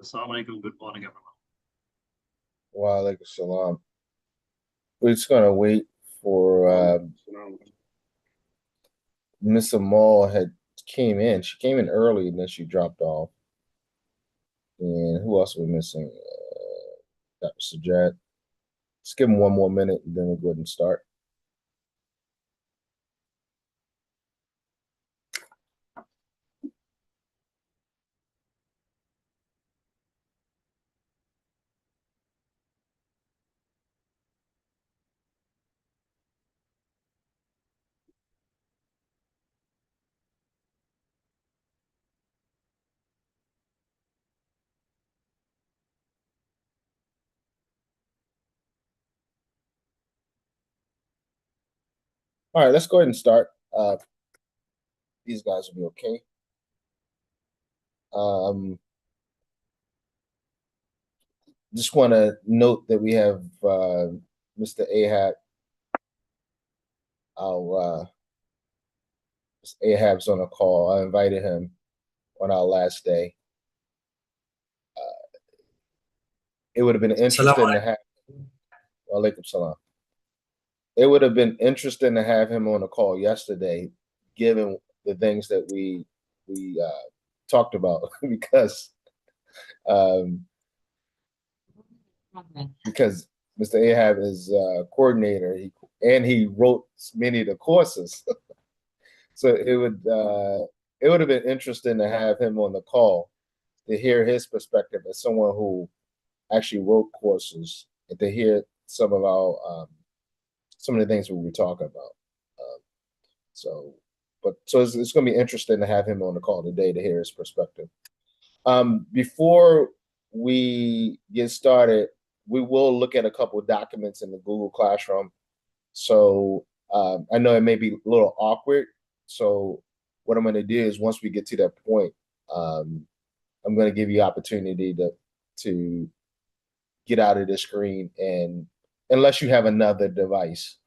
Assalamu alaikum. Good morning, everyone. Wa alaikum salam. We're just gonna wait for Miss Amal had came in. She came in early and then she dropped off. And who else are we missing? Dr. Sajad. Let's give him one more minute and then we'll go ahead and start. All right, let's go ahead and start. These guys will be okay. Just want to note that we have Mr. Ahab. Mr. Ahab's on a call. I invited him on our last day. It would have been interesting to have. Walaikum salam. It would have been interesting to have him on a call yesterday, given the things that we talked about, because Mr. Ahab is a coordinator, he wrote many of the courses, so it would have been interesting to have him on the call to hear his perspective as someone who actually wrote courses and to hear some of our some of the things we were talking about. So it's going to be interesting to have him on the call today to hear his perspective. Before we get started, we will look at a couple of documents in the Google Classroom. So I know it may be a little awkward. So what I'm going to do is once we get to that point, I'm going to give you opportunity to get out of the screen, and unless you have another device,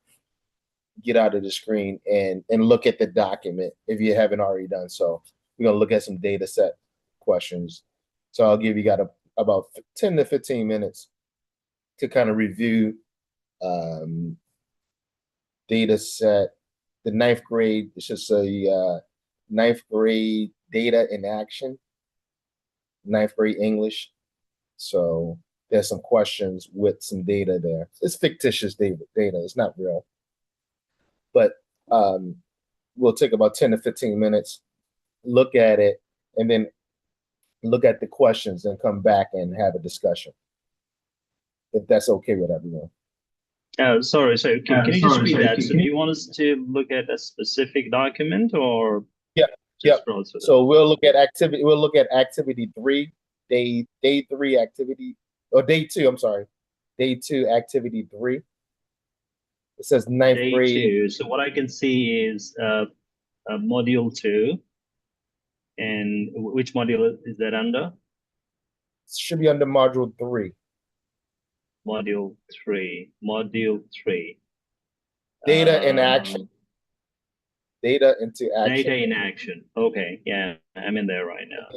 get out of the screen and look at the document if you haven't already done so. We're going to look at some data set questions. So I'll give you about 10 to 15 minutes to kind of review data set, the ninth grade. It's just a ninth grade data in action, ninth grade English. So there's some questions with some data there. It's fictitious data. It's not real. But we'll take about 10 to 15 minutes, look at it, and then look at the questions and come back and have a discussion, if that's okay with everyone. Sorry, can you just repeat that? So do you want us to look at a specific document or? Yeah. So we'll look at activity 3, day 3 activity, or day 2, I'm sorry. Day 2, activity 3. It says ninth grade. Day 2. So what I can see is module 2. And which module is that under? It should be under module 3. Module 3. Module 3. Data in action. Data into action. Data in action. Okay, yeah, I'm in there right now.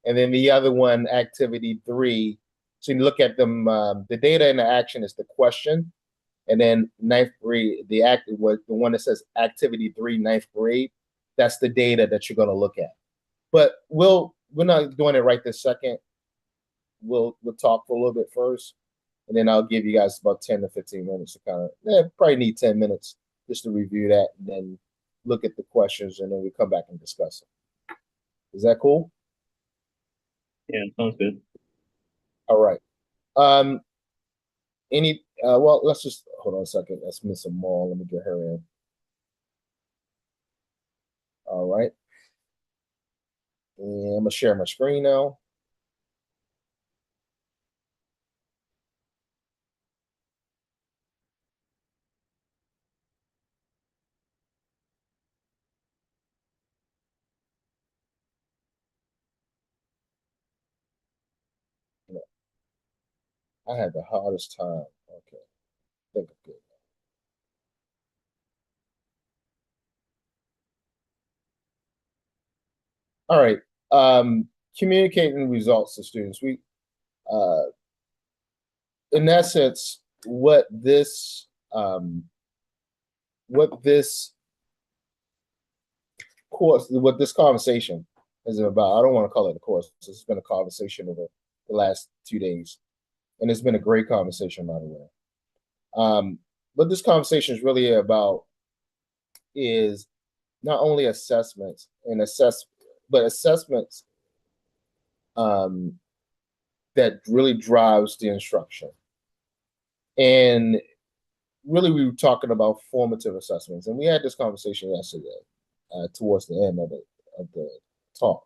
And then the other one, activity 3. So you look at them. The data in the action is the question, and then ninth grade, the one that says activity 3, ninth grade. That's the data that you're going to look at. But we're not doing it right this second. We'll talk for a little bit first, and then I'll give you guys about 10 to 15 minutes to kind of probably need 10 minutes just to review that, and then look at the questions, and then we come back and discuss it. Is that cool? Yeah, sounds good. All right. Well, let's just hold on a second. Let's miss them all. Let me get her in. All right. And I'm gonna share my screen now. I had the hardest time. Okay. I think I'm good. All right. communicating results to students. We, in essence, what this course, what this conversation is about. I don't want to call it a course. It's been a conversation over the last 2 days, and it's been a great conversation, by the way. What this conversation is really about is not only assessments but assessments that really drives the instruction. And really, we were talking about formative assessments, and we had this conversation yesterday towards the end of the talk.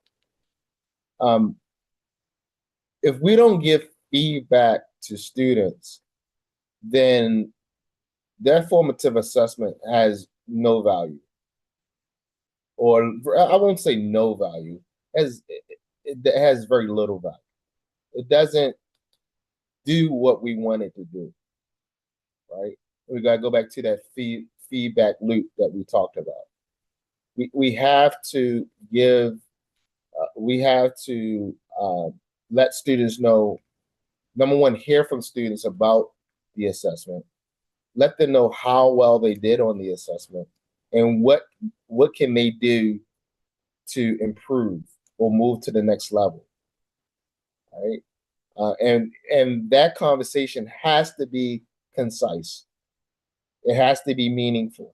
If we don't give feedback to students, then their formative assessment has no value, or I won't say no value, as it has very little value. It doesn't do what we want it to do, right? We got to go back to that feedback loop that we talked about. We have to give, we have to let students know, number one, hear from students about the assessment, let them know how well they did on the assessment, and what can they do to improve or move to the next level, right? And that conversation has to be concise. It has to be meaningful.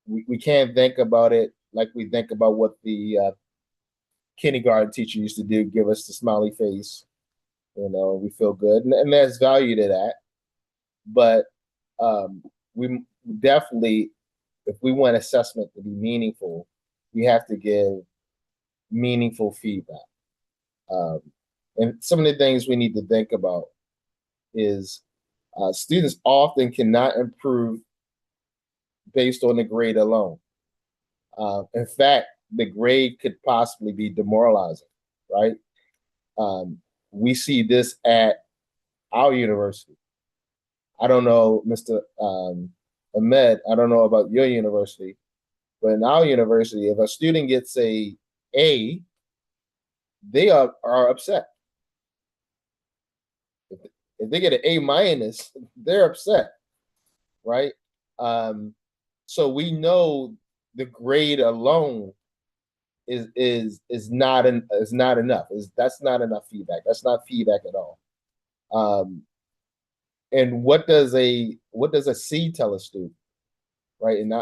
We can't think about it like we think about what the kindergarten teacher used to do, give us the smiley face, we feel good, and there's value to that. But we definitely, if we want assessment to be meaningful, we have to give meaningful feedback. And some of the things we need to think about is students often cannot improve based on the grade alone. In fact, the grade could possibly be demoralizing, right? We see this at our university. I don't know, Mr. Ahmed, I don't know about your university, but in our university, if a student gets a A, they are upset. If they get an A minus, they're upset, right? So we know the grade alone is not enough. That's not enough feedback. That's not feedback at all. And what does a C tell a student, right? And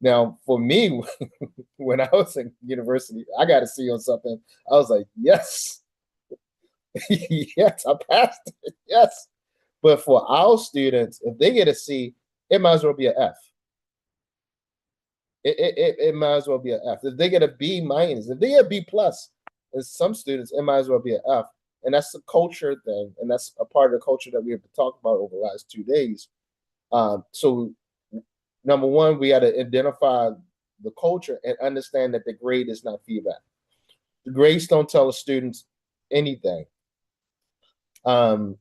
now for me, when I was in university, I got a C on something. I was like, yes, yes, I passed it, yes. But for our students, if they get a C, it might as well be an F. It might as well be an F. If they get a B minus, if they get a B plus, and some students, it might as well be an F. And that's a culture thing, and that's a part of the culture that we have to talk about over the last 2 days. So, number one, we got to identify the culture and understand that the grade is not feedback. The grades don't tell the students anything. Grades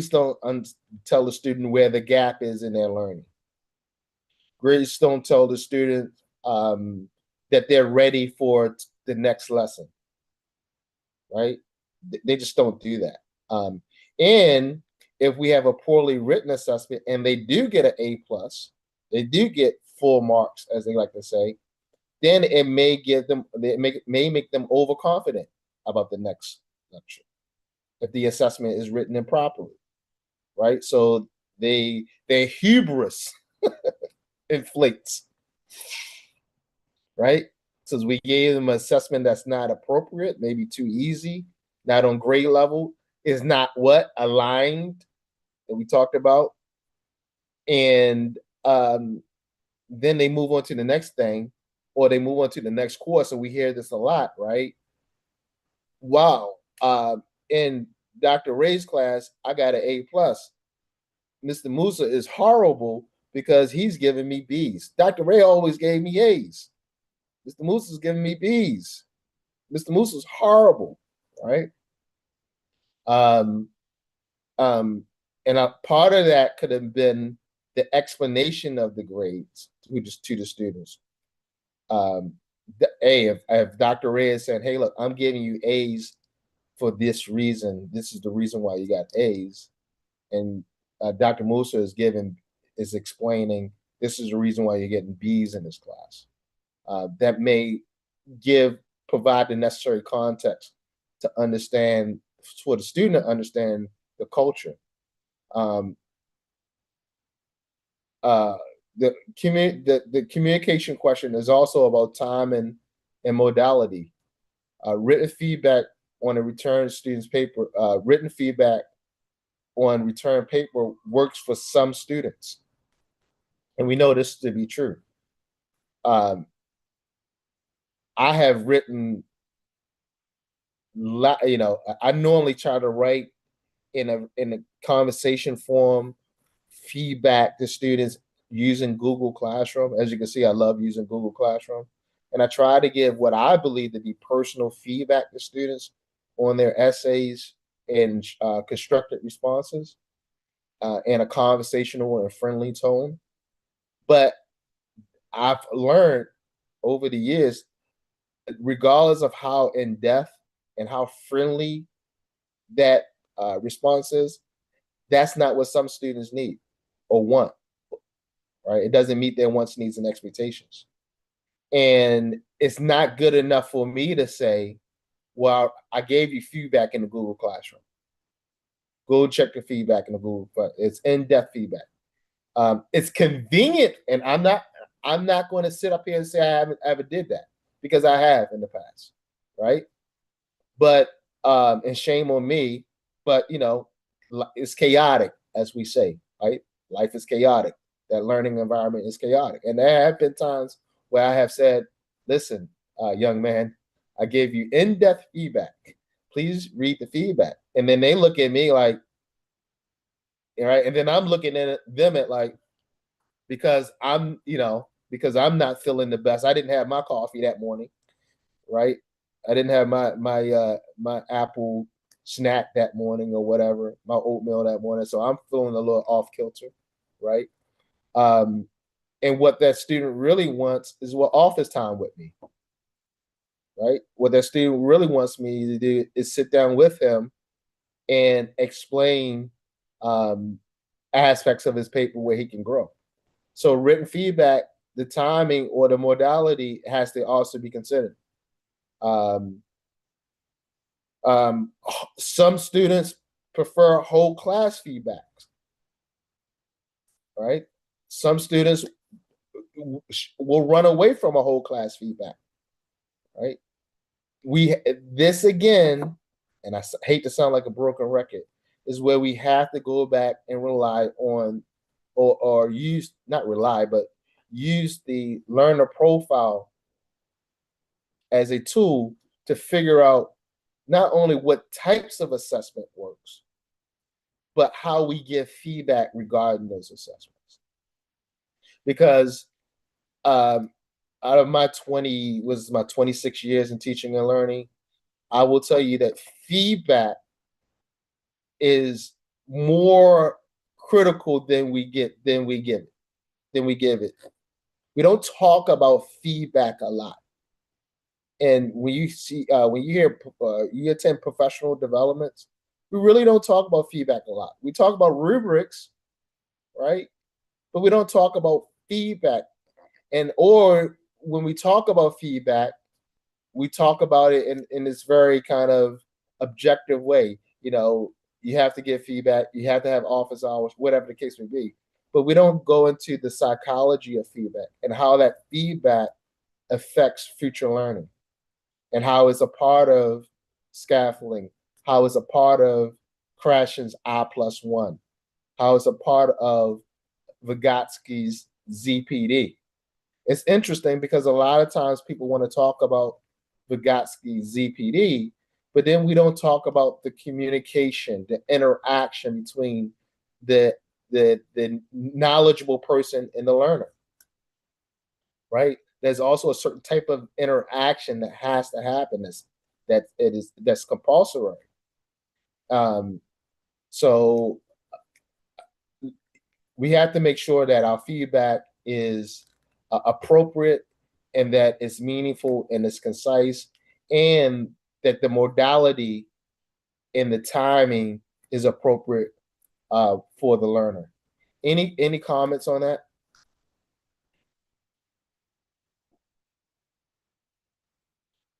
don't tell the student where the gap is in their learning. Grades don't tell the student that they're ready for the next lesson, right? They just don't do that. And if we have a poorly written assessment and they do get an A plus, they do get full marks, as they like to say, then it may make them overconfident about the next lecture if the assessment is written improperly, right? So their hubris inflates, right? So we gave them an assessment that's not appropriate, maybe too easy, not on grade level, is not aligned that we talked about. And then they move on to the next thing, or they move on to the next course, and we hear this a lot, right? Wow, in Dr. Ray's class, I got an A plus. Mr. Musa is horrible because he's giving me B's. Dr. Ray always gave me A's. Mr. Musa is giving me B's. Mr. Musa is horrible, right? And part of that could have been the explanation of the grades to the students. If Dr. Ray is saying, hey, look, I'm giving you A's for this reason, this is the reason why you got A's, and Dr. Musa is explaining this is the reason why you're getting B's in this class. That may provide the necessary context to understand, for the student to understand the culture. The communication question is also about time and modality. Written feedback on a return student's paper, written feedback on return paper works for some students, and we know this to be true. I have written, I normally try to write in a conversation form feedback to students using Google Classroom. As you can see, I love using Google Classroom. And I try to give what I believe to be personal feedback to students on their essays and constructed responses in a conversational and friendly tone. But I've learned over the years, regardless of how in-depth and how friendly that response is, that's not what some students need or want, right? It doesn't meet their wants, needs, and expectations. And it's not good enough for me to say, well, I gave you feedback in the Google Classroom. Go check the feedback in the Google, but it's in-depth feedback. It's convenient, and I'm not going to sit up here and say I haven't ever did that, because I have in the past, right? But and shame on me, but it's chaotic, as we say, right? Life is chaotic. That learning environment is chaotic. And there have been times where I have said, listen, young man, I gave you in-depth feedback. Please read the feedback. And then they look at me like, right? And then I'm looking at them at like, because I'm not feeling the best. I didn't have my coffee that morning, right? I didn't have my apple snack that morning or whatever, my oatmeal that morning. So I'm feeling a little off kilter, right? And what that student really wants is office time with me, right? What that student really wants me to do is sit down with him and explain aspects of his paper where he can grow. So written feedback, the timing or the modality has to also be considered. Some students prefer whole class feedbacks, right? Some students will run away from a whole class feedback, right? This again, and I hate to sound like a broken record, is where we have to go back and rely on, or use, not rely, but use the learner profile as a tool to figure out not only what types of assessment works, but how we give feedback regarding those assessments. Because out of my 26 years in teaching and learning, I will tell you that feedback is more critical than we give it. We don't talk about feedback a lot. And when you attend professional developments, we really don't talk about feedback a lot. We talk about rubrics, right? But we don't talk about feedback. Or when we talk about feedback, we talk about it in this very kind of objective way. You have to give feedback, you have to have office hours, whatever the case may be. But we don't go into the psychology of feedback and how that feedback affects future learning, and how it's a part of scaffolding, how it's a part of Krashen's I+1, how it's a part of Vygotsky's ZPD. It's interesting because a lot of times people want to talk about Vygotsky's ZPD, but then we don't talk about the communication, the interaction between the knowledgeable person and the learner, right? There's also a certain type of interaction that has to happen that's compulsory. So we have to make sure that our feedback is appropriate and that it's meaningful and it's concise, and that the modality and the timing is appropriate for the learner. Any comments on that?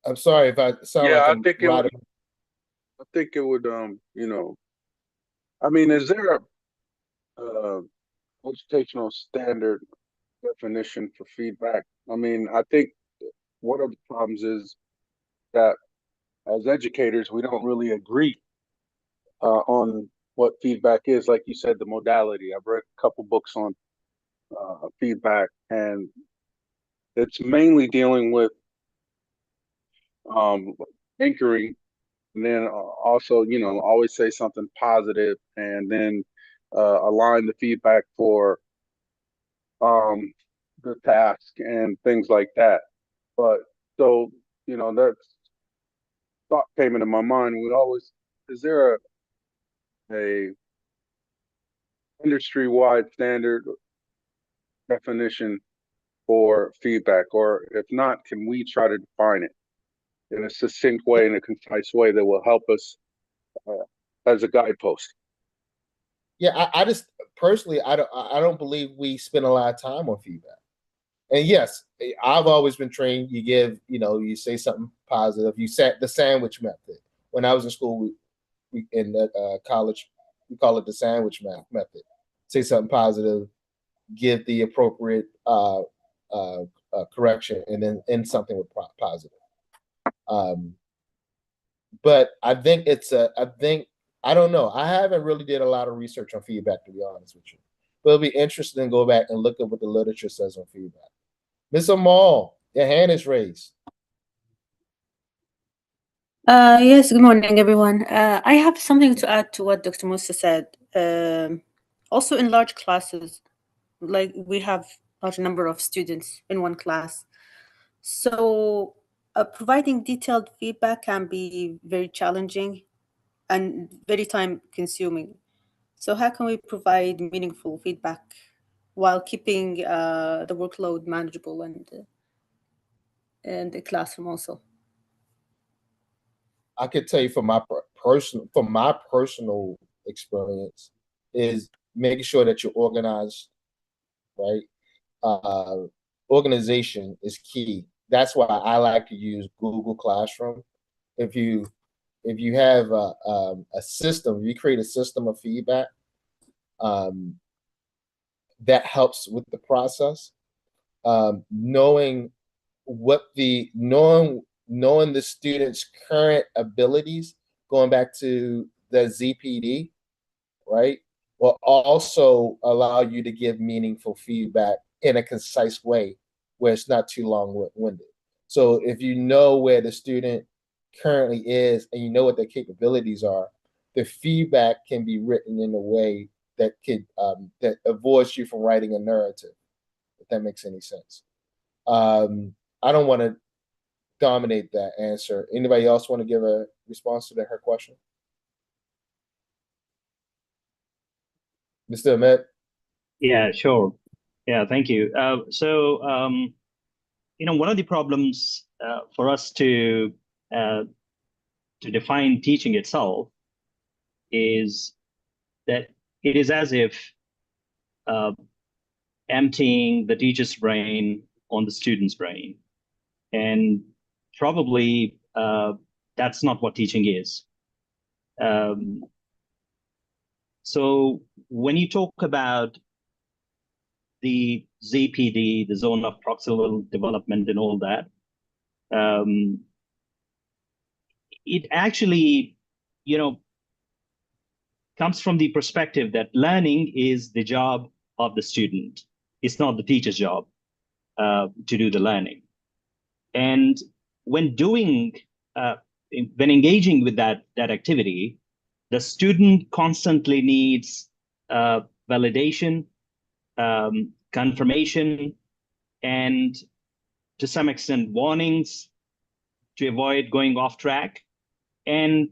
I'm sorry if I sound Yeah, like I I'm think it would. right. I think it would. I mean, is there a educational standard definition for feedback? I mean, I think one of the problems is that as educators, we don't really agree on what feedback is. Like you said, the modality. I've read a couple books on feedback, and it's mainly dealing with um, anchoring, and then also, always say something positive, and then align the feedback for um, the task and things like that. But so, that thought came into my mind. Is there a industry-wide standard definition for feedback, or if not, can we try to define it in a succinct way, in a concise way that will help us uh, as a guidepost? Yeah, I just personally, I don't believe we spend a lot of time on feedback. And yes, I've always been trained. You give, you say something positive. You set the sandwich method. When I was in school, we in college, we call it the sandwich method. Say something positive, give the appropriate correction, and then end something with positive. Um, but I think I don't know. I haven't really did a lot of research on feedback, to be honest with you. But it'll be interesting to go back and look at what the literature says on feedback. Miss Amal, your hand is raised. Yes, good morning, everyone. I have something to add to what Dr. Musa said. Also, in large classes, like we have large number of students in one class, so providing detailed feedback can be very challenging and very time consuming. So, how can we provide meaningful feedback while keeping the workload manageable and the classroom also? I could tell you from my personal experience is making sure that you're organized, right? Uh, Organization is key. That's why I like to use Google Classroom. If you have a system, you create a system of feedback, um, that helps with the process. Knowing knowing the student's current abilities, going back to the ZPD, right, will also allow you to give meaningful feedback in a concise way where it's not too long-winded. So if you know where the student currently is and you know what their capabilities are, the feedback can be written in a way that that avoids you from writing a narrative, if that makes any sense. I don't want to dominate that answer. Anybody else want to give a response to her question? Mr. Ahmed? Yeah, sure. Yeah, thank you. One of the problems for us to define teaching itself is that it is as if uh, emptying the teacher's brain on the student's brain. And probably that's not what teaching is. Um, so when you talk about the ZPD, the zone of proximal development and all that, it actually, comes from the perspective that learning is the job of the student. It's not the teacher's job to do the learning. And when when engaging with that activity, the student constantly needs validation, confirmation, and to some extent warnings to avoid going off track. And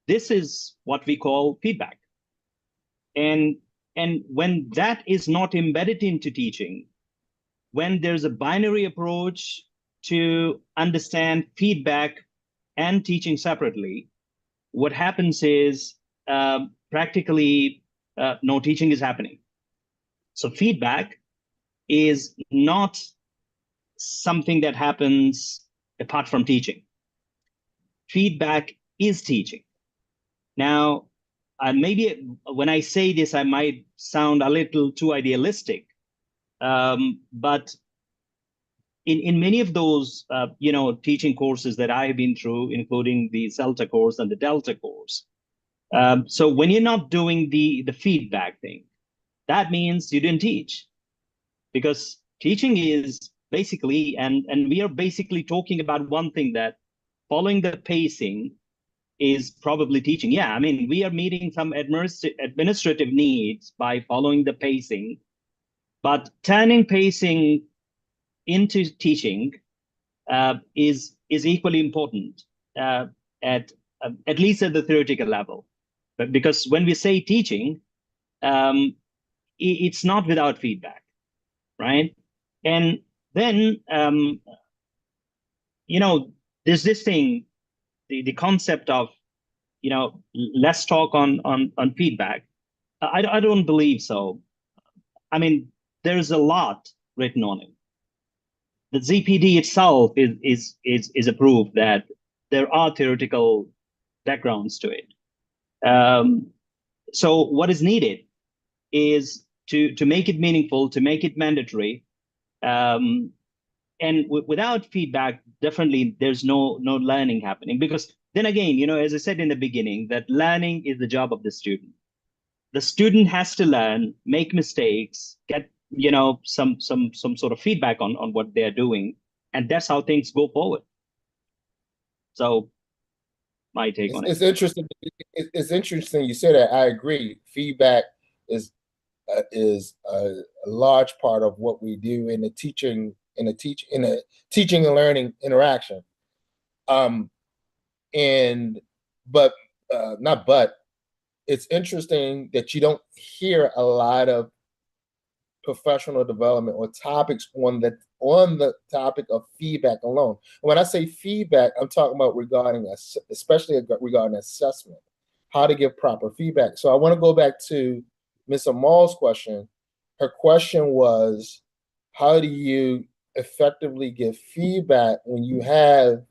this is what we call feedback. And when that is not embedded into teaching, when there's a binary approach to understand feedback and teaching separately, what happens is practically no teaching is happening. So feedback is not something that happens apart from teaching. Feedback is teaching. Now, maybe when I say this, I might sound a little too idealistic, but in many of those teaching courses that I have been through, including the CELTA course and the Delta course, so when you're not doing the feedback thing, that means you didn't teach, because teaching is basically, and we are basically talking about one thing, that following the pacing is probably teaching. Yeah, I mean, we are meeting some administrative needs by following the pacing, but turning pacing into teaching is equally important at least at the theoretical level. But because when we say teaching, it's not without feedback, right? And then there's this thing, the concept of let's talk on feedback. I don't believe so. I mean, there's a lot written on it. The ZPD itself is a proof that there are theoretical backgrounds to it. So what is needed is to make it meaningful, to make it mandatory, and without feedback, definitely there's no learning happening. Because then again, as I said in the beginning, that learning is the job of the student. The student has to learn, make mistakes, get some sort of feedback on what they're doing, and that's how things go forward. So my take on it. It's interesting. It's interesting you say that. I agree. Feedback is a large part of what we do in the teaching and learning interaction. But it's interesting that you don't hear a lot of professional development or topics on the topic of feedback alone. When I say feedback, I'm talking about especially regarding assessment, how to give proper feedback. So I want to go back to Ms. Amal's question. Her question was, how do you effectively give feedback when you have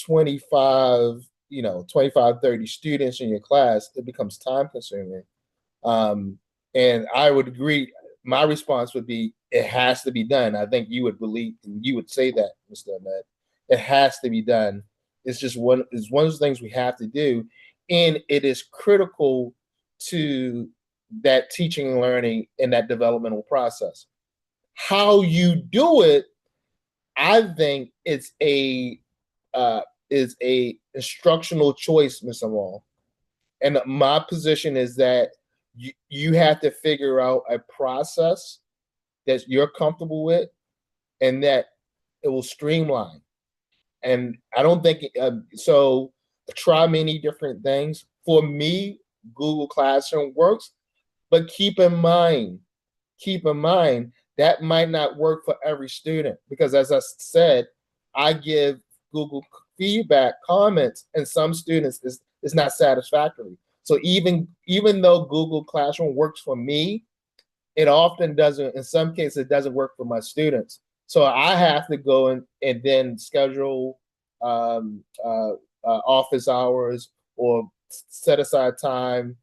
25, 30 students in your class? It becomes time consuming. And I would agree. My response would be, it has to be done. I think you would believe, and you would say that, Mr. Ahmed. It has to be done. It's one of those things we have to do. And it is critical to that teaching and learning and that developmental process. How you do it, I think is a instructional choice, Ms. Amal. And my position is that you have to figure out a process that you're comfortable with and that it will streamline. And I don't think so. Try many different things. For me, Google Classroom works, but keep in mind that might not work for every student, because as I said, I give Google feedback comments, and some students is not satisfactory. So even though Google Classroom works for me, it often doesn't. In some cases, it doesn't work for my students. So I have to go and then schedule office hours or set aside time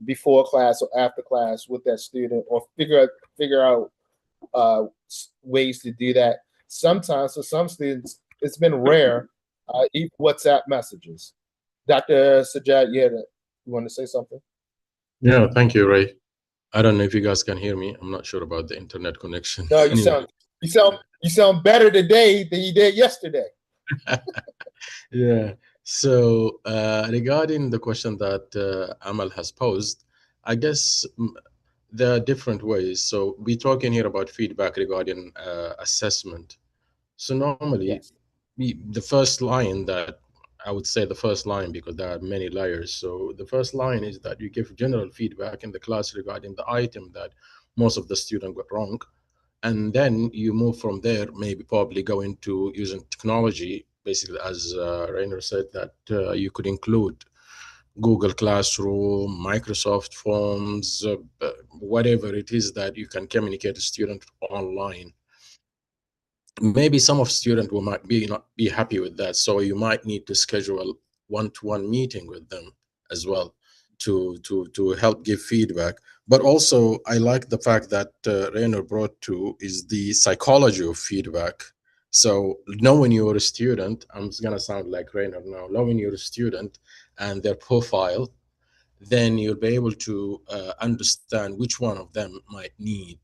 before class or after class with that student, or figure out ways to do that. Sometimes for some students, it's been rare, even WhatsApp messages. Dr. Sajjad, you want to say something? Yeah, thank you, Ray. I don't know if you guys can hear me. I'm not sure about the internet connection. No, you sound better today than you did yesterday. Yeah. So regarding the question that Amal has posed, I guess there are different ways. So we're talking here about feedback regarding assessment. So normally, Yes. the first line that I would say, the first line, because there are many layers. So the first line is that you give general feedback in the class regarding the item that most of the student got wrong. And then you move from there, maybe probably go into using technology, basically, as Rainer said, that you could include Google Classroom, Microsoft Forms, whatever it is that you can communicate to student online. Maybe some of student will might be not be happy with that, so you might need to schedule one-to-one meeting with them as well to help give feedback. But also, I like the fact that Rainer brought to is the psychology of feedback. So knowing you're a student, I'm gonna sound like Rainer now, knowing you're a student and their profile, then you'll be able to understand which one of them might need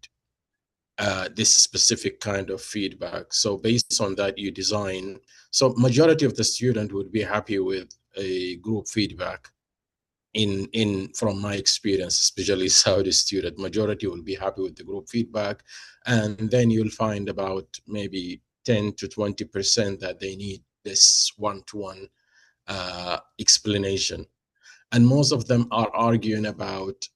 this specific kind of feedback. So based on that, you design. So majority of the student would be happy with a group feedback. In from my experience, especially Saudi student, majority will be happy with the group feedback, and then you'll find about maybe 10 to 20% that they need this one-to-one explanation. And most of them are arguing about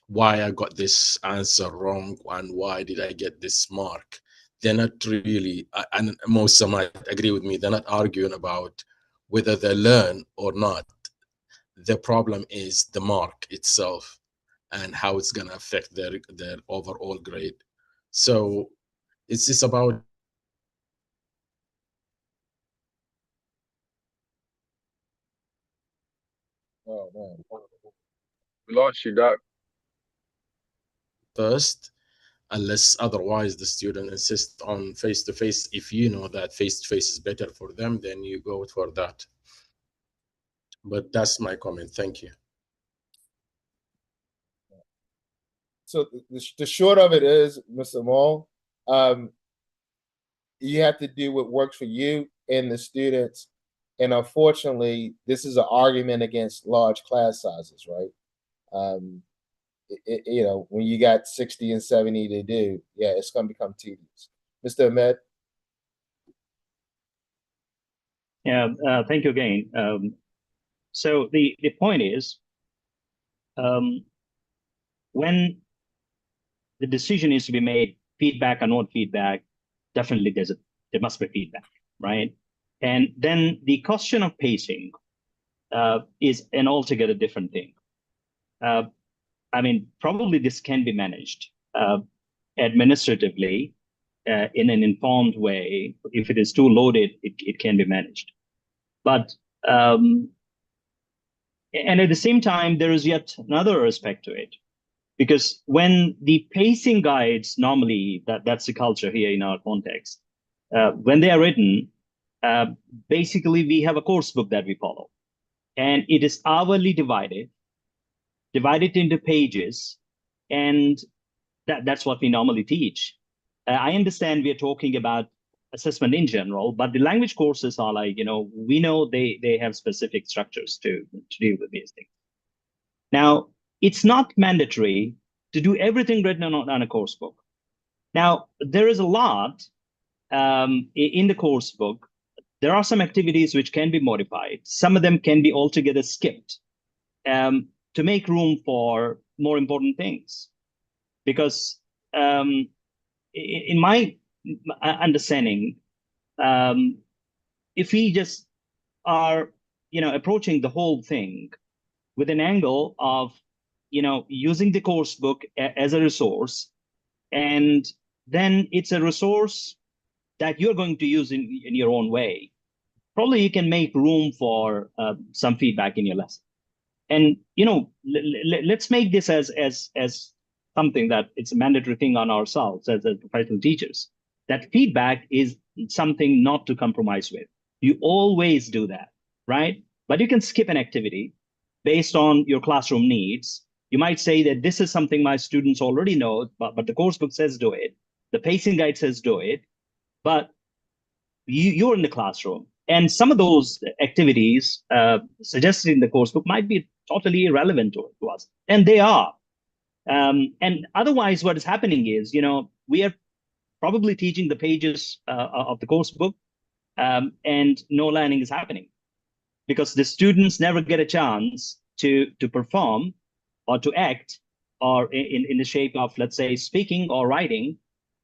why I got this answer wrong and why did I get this mark. They're not really, and most of them might agree with me, they're not arguing about whether they learn or not. The problem is the mark itself and how it's going to affect their overall grade. So it's just about Oh man. We lost you, Doc. first, unless otherwise the student insists on face-to-face. If you know that face-to-face is better for them, then you go for that. But that's my comment. Thank you. So the short of it is, Mr. Maul, you have to do what works for you and the students. And unfortunately, this is an argument against large class sizes, right? You know, when you got 60 and 70 to do, yeah, it's going to become tedious. Mr. Ahmed? Yeah, thank you again. So the point is, when the decision is to be made, feedback or not feedback, definitely there must be feedback, right? And then the question of pacing is an altogether different thing. I mean, probably this can be managed administratively in an informed way. If it is too loaded, it can be managed. But and at the same time, there is yet another aspect to it, because when the pacing guides, normally that's the culture here in our context, when they are written, basically we have a course book that we follow, and it is hourly divided into pages, and that's what we normally teach. I understand we are talking about assessment in general, but the language courses are like, we know they have specific structures to deal with these things. Now, it's not mandatory to do everything written on a course book. Now, there is a lot in the course book. There are some activities which can be modified. Some of them can be altogether skipped to make room for more important things. Because in my understanding, if we just are, approaching the whole thing with an angle of, using the course book as a resource, and then it's a resource that you're going to use in your own way, probably you can make room for some feedback in your lesson. And let's make this as something that it's a mandatory thing on ourselves as professional teachers, that feedback is something not to compromise with. You always do that, right? But you can skip an activity based on your classroom needs. You might say that this is something my students already know, but the course book says do it. The pacing guide says do it, but you're in the classroom. And some of those activities suggested in the course book might be totally irrelevant to us, and they are. And otherwise, what is happening is, we are probably teaching the pages of the course book, and no learning is happening, because the students never get a chance to perform or to act, or in the shape of, let's say, speaking or writing,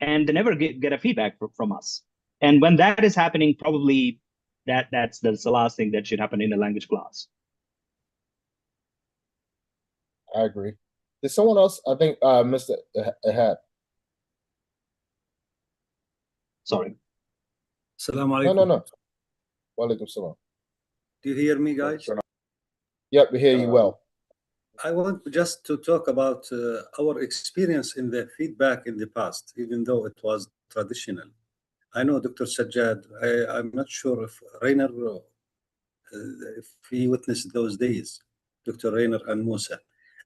and they never get a feedback from us. And when that is happening, probably that's the last thing that should happen in a language class. I agree. Did someone else? I think Mr. Ahad. Sorry. Assalamu No, no, alaikum. no. Walaikum salam. Do you hear me, guys? Yep, we hear you well. I want just to talk about our experience in the feedback in the past, even though it was traditional. I know Dr. Sajjad, I'm not sure if Rainer, if he witnessed those days, Dr. Rainer and Musa.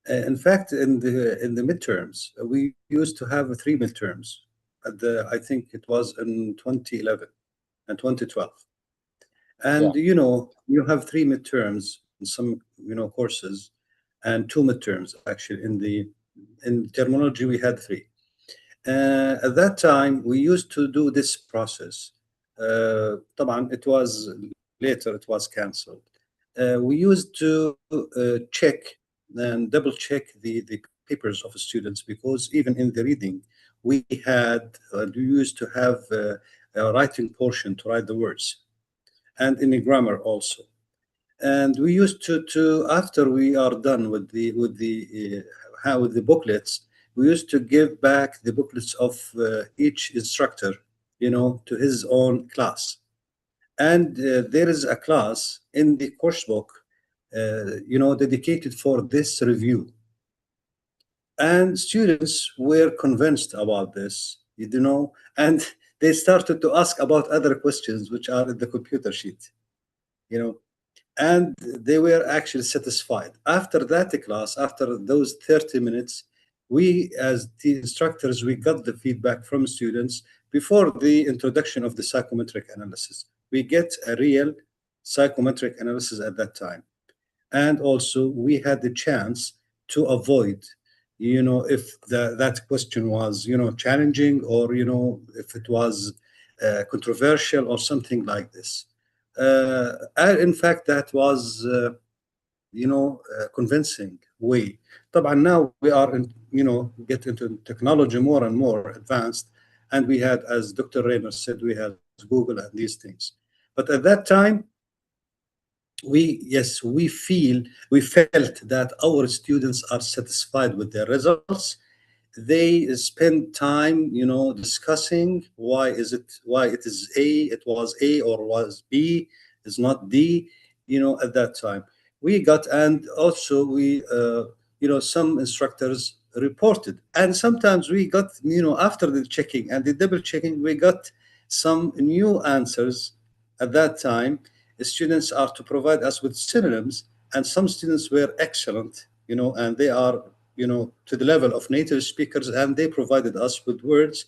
In fact, in the midterms, we used to have 3 midterms. I think it was in 2011 and 2012. And you have 3 midterms in some courses, and 2 midterms actually. In terminology we had 3. At that time we used to do this process. طبعا it was later it was cancelled. We used to check and double check the papers of students, because even in the reading we used to have a writing portion to write the words, and in the grammar also. And we used to after we are done with the booklets, we used to give back the booklets of each instructor, to his own class. And there is a class in the course book, dedicated for this review. And students were convinced about this, and they started to ask about other questions which are in the computer sheet, and they were actually satisfied. After that class, after those 30 minutes, we as the instructors, we got the feedback from students before the introduction of the psychometric analysis. We get a real psychometric analysis at that time. And also we had the chance to avoid, if that question was, challenging, or, if it was controversial or something like this. In fact, that was, convincing way. طبعا now we are get into technology more and more advanced, and we had, as Dr. Rayner said, we had Google and these things. But at that time, we felt that our students are satisfied with their results. They spend time, discussing why it is A, it was A, or was B, is not D, at that time. We got, and also we, some instructors reported, and sometimes we got, after the checking and the double checking, we got some new answers. At that time, the students are to provide us with synonyms, and some students were excellent, and they are, to the level of native speakers, and they provided us with words,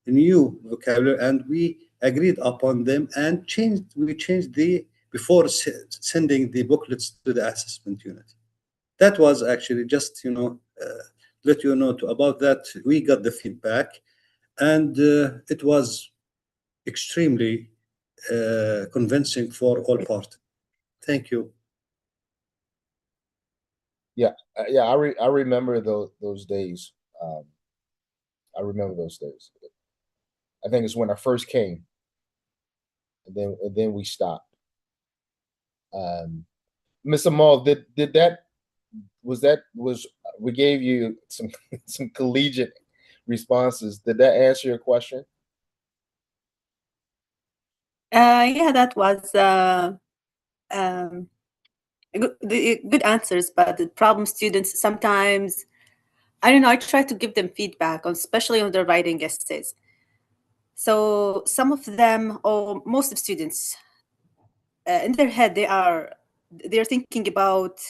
new vocabulary, and we agreed upon them and we changed before sending the booklets to the assessment unit. That was actually just, let you know about that. We got the feedback, and it was extremely convincing for all parties. Thank you. Yeah, I remember those days. I remember those days. I think it's when I first came, and then we stopped. Mr. Maul, did that was we gave you some some collegiate responses. Did that answer your question? Yeah, that was good answers, but the problem students sometimes, I don't know, I try to give them feedback, especially on their writing essays. So some of them, or most of students, in their head, they're thinking about,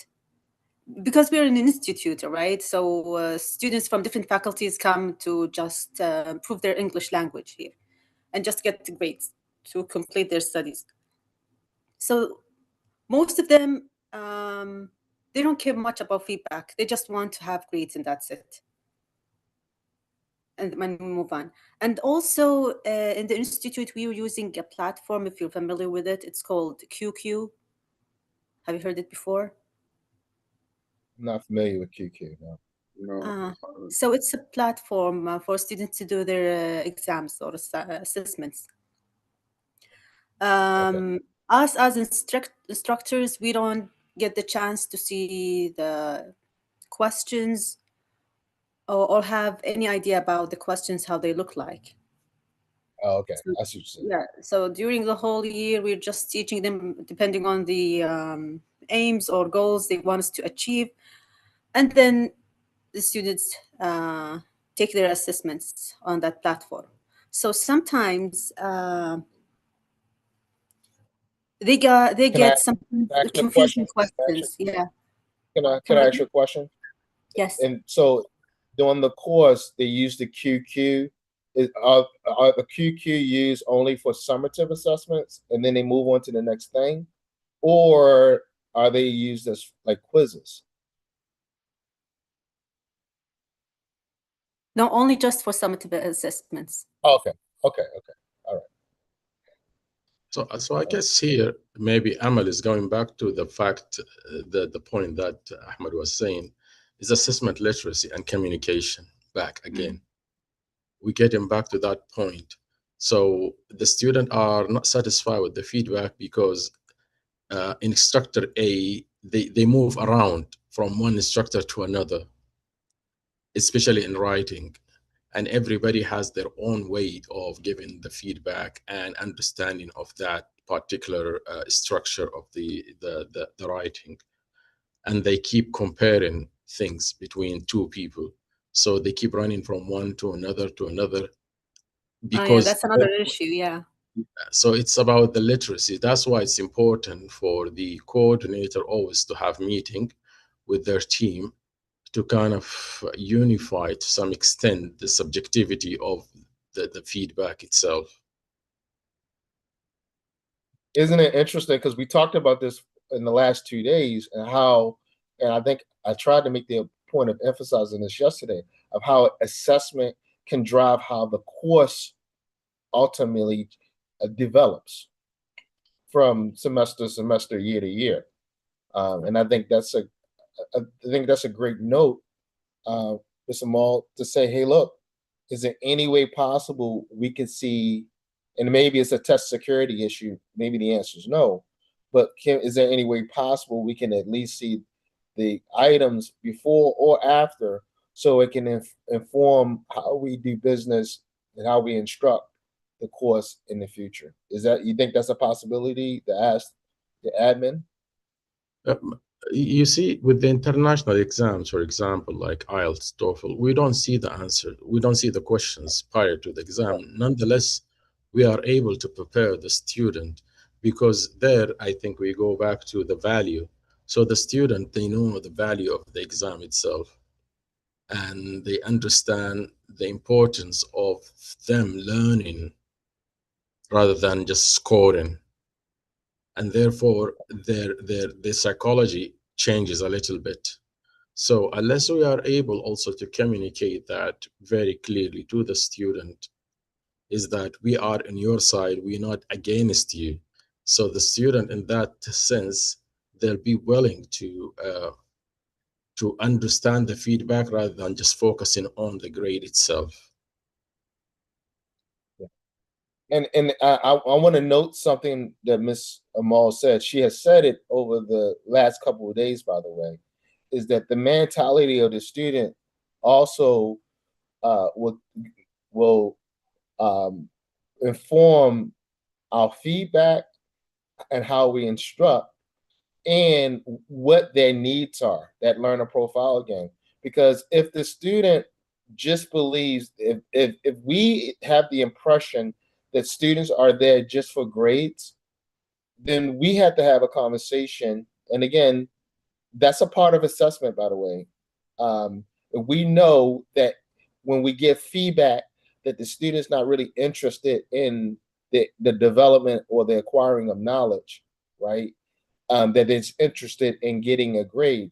because we're an institute, right? So students from different faculties come to just improve their English language here and just get grades to complete their studies. So most of them, they don't care much about feedback. They just want to have grades, and that's it. And then we move on. And also in the institute, we were using a platform, if you're familiar with it. It's called QQ. Have you heard it before? I'm not familiar with QQ. No. You know, So it's a platform for students to do their exams or assessments. Us as instructors, we don't get the chance to see the questions or have any idea about the questions, how they look like. Oh, okay. So, I see what you're saying. yeah, so during the whole year, we're just teaching them depending on the aims or goals they want us to achieve. And then the students take their assessments on that platform. So sometimes they Can I get some ask you a confusing question? questions. Yeah. Can I Come ask again? you a question? Yes. And so during the course, they use the QQ. Are the QQ used only for summative assessments and then they move on to the next thing? Or are they used as like quizzes? No, only just for summative assessments. Okay. All right. So I guess here maybe Amal is going back to the fact, the point that Ahmed was saying is assessment literacy and communication back again. We get him back to that point. So the student are not satisfied with the feedback because instructor A, they move around from one instructor to another, especially in writing. And everybody has their own way of giving the feedback and understanding of that particular structure of the writing. And they keep comparing things between two people. So they keep running from one to another Yeah, because that's another issue. Yeah. so it's about the literacy. That's why it's important for the coordinator always to have meeting with their team to kind of unify to some extent the subjectivity of the feedback itself. Isn't it interesting? Because we talked about this in the last 2 days and how, and I think I tried to make the point of emphasizing this yesterday, of how assessment can drive how the course ultimately develops from semester to semester, year to year. And I think that's a great note, Mr. Maul, to say, hey, look, is there any way possible we could see, and maybe it's a test security issue, maybe the answer is no, but is there any way possible we can at least see the items before or after so it can inform how we do business and how we instruct the course in the future? You think that's a possibility to ask the admin? You see, with the international exams, for example, like IELTS, TOEFL, we don't see the answer. We don't see the questions prior to the exam. Nonetheless, we are able to prepare the student because there, I think we go back to the value. So the student, they know the value of the exam itself, and they understand the importance of them learning rather than just scoring. And therefore, their psychology changes a little bit. So unless we are able also to communicate that very clearly to the student, is that we are on your side, we're not against you. So the student, in that sense, they'll be willing to understand the feedback rather than just focusing on the grade itself. And I want to note something that Ms. Amal said. She has said it over the last couple of days, by the way, is that the mentality of the student also will inform our feedback and how we instruct and what their needs are, that learner profile again. Because if the student just believes, if we have the impression that students are there just for grades, then we have to have a conversation. And again, that's a part of assessment, by the way. We know that when we give feedback that the student's not really interested in the development or the acquiring of knowledge, right? That it's interested in getting a grade,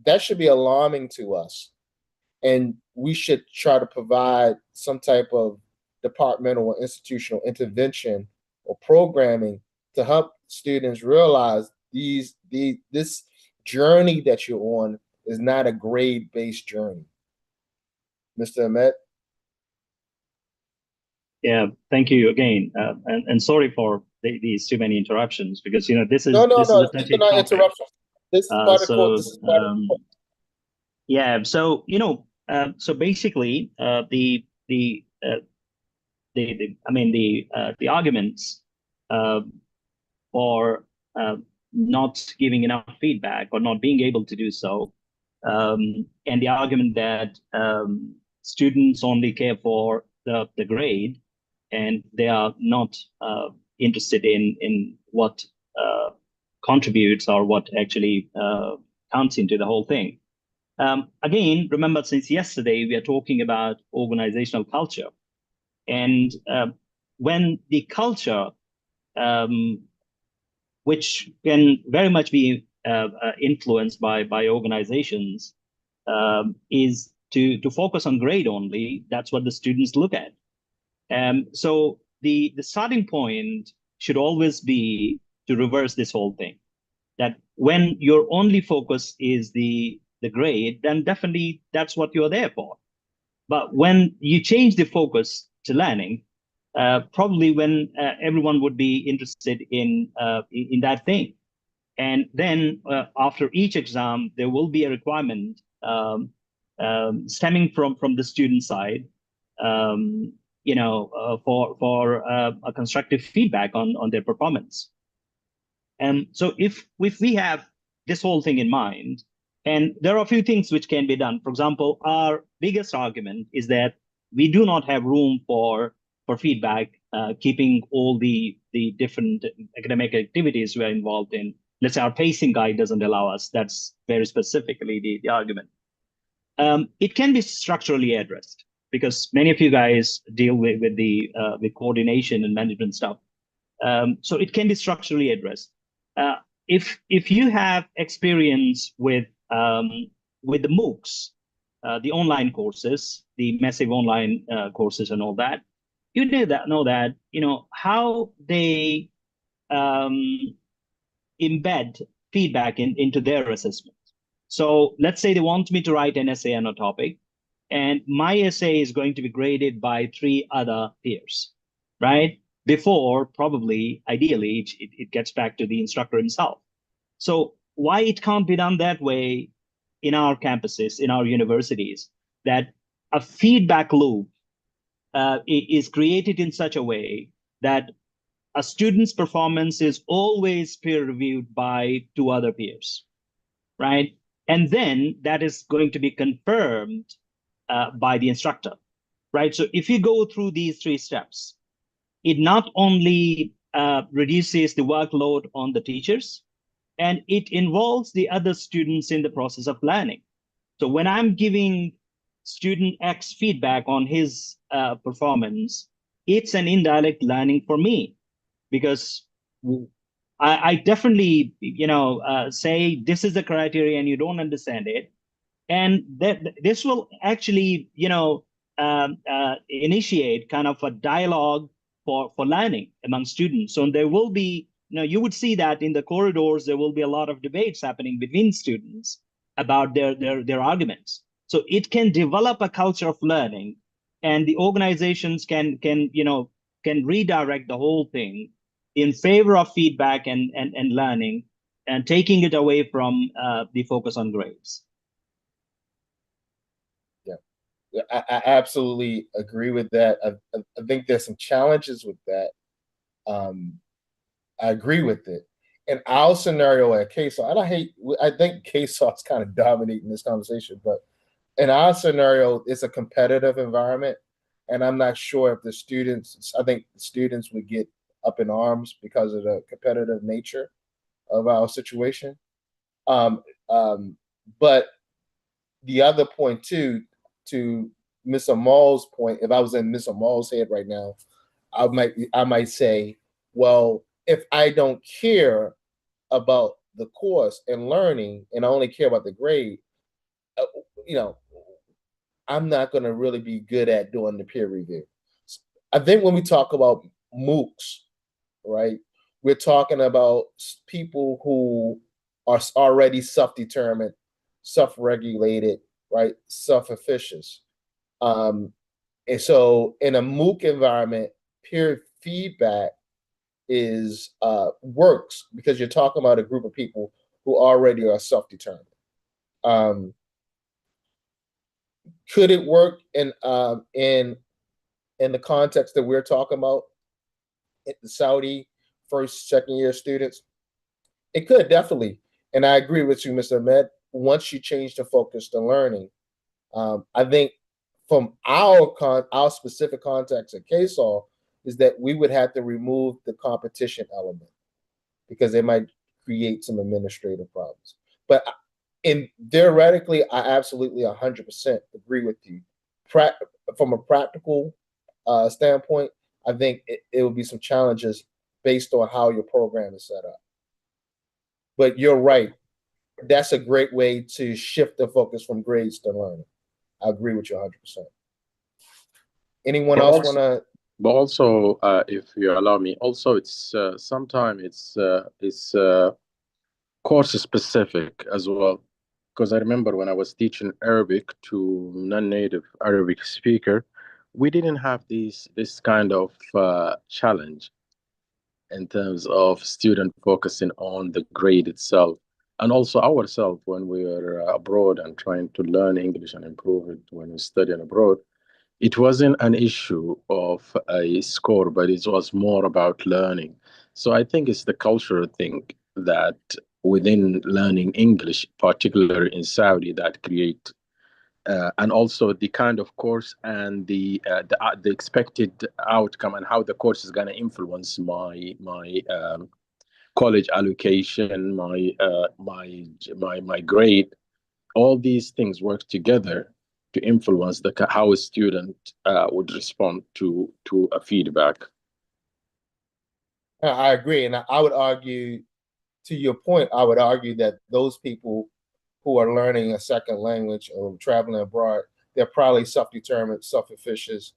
that should be alarming to us. And we should try to provide some type of departmental or institutional intervention or programming to help students realize this journey that you're on is not a grade-based journey. Mr. Ahmed? Yeah, thank you again, and sorry for these too many interruptions, because this is No, this is a these touchy are not topic. interruptions. This is part of court. This is part of Yeah, so so basically, the arguments for not giving enough feedback or not being able to do so, and the argument that students only care for the grade and they are not interested in what contributes or what actually counts into the whole thing. Again, remember, since yesterday, we are talking about organizational culture. And when the culture, which can very much be influenced by organizations, is to focus on grade only, that's what the students look at. So the starting point should always be to reverse this whole thing. That when your only focus is the grade, then definitely that's what you're there for. But when you change the focus to learning, probably when everyone would be interested in that thing. And then after each exam, there will be a requirement stemming from the student side, for a constructive feedback on their performance. And so if we have this whole thing in mind, and there are a few things which can be done. For example, our biggest argument is that we do not have room for feedback, keeping all the different academic activities we are involved in. Let's say our pacing guide doesn't allow us. That's very specifically the argument. It can be structurally addressed, because many of you guys deal with the coordination and management stuff. So it can be structurally addressed. If you have experience with the MOOCs, the online courses, the massive online courses and all that, you know that how they embed feedback into their assessment. So let's say they want me to write an essay on a topic, and my essay is going to be graded by 3 other peers, right? Before, probably, ideally, it gets back to the instructor himself. So why it can't be done that way in our campuses, in our universities, that a feedback loop is created in such a way that a student's performance is always peer reviewed by 2 other peers, right? And then that is going to be confirmed by the instructor, right? So if you go through these 3 steps, it not only reduces the workload on the teachers, and it involves the other students in the process of learning. So when I'm giving student X feedback on his performance, it's an indirect learning for me, because I definitely, say this is the criteria and you don't understand it. And this will actually, initiate kind of a dialogue for learning among students. So there will be, you would see that in the corridors, there will be a lot of debates happening between students about their arguments. So it can develop a culture of learning, and the organizations can redirect the whole thing in favor of feedback and learning, and taking it away from the focus on grades. I absolutely agree with that. I think there's some challenges with that. I agree with it. In our scenario at KSOS, I think KSOS is kind of dominating this conversation, but in our scenario, it's a competitive environment. And I'm not sure if I think the students would get up in arms because of the competitive nature of our situation. But the other point too, to Ms. Amal's point, if I was in Ms. Amal's head right now, I might say, well, if I don't care about the course and learning, and I only care about the grade, I'm not going to really be good at doing the peer review. I think when we talk about MOOCs, right, we're talking about people who are already self-determined self-regulated, right, self-efficient. And so in a MOOC environment, peer feedback is works because you're talking about a group of people who already are self-determined. Could it work in the context that we're talking about, the Saudi first, second year students? It could definitely, and I agree with you, Mr. Ahmed. Once you change the focus to learning, I think from our specific context at KSOL is that we would have to remove the competition element because it might create some administrative problems. But theoretically, I absolutely 100% agree with you. From a practical standpoint, I think it will be some challenges based on how your program is set up. But you're right. That's a great way to shift the focus from grades to learning. I agree with you 100%. Anyone else want to? But also, if you allow me, also it's sometimes it's course specific as well. Because I remember when I was teaching Arabic to non-native Arabic speaker, we didn't have this kind of challenge in terms of student focusing on the grade itself. And also ourselves when we were abroad and trying to learn English and improve it when we studying abroad, it wasn't an issue of a score, but it was more about learning. So I think it's the cultural thing that within learning English, particularly in Saudi, that create and also the kind of course and the expected outcome and how the course is going to influence my college allocation, my grade. All these things work together to influence how a student would respond to a feedback. I agree, and I would argue, to your point, I would argue that those people who are learning a second language or traveling abroad, they're probably self-determined, self-efficient.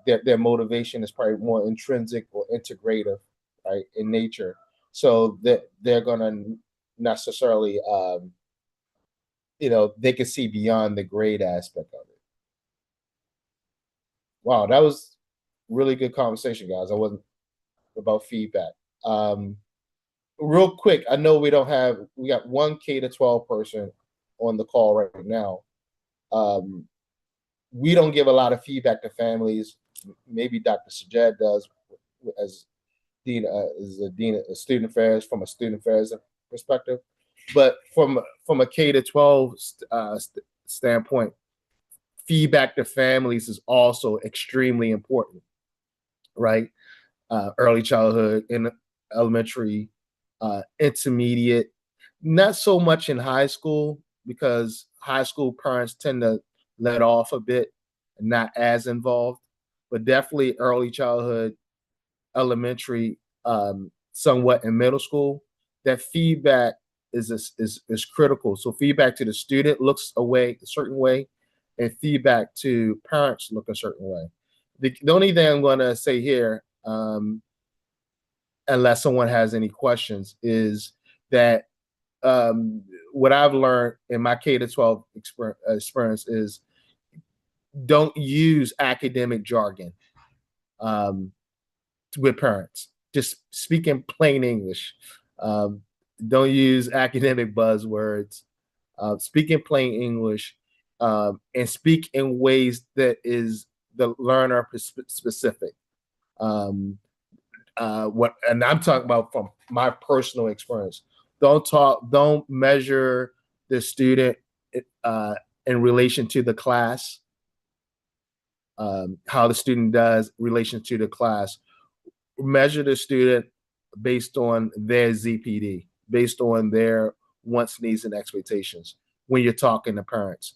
Their motivation is probably more intrinsic or integrative, right, in nature. So that they're going to necessarily, they can see beyond the grade aspect of it. Wow, that was really good conversation, guys. I wasn't about feedback. Real quick, I know we got one K-12 person on the call right now. We don't give a lot of feedback to families. Maybe Dr. Sajjad does as dean, of student affairs, from a student affairs perspective. But from a K-12 standpoint, feedback to families is also extremely important, right? Early childhood, in elementary, intermediate, not so much in high school, because high school parents tend to let off a bit and not as involved, but definitely early childhood, elementary, somewhat in middle school. That feedback is critical. So feedback to the student looks a certain way, and feedback to parents look a certain way. The only thing I'm going to say here, unless someone has any questions, is that what I've learned in my K-12 experience is don't use academic jargon with parents. Just speak in plain English. Don't use academic buzzwords. Speak in plain English, and speak in ways that is the learner specific. And I'm talking about from my personal experience. Don't measure the student in relation to the class, how the student does in relation to the class. Measure the student based on their ZPD, based on their wants, needs, and expectations when you're talking to parents,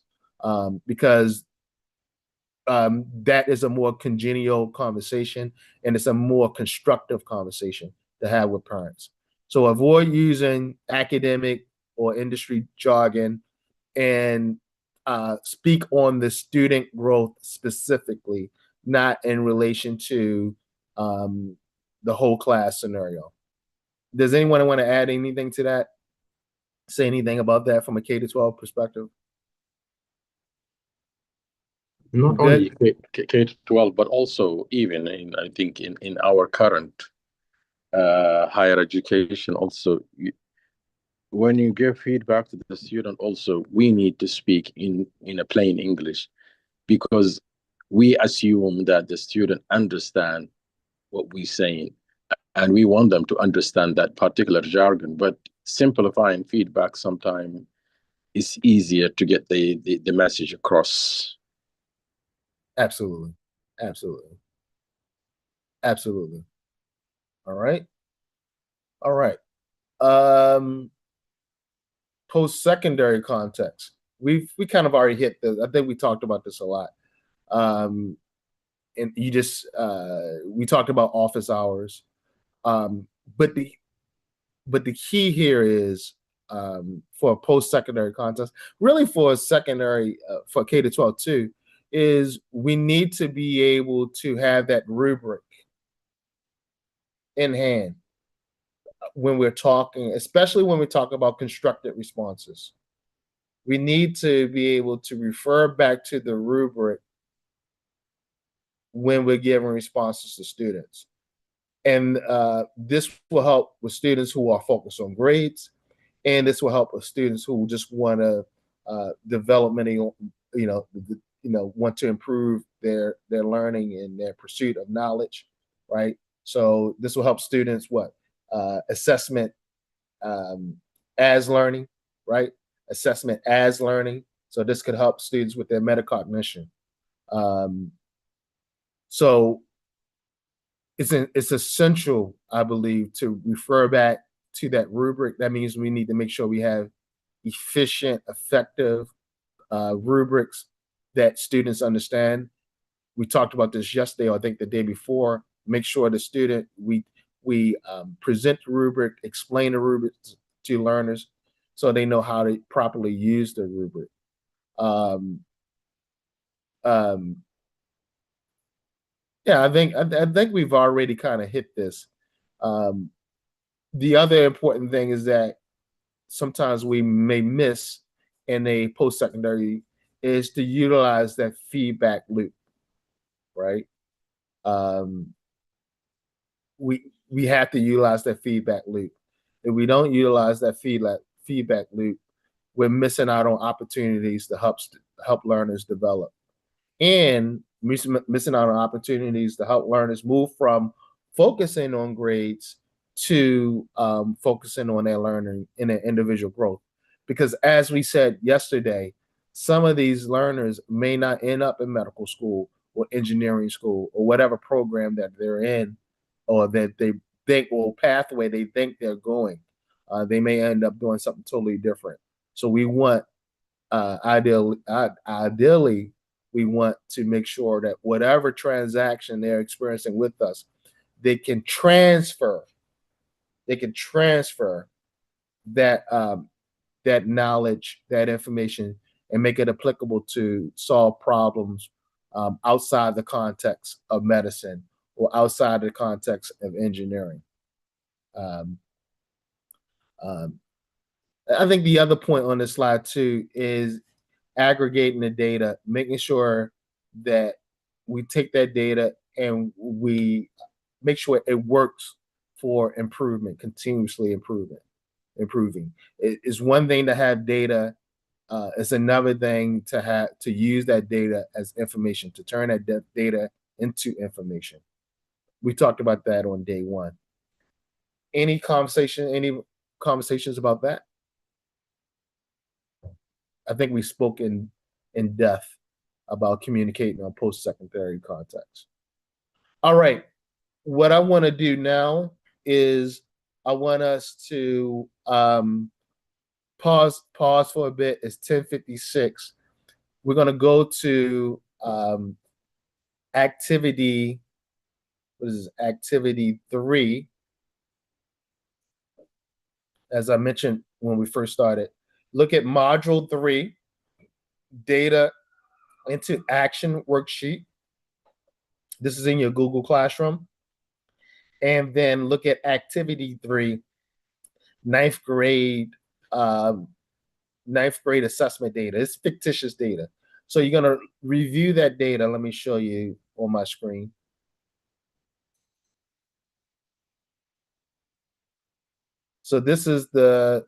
because that is a more congenial conversation, and it's a more constructive conversation to have with parents. So avoid using academic or industry jargon, and speak on the student growth specifically, not in relation to the whole class scenario. Does anyone want to add anything to that? say anything about that from a K to 12 perspective? Not Good. only K to 12, but also even in, I think in our current higher education also, when you give feedback to the student, also we need to speak in a plain English, because we assume that the student understand what we're saying, and we want them to understand that particular jargon. But simplifying feedback sometimes is easier to get the message across. Absolutely. Absolutely. Absolutely. All right. All right. Post-secondary context. We kind of already hit this. I think we talked about this a lot. And you just we talked about office hours. But the key here is for a post-secondary context, really for a secondary for K to 12 too, is we need to be able to have that rubric in hand when we're talking, especially when we talk about constructed responses. We need to be able to refer back to the rubric when we're giving responses to students. And this will help with students who are focused on grades, and this will help with students who just want to developmentally, want to improve their learning and their pursuit of knowledge, right? So this will help students assessment as learning, right? Assessment as learning. So this could help students with their metacognition. So it's essential, I believe, to refer back to that rubric. That means we need to make sure we have efficient, effective rubrics that students understand. We talked about this yesterday, or I think the day before. Make sure the student, we present the rubric, explain the rubric to learners so they know how to properly use the rubric. Yeah, I think we've already kind of hit this. The other important thing is that sometimes we may miss in a post-secondary is to utilize that feedback loop, right? We have to utilize that feedback loop. If we don't utilize that feedback loop, we're missing out on opportunities to help learners develop, and missing out on opportunities to help learners move from focusing on grades to focusing on their learning and their individual growth. Because as we said yesterday, some of these learners may not end up in medical school or engineering school or whatever program that they're in, or that they think, or pathway they think they're going. They may end up doing something totally different. So we want, ideally, we want to make sure that whatever transaction they're experiencing with us, they can transfer that that knowledge, that information, and make it applicable to solve problems outside the context of medicine or outside the context of engineering. I think the other point on this slide too is aggregating the data, making sure that we take that data and we make sure it works for improvement, continuously improving. It is one thing to have data. It's another thing to use that data as information, to turn that data into information. We talked about that on day one. Any conversations about that? I think we spoke in depth about communicating on post-secondary context. All right, what I want to do now is I want us to pause for a bit. It's 10:56. We're going to go to activity. What is this? Activity 3. As I mentioned when we first started, look at module 3, data into action worksheet. This is in your Google Classroom. And then look at activity 3, 9th grade ninth grade assessment data. It's fictitious data. So you're going to review that data. Let me show you on my screen. So this is the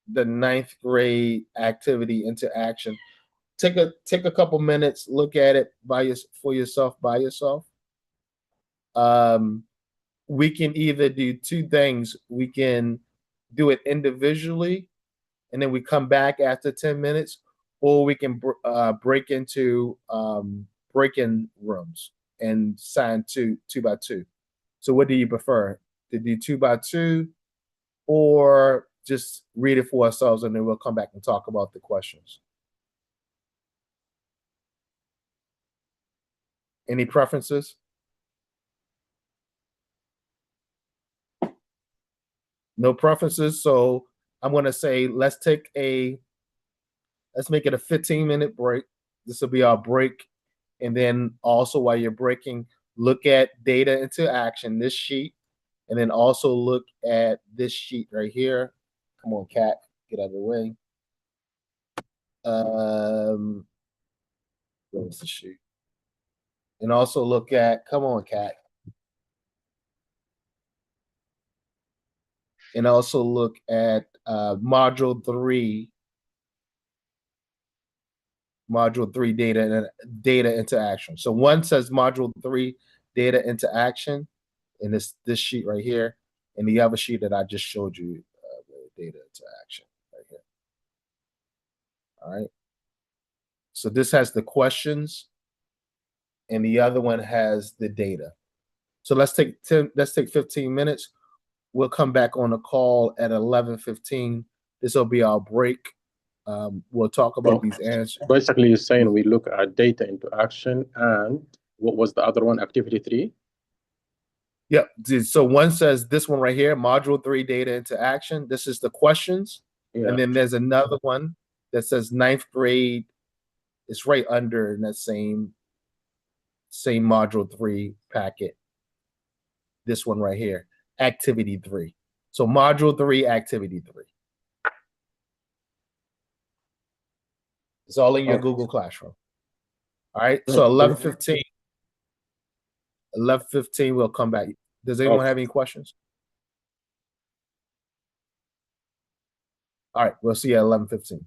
ninth grade activity into action. Take a couple minutes, look at it for yourself by yourself. We can either do two things. We can do it individually, and then we come back after 10 minutes, or we can break into break-in rooms and sign two by two. So what do you prefer? To do 2 by 2, or just read it for ourselves and then we'll come back and talk about the questions? Any preferences? No preferences. So I'm going to say let's make it a 15-minute break. This will be our break. And then also while you're breaking, look at data into action, this sheet, and then also look at this sheet right here. Come on, Kat, get out of the way. Where's the sheet? And also look at, come on, Kat. And also look at module 3 data into action. So one says module 3 data into action, and this sheet right here, and the other sheet that I just showed you, data into action right here. All right. So this has the questions, and the other one has the data. So let's take 15 minutes. We'll come back on the call at 11:15. This will be our break. We'll talk about these answers. Basically, you're saying we look at data into action, and what was the other one? Activity 3? Yep. So one says this one right here, module 3 data into action. This is the questions. Yeah. And then there's another one that says ninth grade. It's right under in that same module 3 packet. This one right here, activity 3. So module 3, activity 3. It's all in your Google Classroom. All right. So 11:15. 11:15, we'll come back. Does anyone have any questions? All right. We'll see you at 11:15.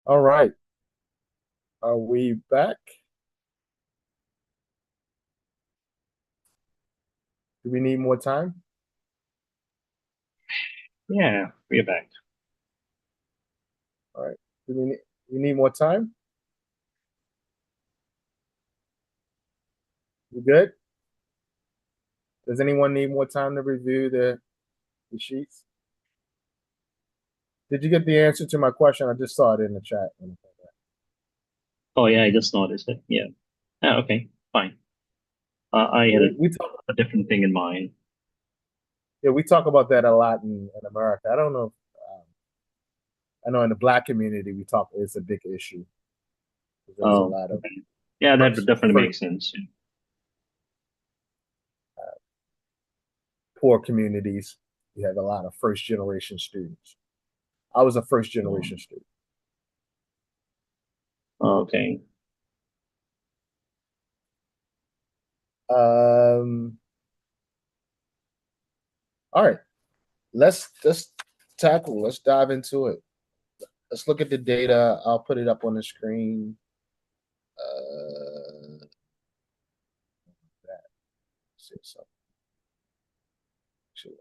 All right. Are we back? Do we need more time? Yeah, we're back. All right. Do we need more time? You good? Does anyone need more time to review the sheets? Did you get the answer to my question? I just saw it in the chat. Oh yeah, I just noticed it. Yeah. Ah, okay, fine. I had We talk, a different thing in mind. yeah, we talk about that a lot in America. I don't know. I know in the Black community, we talk. It's a big issue. There's a Oh, lot of okay. Yeah, that would definitely first, makes sense. poor communities. You have a lot of first generation students. I was a first generation student. Okay. All right. Let's tackle. Let's dive into it. Let's look at the data. I'll put it up on the screen. See something. Actually,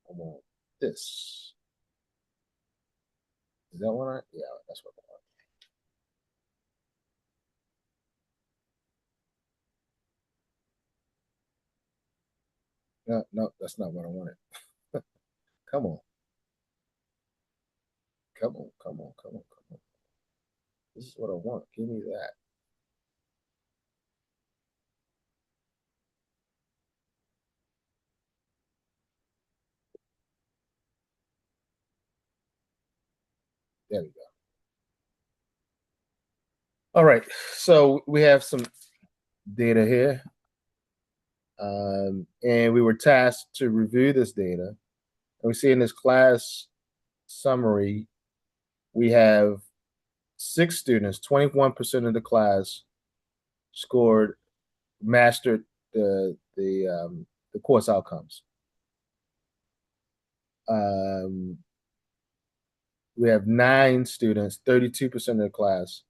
I want this. Is that one? Yeah, that's what I want. No, no, that's not what I wanted. Come on. Come on, come on, come on, come on. This is what I want. Give me that. There we go. All right. So we have some data here. And we were tasked to review this data. And we see in this class summary, we have 6 students, 21% of the class mastered the course outcomes. We have 9 students, 32% of the class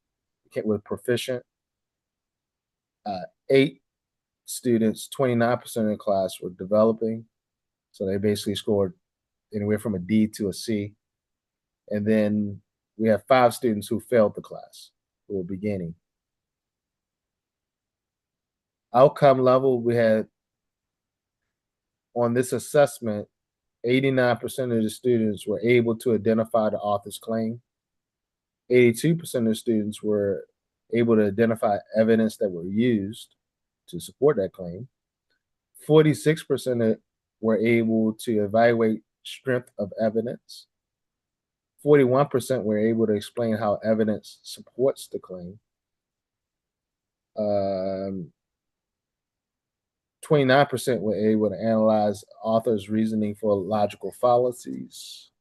were proficient. 8 students, 29% of the class were developing. So they basically scored anywhere from a D to a C. And then we have 5 students who failed the class, who were beginning. Outcome level, we had on this assessment, 89% of the students were able to identify the author's claim. 82% of the students were able to identify evidence that were used to support that claim. 46% were able to evaluate strength of evidence. 41% were able to explain how evidence supports the claim. 29% were able to analyze author's reasoning for logical fallacies.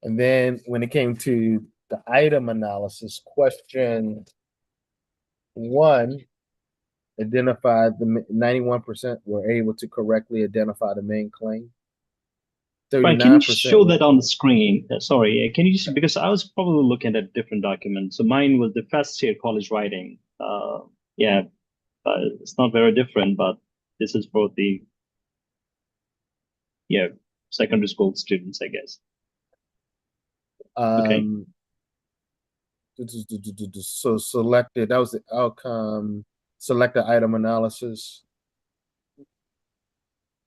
And then when it came to the item analysis, question 1 identified the 91% were able to correctly identify the main claim. Right, can you 39% show that on the screen? Sorry, can you just, because I was probably looking at a different document. So mine was the first year college writing. Yeah, it's not very different, but this is for the, yeah, secondary school students, I guess. Okay. So selected, that was the outcome, selected item analysis.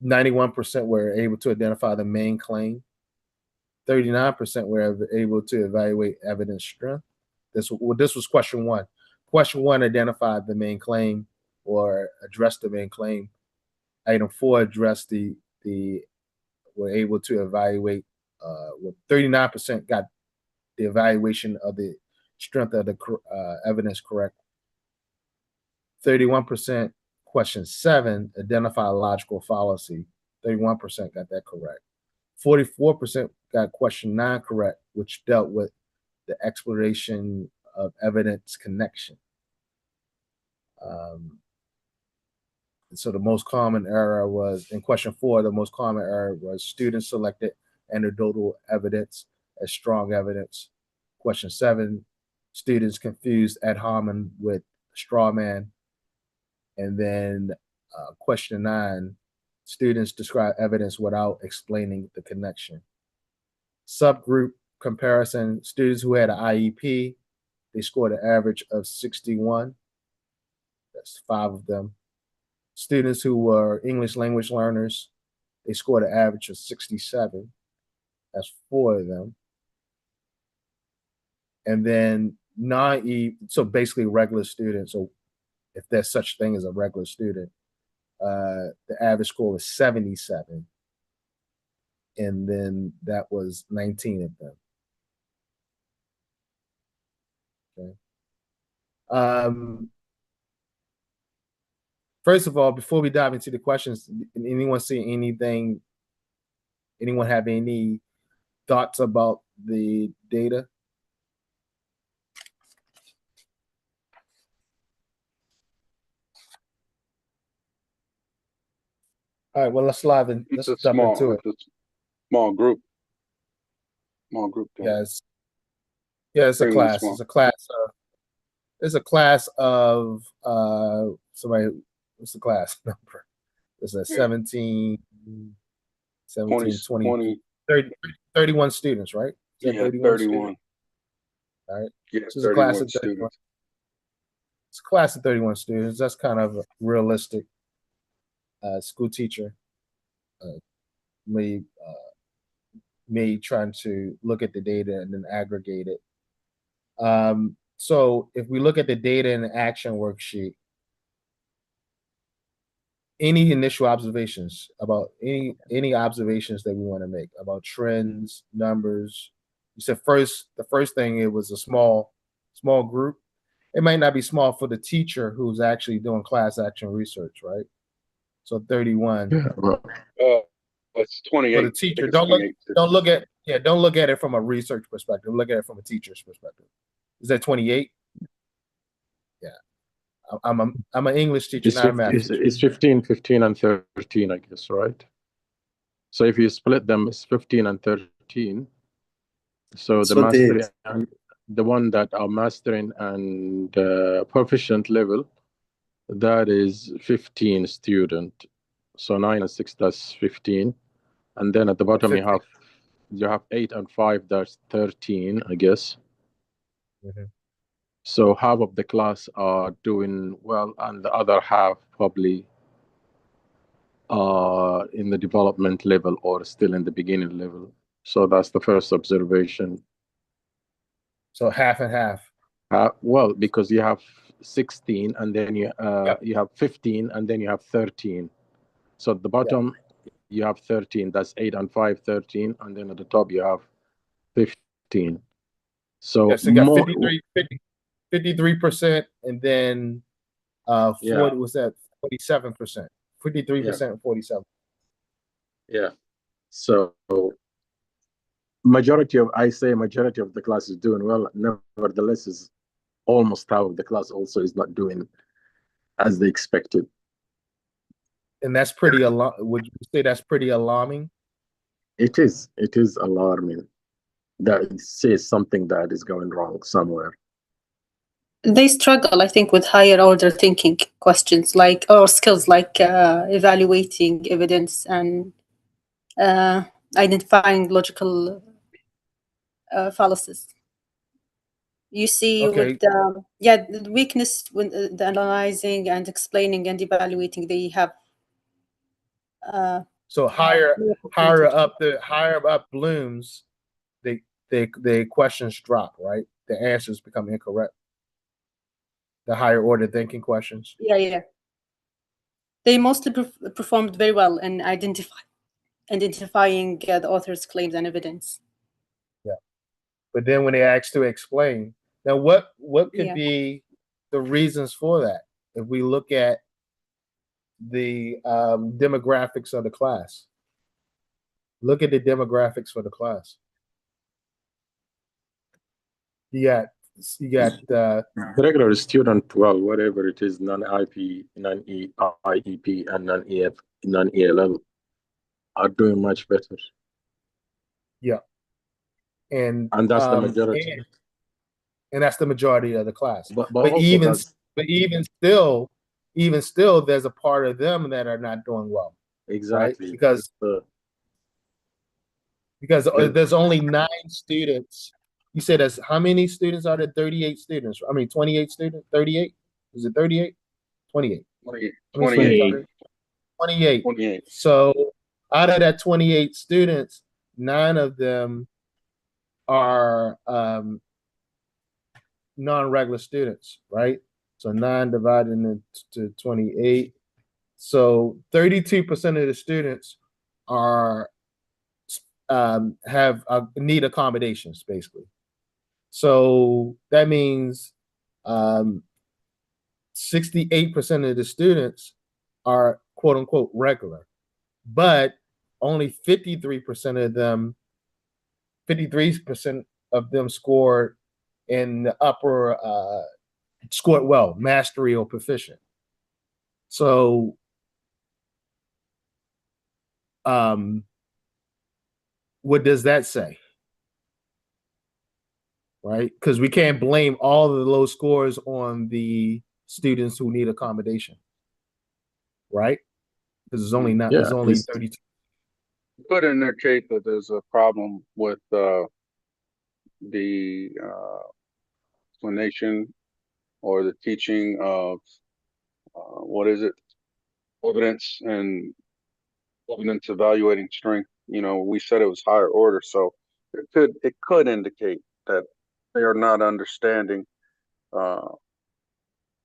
91% were able to identify the main claim. 39% were able to evaluate evidence strength. This was question 1. Question 1 identified the main claim or addressed the main claim. Item 4 addressed were able to evaluate, 39% got the evaluation of the strength of the evidence correct. 31% question 7 identify logical fallacy. 31% got that correct. 44% got question 9 correct, which dealt with the exploration of evidence connection. So the most common error was in question 4. The most common error was students selected anecdotal evidence as strong evidence. Question 7, students confused ad hominem with straw man. And then question 9, students describe evidence without explaining the connection. Subgroup comparison, students who had an IEP, they scored an average of 61. That's 5 of them. Students who were English language learners, they scored an average of 67. That's 4 of them. And then so basically regular students, so if there's such thing as a regular student, the average score was 77. And then that was 19 of them. Okay. First of all, before we dive into the questions, anyone see anything? Anyone have any thoughts about the data? All right, well, let's jump into it. It's a small group. Small group. Yes. Yeah, it's a class. It's a class. It's a class of somebody. What's the class number? It's a 17, 20, 30, 31 students, right? Yeah, 31. Students? All right. Yeah, so it's a class of 31. It's a class of 31 students. That's kind of realistic. School teacher, me trying to look at the data and then aggregate it. So if we look at the data in the action worksheet, any initial observations about any observations that we want to make about trends, numbers? You said the first thing, it was a small group. It might not be small for the teacher who's actually doing class action research, right? So 31. It's 28. For the teacher, don't look at it from a research perspective. Look at it from a teacher's perspective. Is that 28? Yeah. I'm an English teacher, not a math teacher. It's 15, 15, and 13, I guess, right? So if you split them, it's 15 and 13. So the mastering, and the one that are mastering and proficient level, that is 15 student. So 9 and 6, that's 15. And then at the bottom 15. you have 8 and 5, that's 13, I guess. Mm-hmm. So half of the class are doing well, and the other half probably in the development level or still in the beginning level. So that's the first observation. So half and half. Well, because you have 16, and then you have 15, and then you have 13. So at the bottom, you have 13. That's 8 and 5, 13. And then at the top, you have 15. So, so you got 53%, and then 40 was that 47%. 53% and 47%. Yeah. So majority of the class is doing well. Nevertheless, is almost half of the class also is not doing as they expected. And that's pretty alarming. Would you say that's pretty alarming? It is alarming. That says something that is going wrong somewhere. They struggle, I think, with higher order thinking questions or skills like evaluating evidence and identifying logical fallacies. You see, with the weakness when the analyzing and explaining and evaluating, they have. So higher up blooms, the questions drop, right? The answers become incorrect. The higher order thinking questions. Yeah. They mostly performed very well in identifying the author's claims and evidence. Yeah, but then when they asked to explain, now what could be the reasons for that? If we look at the demographics of the class, look at the demographics for the class. You got the regular student, well, whatever it is, non-IP, non-IEP, and non-EF, non-ELL are doing much better. Yeah. and that's the majority. And that's the majority of the class. But But also even still, there's a part of them that are not doing well. exactly, right? Because there's only 9 students. You said there's how many students are there? 38 students. I mean, 28 students. 38? Is it 38? 28. 28. 28. So out of that 28 students, 9 of them are non-regular students, right? So 9 divided into 28. So 32% of the students are need accommodations, basically. So that means 68% of the students are quote unquote regular, but only 53% of them scored in the upper scored well, mastery or proficient. So what does that say? Right? Because we can't blame all of the low scores on the students who need accommodation. Right? Because it's only not, it's only 32. Could indicate that there's a problem with the explanation or the teaching of what is it? Evidence and evidence evaluating strength. You know, we said it was higher order, so it could indicate that they are not understanding how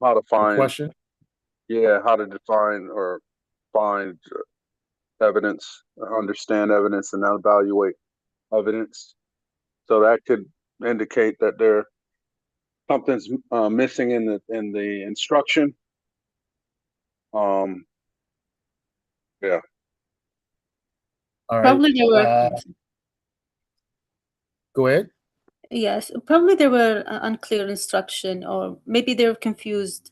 to find the question. Yeah, how to define or find evidence, understand evidence, and evaluate evidence. So that could indicate that something's missing in the instruction. Yeah. All right. Probably there were. Go ahead. Yes, probably there were unclear instruction, or maybe they were confused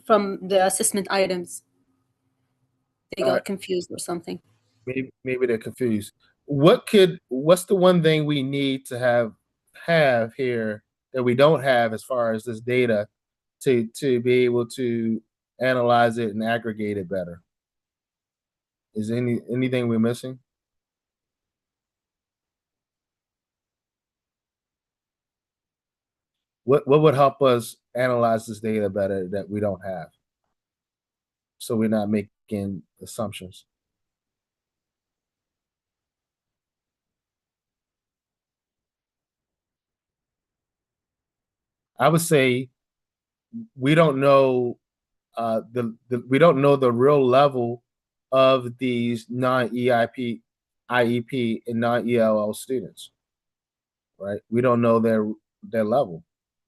from the assessment items. They got confused or something. Maybe they're confused. What's the one thing we need to have here that we don't have as far as this data to be able to analyze it and aggregate it better? Is anything we're missing? What would help us analyze this data better that we don't have, so we're not making assumptions? I would say we don't know we don't know the real level of these non-EIP, IEP, and non-ELL students, right? We don't know their level.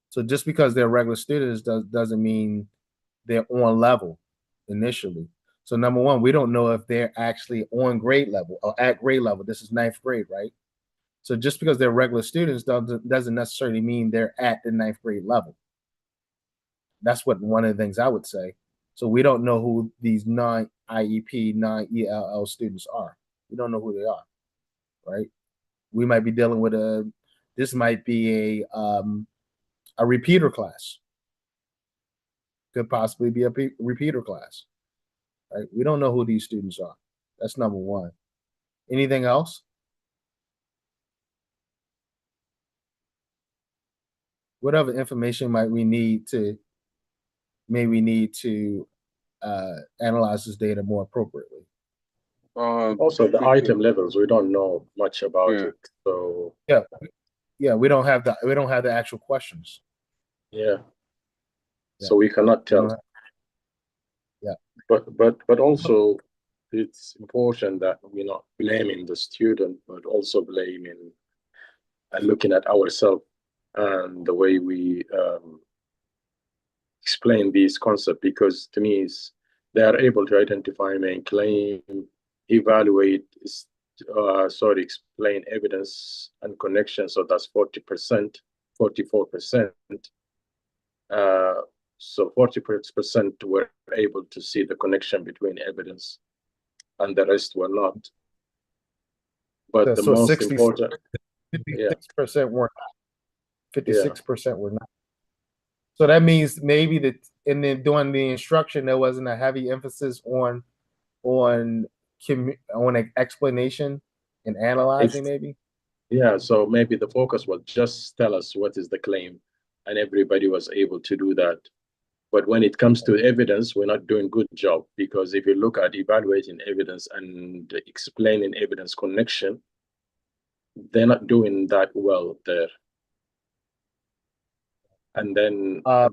So just because they're regular students doesn't mean they're on level initially. So number one, we don't know if they're actually on grade level or at grade level. This is 9th grade, right? So just because they're regular students doesn't necessarily mean they're at the 9th grade level. That's what one of the things I would say. So we don't know who these non-IEP, non-ELL students are. We don't know who they are, right? We might be dealing with this might be a repeater class. Could possibly be a repeater class, right? We don't know who these students are. That's number one. Anything else? What other information might we need to analyze this data more appropriately? Also, the item levels, we don't know much about it. So yeah, we don't have the actual questions. Yeah. So we cannot tell. Yeah. But also it's important that we're not blaming the student, but also blaming and looking at ourselves and the way we explain these concepts, because to me they are able to identify main claim, evaluate, explain evidence and connection. So that's 40%, 44%. So 40% were able to see the connection between evidence, and the rest were not. But the most important, Yeah, 56% were not. yeah. 56% were not. So that means maybe that, and then during the instruction, there wasn't a heavy emphasis on on an explanation and analyzing, Ex- maybe. yeah, so maybe the focus was just tell us what is the claim, and everybody was able to do that. But when it comes to evidence, we're not doing good job, because if you look at evaluating evidence and explaining evidence connection, they're not doing that well there. And then Uh,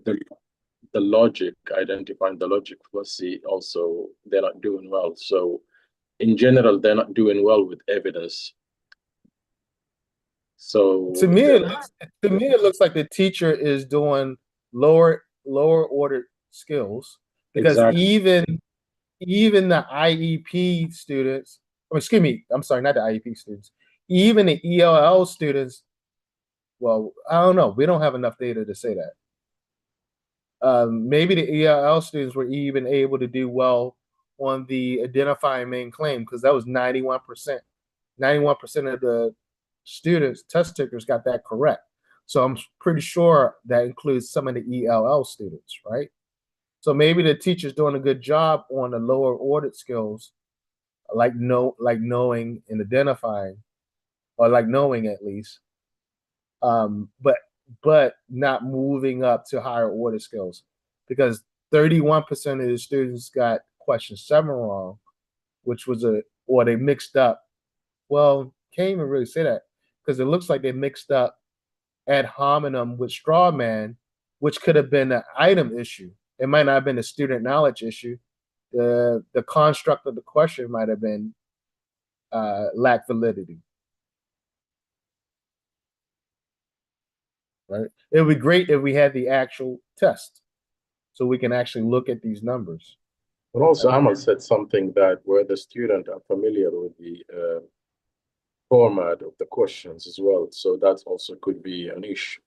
the logic, identifying the logic fallacy, also they're not doing well. So in general, they're not doing well with evidence. to So me, it looks like the teacher is doing lower order skills, because exactly, even the IEP students, or excuse me, I'm sorry, not the IEP students, even the ELL students. Well, I don't know. We don't have enough data to say that. Maybe the ELL students were even able to do well on the identifying main claim, because that was 91%. 91% of the students, test takers, got that correct. So I'm pretty sure that includes some of the ELL students, right? So maybe the teacher's doing a good job on the lower ordered skills, like knowing and identifying, or like knowing at least, but not moving up to higher order skills, because 31% of the students got question 7 wrong, which was or they mixed up. Well, can't even really say that, because it looks like they mixed up ad hominem with straw man, which could have been an item issue. It might not have been a student knowledge issue. The construct of the question might have been lack validity. Right? It would be great if we had the actual test, so we can actually look at these numbers. but also Amal said something that where the student are familiar with the format of the questions as well. So that also could be an issue.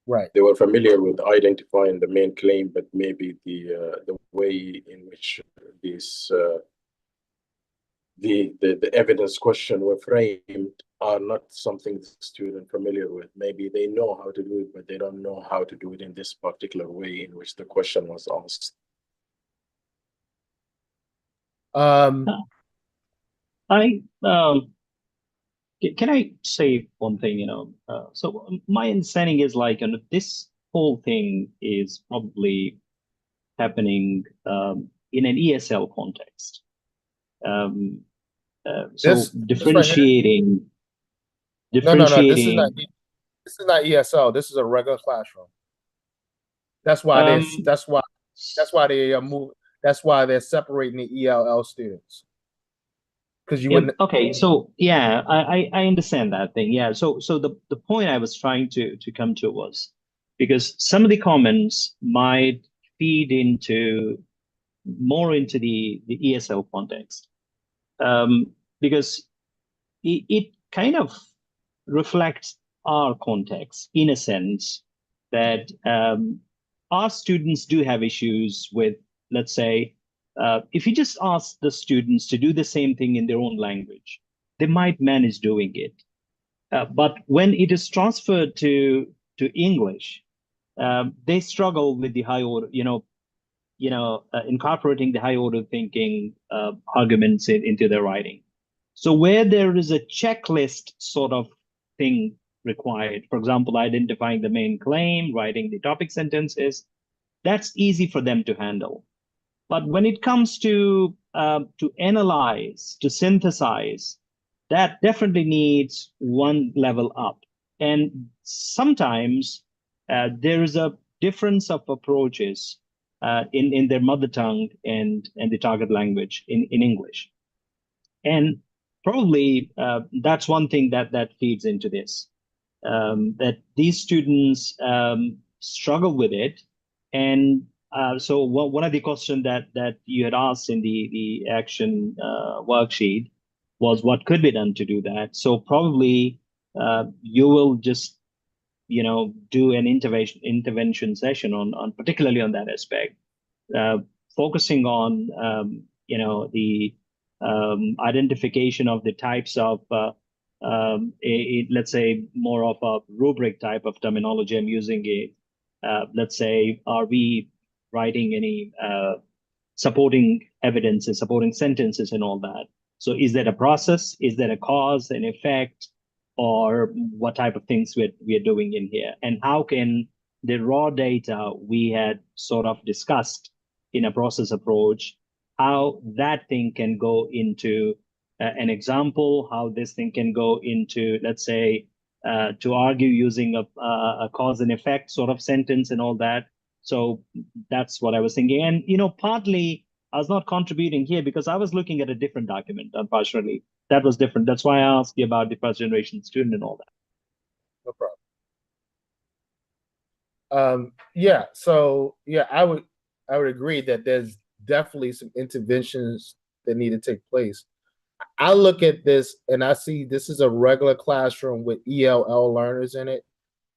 Right. They were familiar with identifying the main claim, but maybe the way in which these the evidence question were framed are not something the student familiar with. Maybe they know how to do it, but they don't know how to do it in this particular way in which the question was asked. I can I say one thing? So my understanding is like, this whole thing is probably happening in an ESL context. So This right here. differentiating. No. This is not ESL. This is a regular classroom. That's why that's why they move. That's why they're separating the ELL students. Because you wouldn't. Okay, so yeah, I understand that thing. Yeah, so the point I was trying to come to was, because some of the comments might feed into more into the ESL context, because it kind of reflects our context in a sense that our students do have issues with, let's say, if you just ask the students to do the same thing in their own language, they might manage doing it. But when it is transferred to English, they struggle with the high order, incorporating the high order thinking arguments into their writing. So where there is a checklist sort of thing required, for example, identifying the main claim, writing the topic sentences, that's easy for them to handle. But when it comes to analyze, to synthesize, that definitely needs one level up. And sometimes there is a difference of approaches in their mother tongue and the target language in English. And probably that's one thing that feeds into this, that these students struggle with it. And so one of the questions that you had asked in the action worksheet was what could be done to do that. So probably you will just do an intervention session on particularly on that aspect, focusing on the identification of the types of let's say, more of a rubric type of terminology I'm using it. Let's say, are we writing any supporting evidences, supporting sentences and all that? So is that a process? Is that a cause, an effect, or what type of things we're doing in here? And how can the raw data we had sort of discussed in a process approach, how that thing can go into an example, how this thing can go into, let's say, to argue using a cause and effect sort of sentence and all that. So that's what I was thinking. And, partly I was not contributing here because I was looking at a different document, unfortunately. That was different. That's why I asked you about the first generation student and all that. No problem. Yeah, so yeah, I would agree that there's definitely some interventions that need to take place. I look at this and I see this is a regular classroom with ELL learners in it.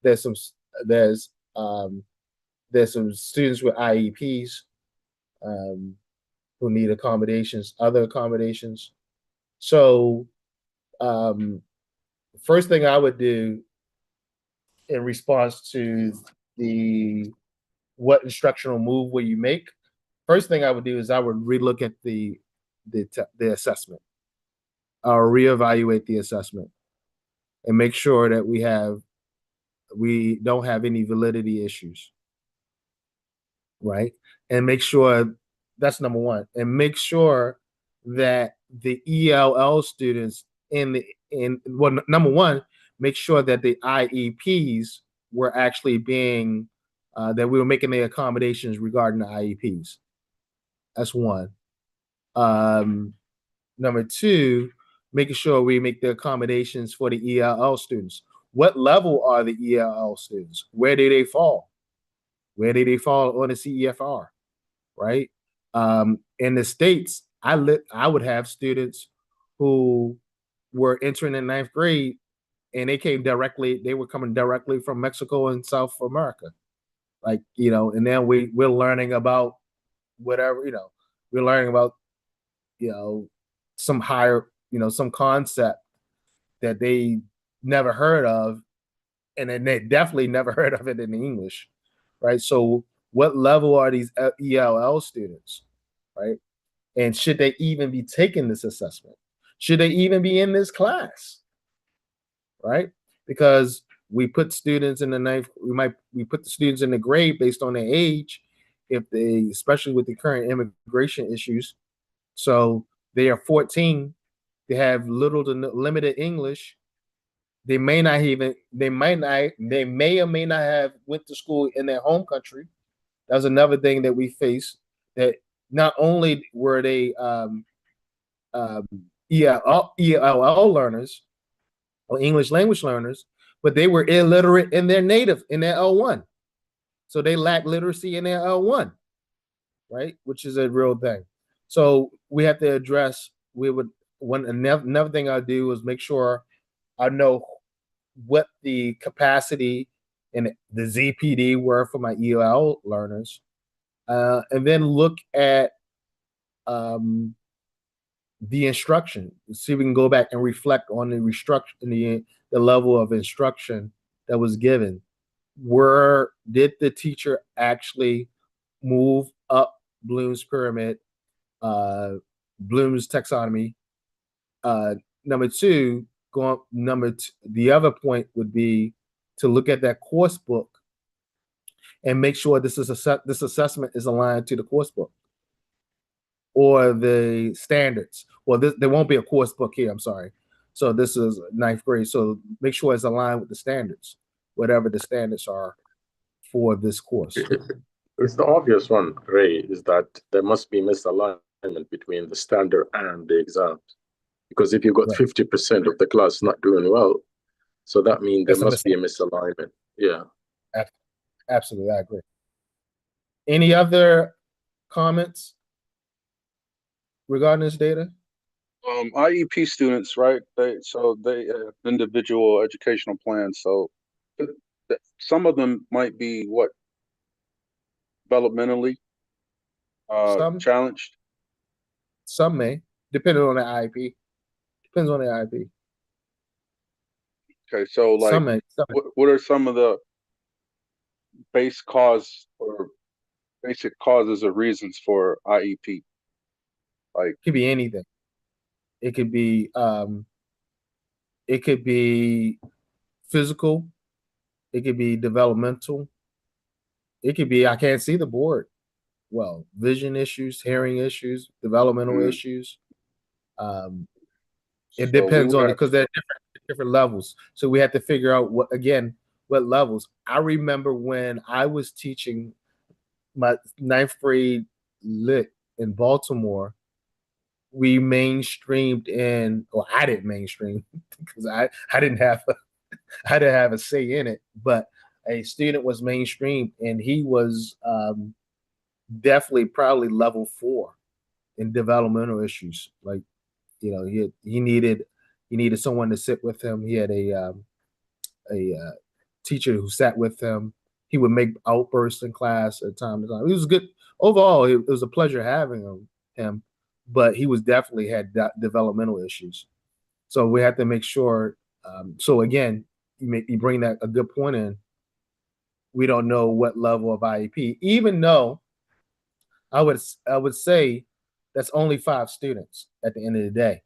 There's some students with IEPs who need accommodations, other accommodations. So first thing I would do in response to what instructional move will you make? First thing I would do is I would relook at the assessment. I'll reevaluate the assessment and make sure that we don't have any validity issues, right? And make sure that's number one. And make sure that the ELL students number one, make sure that the IEPs were actually being that we were making the accommodations regarding the IEPs. That's one. Number two, making sure we make the accommodations for the ELL students. What level are the ELL students? Where do they fall? Where do they fall on the CEFR? Right? In the States, I would have students who were entering in ninth grade and they were coming directly from Mexico and South America. And then we're learning about whatever, we're learning about, some higher, some concept that they never heard of, and then they definitely never heard of it in English, right? So what level are these ELL students, right? And should they even be taking this assessment? Should they even be in this class, right? Because we put students in the ninth, we put the students in the grade based on their age, especially with the current immigration issues. So they are 14, they have little to limited English. They may or may not have went to school in their home country. That's another thing that we face, that not only were they ELL learners or English language learners, but they were illiterate in their L1. So they lack literacy in their L1, right? Which is a real thing. So we have to address, another thing I'll do is make sure I know what the capacity and the ZPD were for my ELL learners, and then look at the instruction. See if we can go back and reflect on the level of instruction that was given. Did the teacher actually move up Bloom's pyramid, Bloom's taxonomy? Number two, the other point would be to look at that course book and make sure this assessment is aligned to the course book or the standards. Well, there won't be a course book here, I'm sorry. So this is ninth grade. So make sure it's aligned with the standards, whatever the standards are for this course. It's the obvious one, Ray, is that there must be misalignment between the standard and the exams. Because if you've got 50% of the class not doing well, so that means there must be a misalignment. Yeah. Absolutely, I agree. Any other comments regarding this data? IEP students, right? They have individual educational plans. So some of them might be developmentally challenged. Some may, depending on the IEP. Depends on the IEP. Okay, so like, some what are some of the base cause or basic causes or reasons for IEP? Like, it could be anything. It could be physical, it could be developmental, it could be I can't see the board well, vision issues, hearing issues, developmental mm, issues. It so we depends would on it have, because there are different levels. So we have to figure out what levels. I remember when I was teaching my ninth grade lit in Baltimore, we mainstreamed in, or I didn't mainstream because I didn't have I didn't have a say in it, but a student was mainstreamed and he was definitely probably level 4 in developmental issues. Like, he needed someone to sit with him. He had a teacher who sat with him. He would make outbursts in class at time to time. It was good overall. It was a pleasure having him, but he was definitely had developmental issues. So we had to make sure. So again, you bring that a good point in. We don't know what level of IEP, even though I would say that's only 5 students at the end of the day,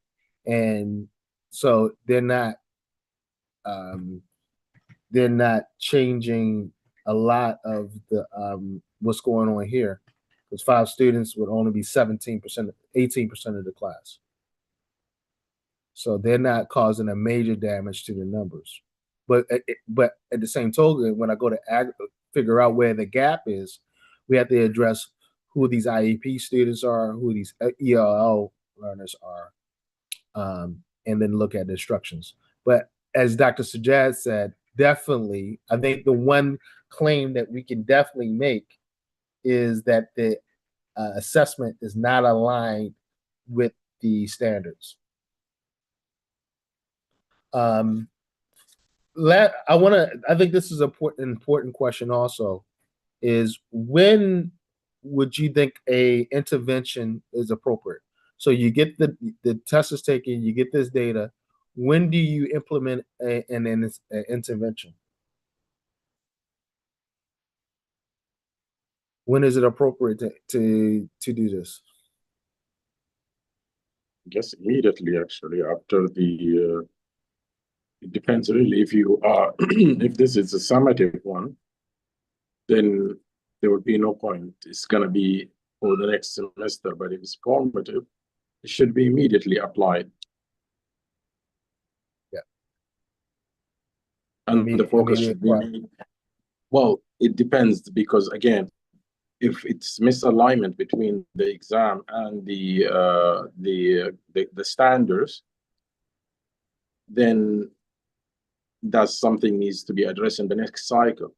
and so um, they're not changing a lot of the what's going on here, because 5 students would only be 17%, 18% of the class, so they're not causing a major damage to the numbers. But at the same token, when I go to figure out where the gap is, we have to address who these IEP students are, who these ELL learners are, and then look at the instructions. But as Dr. Sajjad said, definitely, I think the one claim that we can definitely make is that the assessment is not aligned with the standards. I think this is an important question also, is when would you think a intervention is appropriate? So you get the test is taken, you get this data. When do you implement an intervention? When is it appropriate to do this? I guess immediately, actually, after the, it depends really if you are, if this is a summative one, then there would be no point. It's going to be for the next semester, but if it's formative, it should be immediately applied. Yeah. And the focus should be, well, it depends, because again, if it's misalignment between the exam and the standards, then that's something needs to be addressed in the next cycle.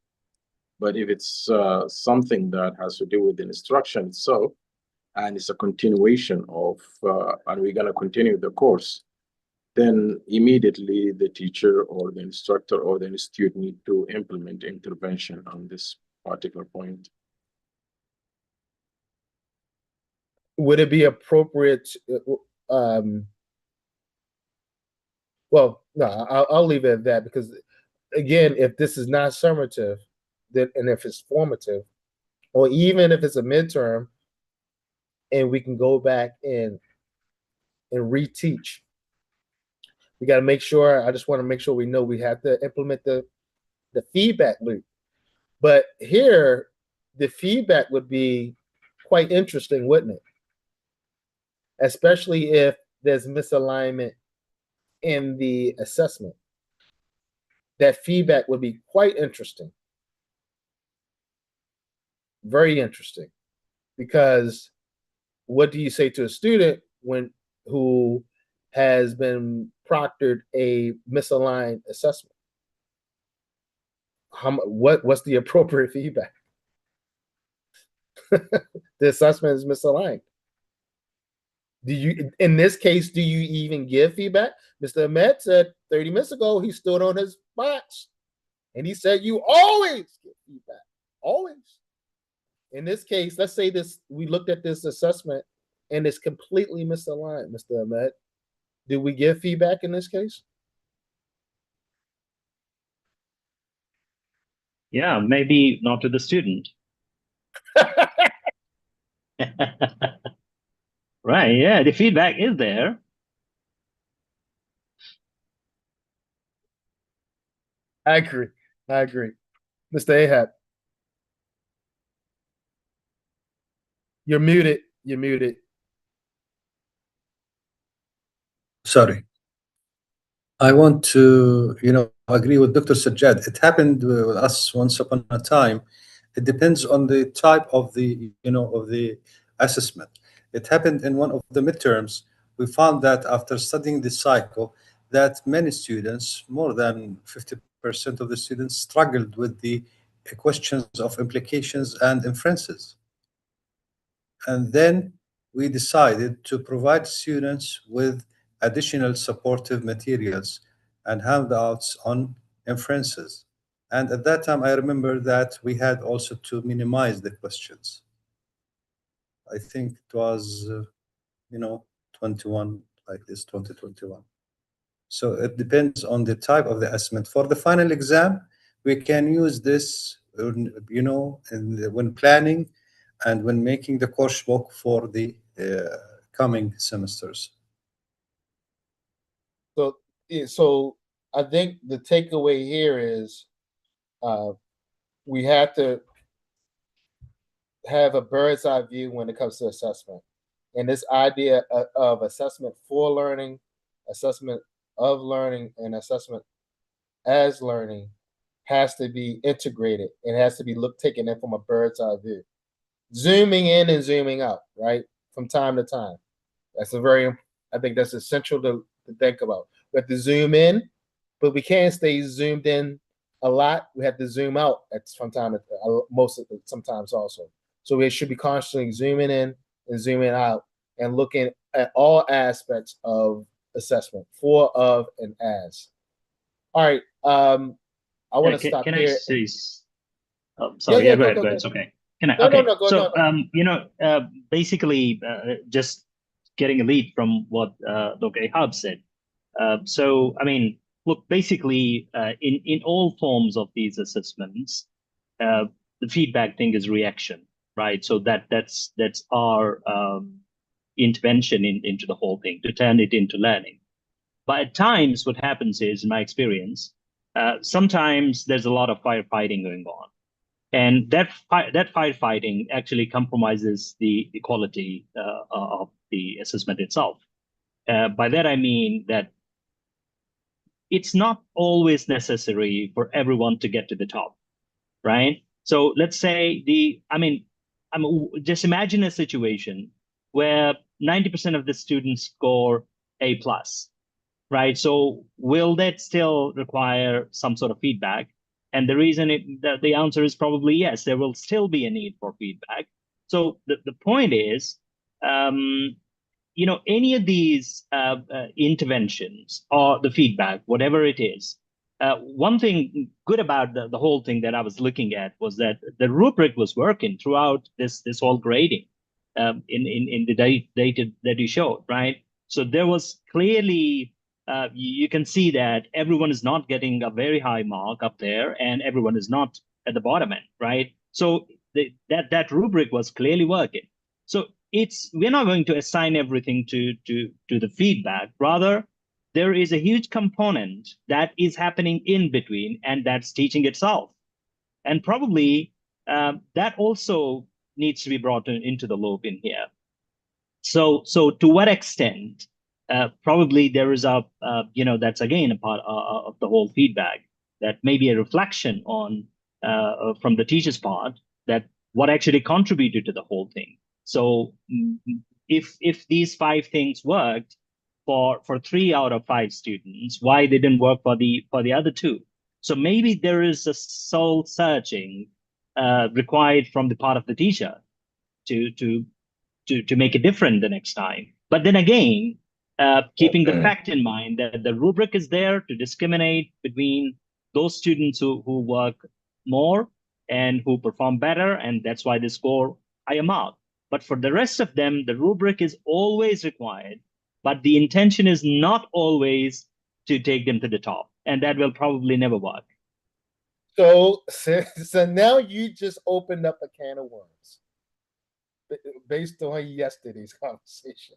But if it's something that has to do with the instruction itself, and it's a continuation of, and we're going to continue the course, then immediately the teacher or the instructor or the student need to implement intervention on this particular point. Would it be appropriate? Well, no, I'll leave it at that, because again, if this is not summative, then, and if it's formative, or even if it's a midterm, and we can go back and reteach, we got to make sure. I just want to make sure we know we have to implement the feedback loop. But here, the feedback would be quite interesting, wouldn't it? Especially if there's misalignment in the assessment. That feedback would be quite interesting. Very interesting. Because what do you say to a student who has been proctored a misaligned assessment? What's the appropriate feedback? The assessment is misaligned. In this case, do you even give feedback? Mr. Ahmed said 30 minutes ago he stood on his box and he said you always give feedback. Always. In this case, let's say we looked at this assessment and it's completely misaligned, Mr. Ahmed. Do we give feedback in this case? Yeah, maybe not to the student. Right, yeah, the feedback is there. I agree. I agree. Mr. Ahab, you're muted. You're muted. Sorry. I want to, agree with Dr. Sajjad. It happened with us once upon a time. It depends on the type of the assessment. It happened in one of the midterms. We found that after studying the cycle, that many students, more than 50% of the students, struggled with the questions of implications and inferences. And then we decided to provide students with additional supportive materials and handouts on inferences. And at that time, I remember that we had also to minimize the questions. I think it was, 21, like this, 2021. So it depends on the type of the assessment. For the final exam, we can use this, when planning and when making the coursework for the coming semesters. So I think the takeaway here is we have to have a bird's eye view when it comes to assessment. And this idea of assessment for learning, assessment of learning, and assessment as learning has to be integrated. It has to be taken in from a bird's eye view. Zooming in and zooming out, right? From time to time. I think that's essential to think about. We have to zoom in, but we can't stay zoomed in a lot. We have to zoom out from time to sometimes also. So we should be constantly zooming in and zooming out and looking at all aspects of assessment, for, of, and as. All right. I want to stop Can here. I say? Oh, sorry. Yeah, go ahead. Go ahead. It's okay. Can I? Okay. So, basically, just getting a lead from what Dr. Ahab said. So, I mean, look, basically, in all forms of these assessments, the feedback thing is reaction, right? So that's our intervention into the whole thing to turn it into learning. But at times, what happens is, in my experience, sometimes there's a lot of firefighting going on, and that firefighting actually compromises the quality of the assessment itself. By that I mean that it's not always necessary for everyone to get to the top, right? So let's say just imagine a situation where 90% of the students score A plus, right? So will that still require some sort of feedback? And the reason the answer is probably yes, there will still be a need for feedback. So the point is, any of these interventions or the feedback, whatever it is, one thing good about the whole thing that I was looking at was that the rubric was working throughout this whole grading in the data that you showed, right? So there was clearly, you can see that everyone is not getting a very high mark up there and everyone is not at the bottom end, right? So that rubric was clearly working. So we're not going to assign everything to the feedback. Rather, there is a huge component that is happening in between, and that's teaching itself. And probably that also needs to be brought into the loop in here. So to what extent? Probably there is that's again a part of the whole feedback that may be a reflection on from the teacher's part that what actually contributed to the whole thing. So if these 5 things worked for 3 out of 5 students, why they didn't work for the other 2? So maybe there is a soul searching required from the part of the teacher to make it different the next time. But then again, keeping the fact in mind that the rubric is there to discriminate between those students who work more and who perform better, and that's why they score higher mark. But for the rest of them, the rubric is always required, but the intention is not always to take them to the top, and that will probably never work. So now you just opened up a can of worms based on yesterday's conversation.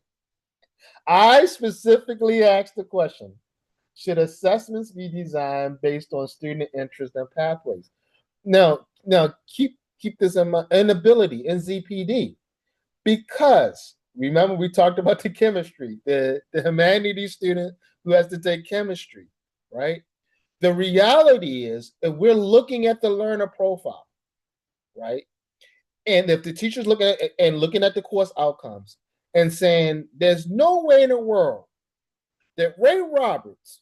I specifically asked the question, should assessments be designed based on student interest and pathways? Now keep this in mind, and ability in ZPD, because remember we talked about the chemistry, the humanities student who has to take chemistry, right? The reality is, if we're looking at the learner profile, right, and if the teacher's looking at the course outcomes and saying there's no way in the world that Ray Roberts,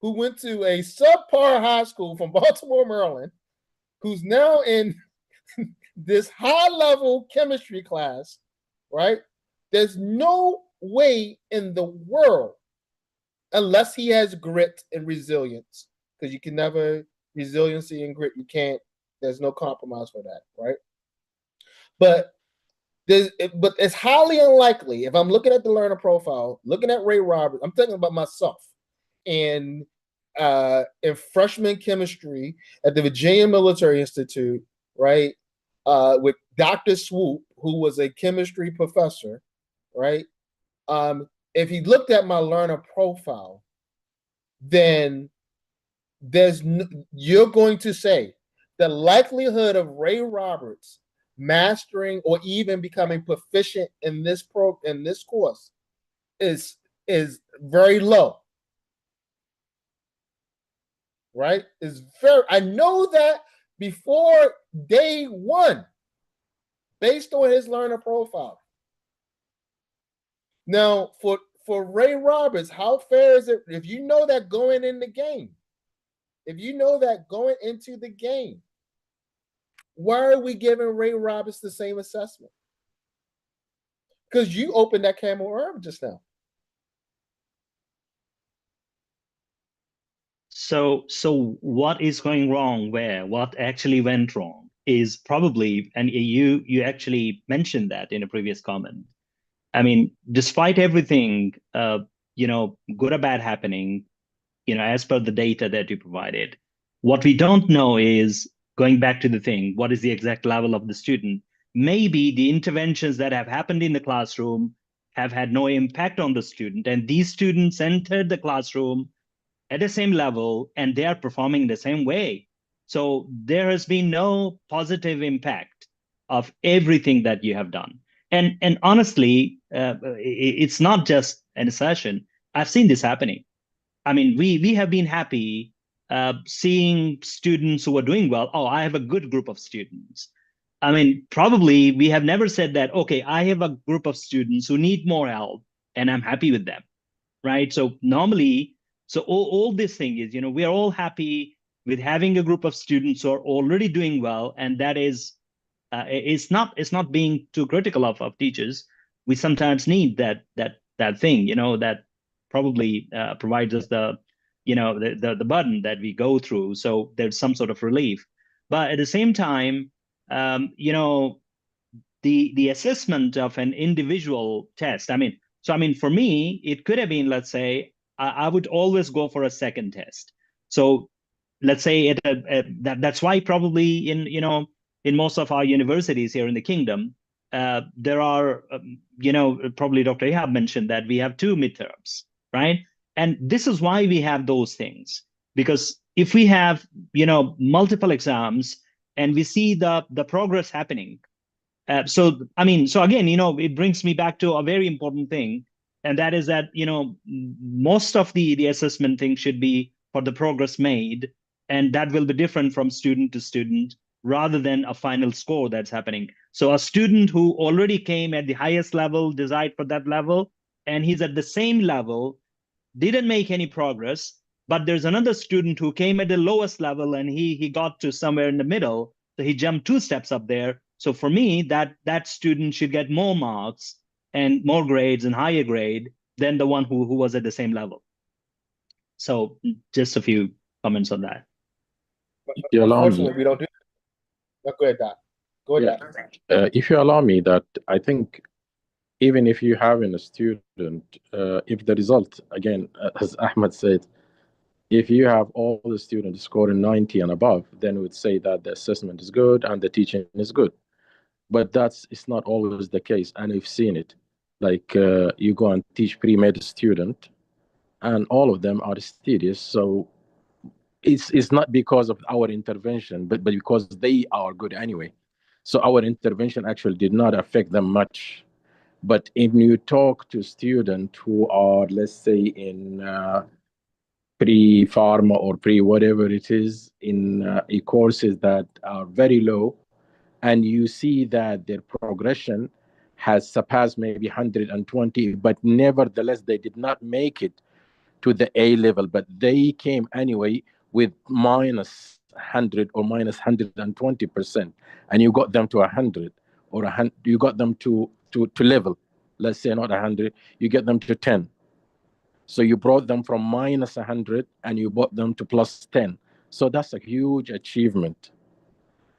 who went to a subpar high school from Baltimore, Maryland, who's now in this high-level chemistry class, right? There's no way in the world, unless he has grit and resilience, because you can never, resiliency and grit, you can't, there's no compromise for that, right? But it's highly unlikely, if I'm looking at the learner profile, looking at Ray Roberts, I'm thinking about myself in freshman chemistry at the Virginia Military Institute, right? With Dr. Swoop, who was a chemistry professor, right? If he looked at my learner profile, then you're going to say the likelihood of Ray Roberts mastering or even becoming proficient in this course is very low, right? I know that before day one, based on his learner profile. Now, for Ray Roberts, how fair is it if you know that going in the game? If you know that going into the game, why are we giving Ray Roberts the same assessment? Because you opened that can of worms just now. So what is going wrong where? What actually went wrong is probably, and you actually mentioned that in a previous comment. I mean, despite everything, good or bad happening, as per the data that you provided, what we don't know is, going back to the thing, what is the exact level of the student? Maybe the interventions that have happened in the classroom have had no impact on the student, and these students entered the classroom at the same level and they are performing the same way. So there has been no positive impact of everything that you have done. And honestly, it's not just an assertion. I've seen this happening. I mean, we have been happy seeing students who are doing well. Oh, I have a good group of students. I mean, probably we have never said that, okay, I have a group of students who need more help and I'm happy with them, right? So normally, all this thing is, we are all happy with having a group of students who are already doing well, and that is, it's not being too critical of teachers. We sometimes need that thing, that probably provides us the burden that we go through. So there's some sort of relief, but at the same time, the assessment of an individual test. I mean, for me, it could have been, let's say, I would always go for a second test. So let's say that's why probably in most of our universities here in the kingdom, there are, probably Dr. Ihab mentioned that we have 2 midterms, right? And this is why we have those things, because if we have, multiple exams and we see the progress happening, so again, it brings me back to a very important thing, and that is that, most of the assessment thing should be for the progress made, and that will be different from student to student rather than a final score that's happening. So a student who already came at the highest level, desired for that level, and he's at the same level, didn't make any progress, but there's another student who came at the lowest level and he got to somewhere in the middle, so he jumped 2 steps up there. So for me, that student should get more marks and more grades and higher grade than the one who was at the same level. So just a few comments on that. You allow me. Unfortunately, we don't do that. Go ahead, Doc. Go ahead, Doc. If you allow me, that I think even if you have a student, if the result, again, as Ahmed said, If you have all the students scoring 90 and above, then we would say that the assessment is good and the teaching is good. But it's not always the case, and we've seen it. Like you go and teach pre-med student, and all of them are studious. So it's not because of our intervention, but because they are good anyway. So our intervention actually did not affect them much. But if you talk to students who are, let's say, in pre-pharma or pre-whatever it is, in courses that are very low, and you see that their progression has surpassed maybe 120, but nevertheless, they did not make it to the A level, but they came anyway with minus 100 or minus 120%, and you got them to 100, or you got them to level, let's say not 100, you get them to 10. So you brought them from minus 100 and you brought them to plus 10. So that's a huge achievement.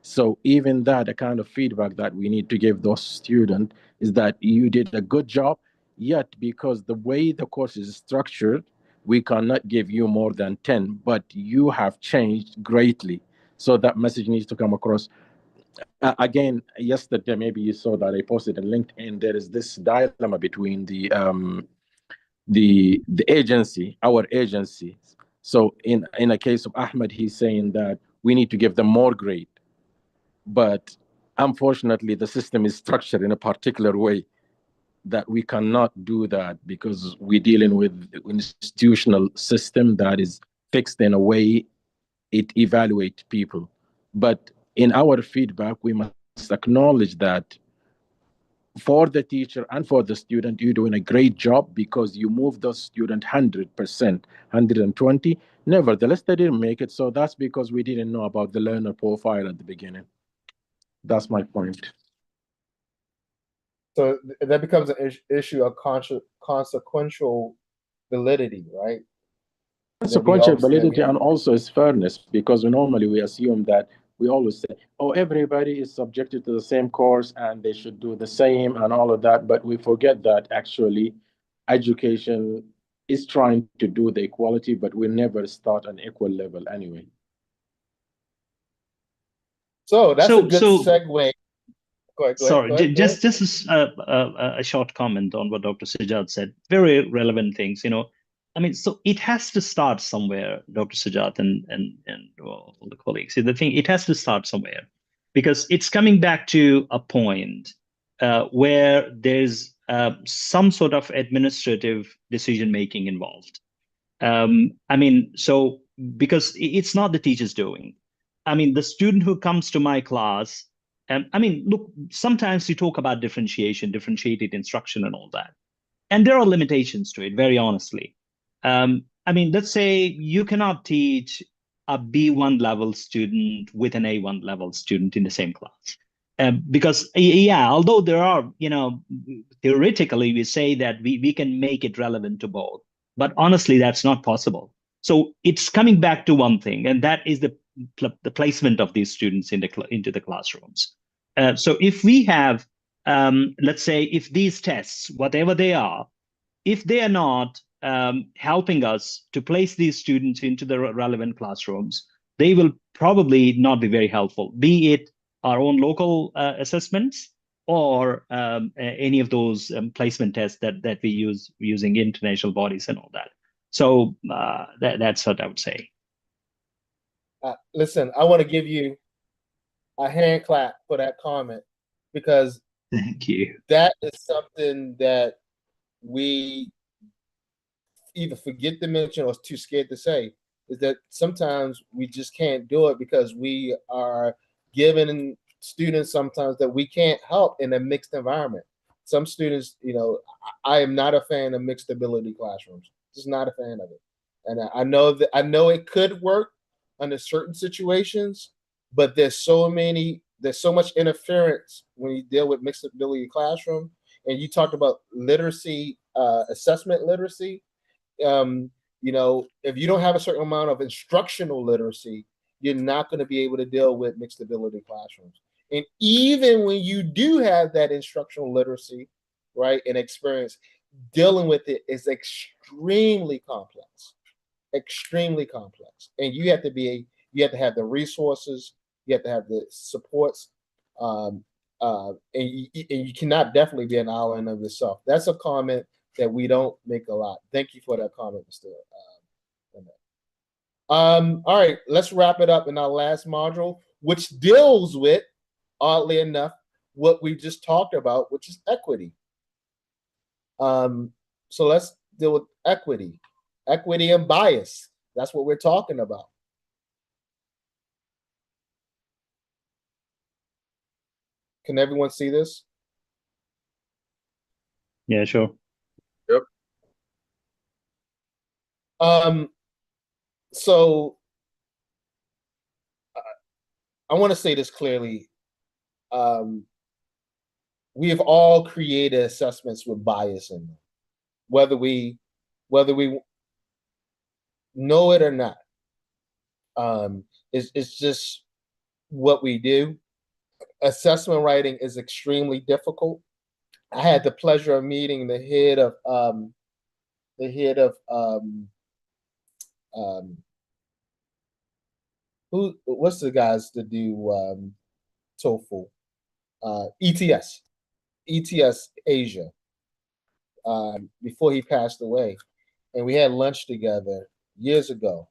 So even that, the kind of feedback that we need to give those students is that you did a good job, yet because the way the course is structured, we cannot give you more than 10, but you have changed greatly. So that message needs to come across. Again, yesterday, maybe you saw that I posted on LinkedIn, there is this dilemma between the agency, our agency. So in a case of Ahmed, he's saying that we need to give them more grade. But unfortunately, the system is structured in a particular way that we cannot do that because we're dealing with an institutional system that is fixed in a way it evaluates people. But in our feedback, we must acknowledge that for the teacher and for the student, you're doing a great job because you move those students 100%, 120. Nevertheless, they didn't make it. So that's because we didn't know about the learner profile at the beginning. That's my point. So that becomes an issue of consequential validity, right? Consequential validity and also is fairness, because normally we assume that we always say, oh, everybody is subjected to the same course and they should do the same and all of that. But we forget that actually education is trying to do the equality, but we never start an equal level anyway. So that's a good segue. Sorry, just a short comment on what Dr. Sajjad said. Very relevant things, I mean, so it has to start somewhere, Dr. Sajjad and all the colleagues. The thing, it has to start somewhere, because it's coming back to a point where there's some sort of administrative decision making involved. I mean, so because it's not the teacher's doing. I mean, the student who comes to my class, I mean, look, sometimes you talk about differentiation, differentiated instruction and all that. And there are limitations to it, very honestly. I mean, let's say you cannot teach a B1 level student with an A1 level student in the same class. Because, yeah, although there are, theoretically, we say that we can make it relevant to both. But honestly, that's not possible. So it's coming back to one thing, and that is the placement of these students into the classrooms. So if we have, let's say, if these tests, whatever they are, if they are not helping us to place these students into the relevant classrooms, they will probably not be very helpful, be it our own local assessments or any of those placement tests that we use using international bodies and all that. So that's what I would say. Listen, I want to give you a hand clap for that comment, because thank you. That is something that we either forget to mention or too scared to say, is that sometimes we just can't do it because we are giving students sometimes that we can't help in a mixed environment. Some students, I am not a fan of mixed ability classrooms. Just not a fan of it. And I know it could work under certain situations, but there's so much interference when you deal with mixed ability classroom. And you talked about literacy, assessment literacy. If you don't have a certain amount of instructional literacy, you're not going to be able to deal with mixed ability classrooms. And even when you do have that instructional literacy, right, and experience, dealing with it is extremely complex. extremely complex, and you have to have the resources, you have to have the supports, and you cannot definitely be an island of yourself. That's a comment that we don't make a lot. Thank you for that comment, Mr. All right, let's wrap it up in our last module, which deals with, oddly enough, what we just talked about, which is equity. So let's deal with equity and bias. That's what we're talking about. Can everyone see this? Yeah, sure. Yep. So I want to say this clearly. We have all created assessments with bias in them, whether we know it or not. It's just what we do. Assessment writing is extremely difficult. I had the pleasure of meeting the head of what's the guys that do TOEFL, ETS Asia, before he passed away, and we had lunch together years ago.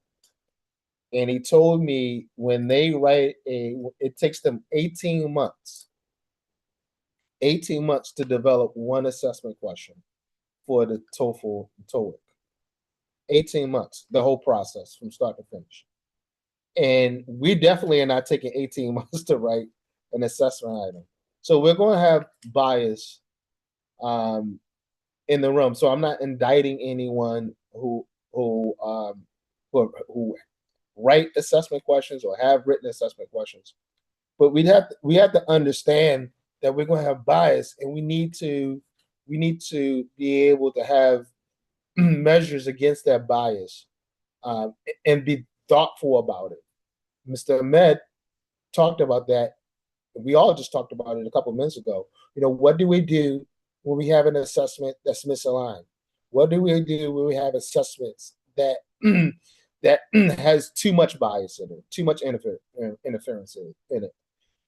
And he told me when they write it takes them 18 months to develop one assessment question for the TOEFL TOEIC. 18 months, the whole process from start to finish. And we definitely are not taking 18 months to write an assessment item. So we're going to have bias in the room. So I'm not indicting anyone who write assessment questions or have written assessment questions, but we have to understand that we're going to have bias, and we need to be able to have measures against that bias, and be thoughtful about it. Mr. Ahmed talked about that. We all just talked about it a couple of minutes ago. What do we do when we have an assessment that's misaligned? What do we do when we have assessments that that has too much bias in it, too much interference in it?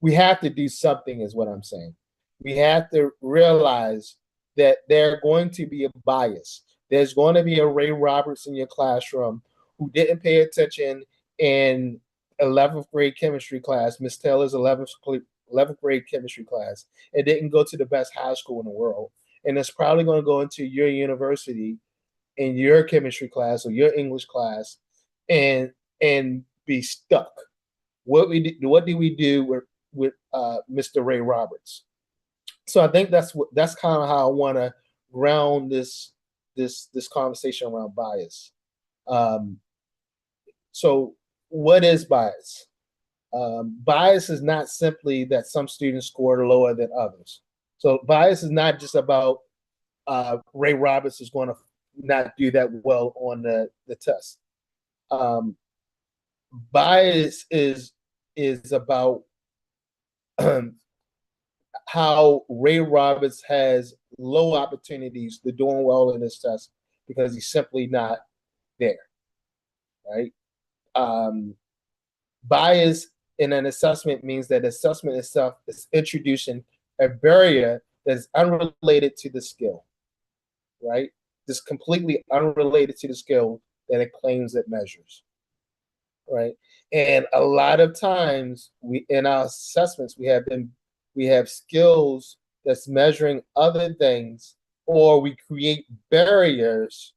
We have to do something, is what I'm saying. We have to realize that there's going to be a bias. There's going to be a Ray Roberts in your classroom who didn't pay attention in 11th grade chemistry class, Miss Taylor's 11th grade chemistry class, and didn't go to the best high school in the world. And it's probably going to go into your university in your chemistry class or your English class and be stuck. What do we do with Mr. Ray Roberts? So I think that's kind of how I want to ground this conversation around bias. So what is bias? Bias is not simply that some students scored lower than others. So bias is not just about Ray Roberts is going to not do that well on the test. Bias is about how Ray Roberts has low opportunities to doing well in this test because he's simply not there, right? Bias in an assessment means that assessment itself is introducing a barrier that is unrelated to the skill, right? Just completely unrelated to the skill that it claims it measures, right? And a lot of times in our assessments, we have skills that's measuring other things, or we create barriers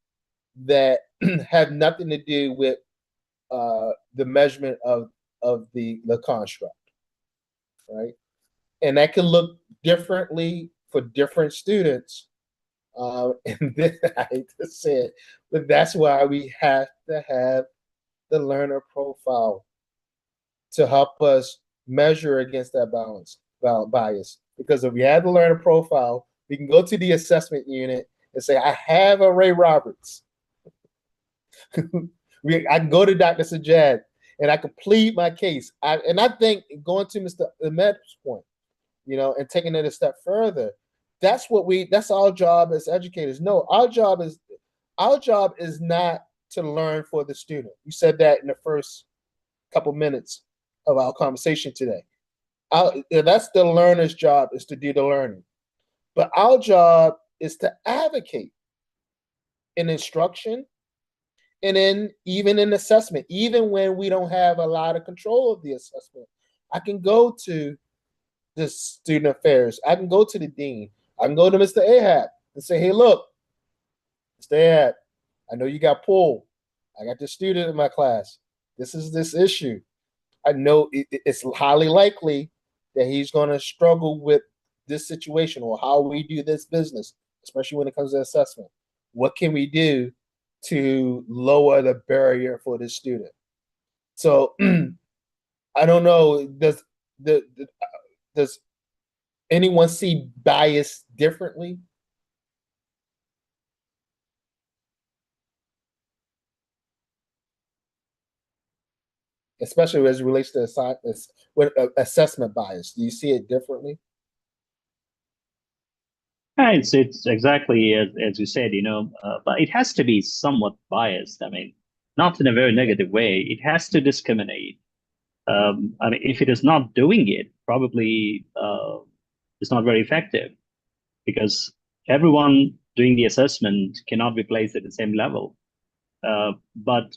that have nothing to do with the measurement of the construct, right? And that can look differently for different students. And then I hate to say it, but that's why we have to have the learner profile to help us measure against that bias. Because if we have the learner profile, we can go to the assessment unit and say, I have a Ray Roberts. I can go to Dr. Sajjad and I can plead my case. I think going to Mr. Ahmed's point, and taking it a step further, that's our job as educators. No, our job is not to learn for the student. You said that in the first couple minutes of our conversation today. That's the learner's job, is to do the learning. But our job is to advocate in instruction and even in assessment, even when we don't have a lot of control of the assessment. I can go to the student affairs. I can go to the dean. I can go to Mr. Ahab and say, hey, look, Mr. Ahab, I know you got pulled. I got this student in my class. This is this issue. I know it's highly likely that he's going to struggle with this situation or how we do this business, especially when it comes to assessment. What can we do to lower the barrier for this student? So I don't know, does anyone see bias differently? Especially as it relates to assessment bias. Do you see it differently? It's exactly as you said, but it has to be somewhat biased. I mean, not in a very negative way. It has to discriminate. I mean, if it is not doing it, probably it's not very effective, because everyone doing the assessment cannot be placed at the same level. But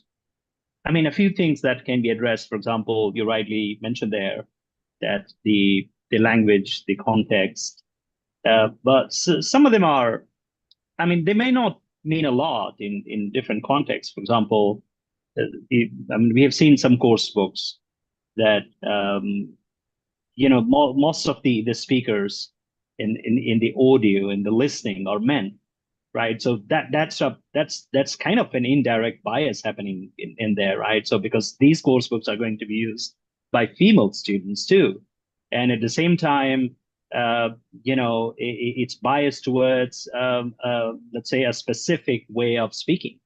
I mean, a few things that can be addressed. For example, you rightly mentioned there that the language, the context, but some of them are, I mean, they may not mean a lot in different contexts. For example, I mean, we have seen some course books that most of the speakers in the audio and the listening are men, right? So that's kind of an indirect bias happening in there, right? So because these course books are going to be used by female students too, and at the same time, it's biased towards let's say a specific way of speaking.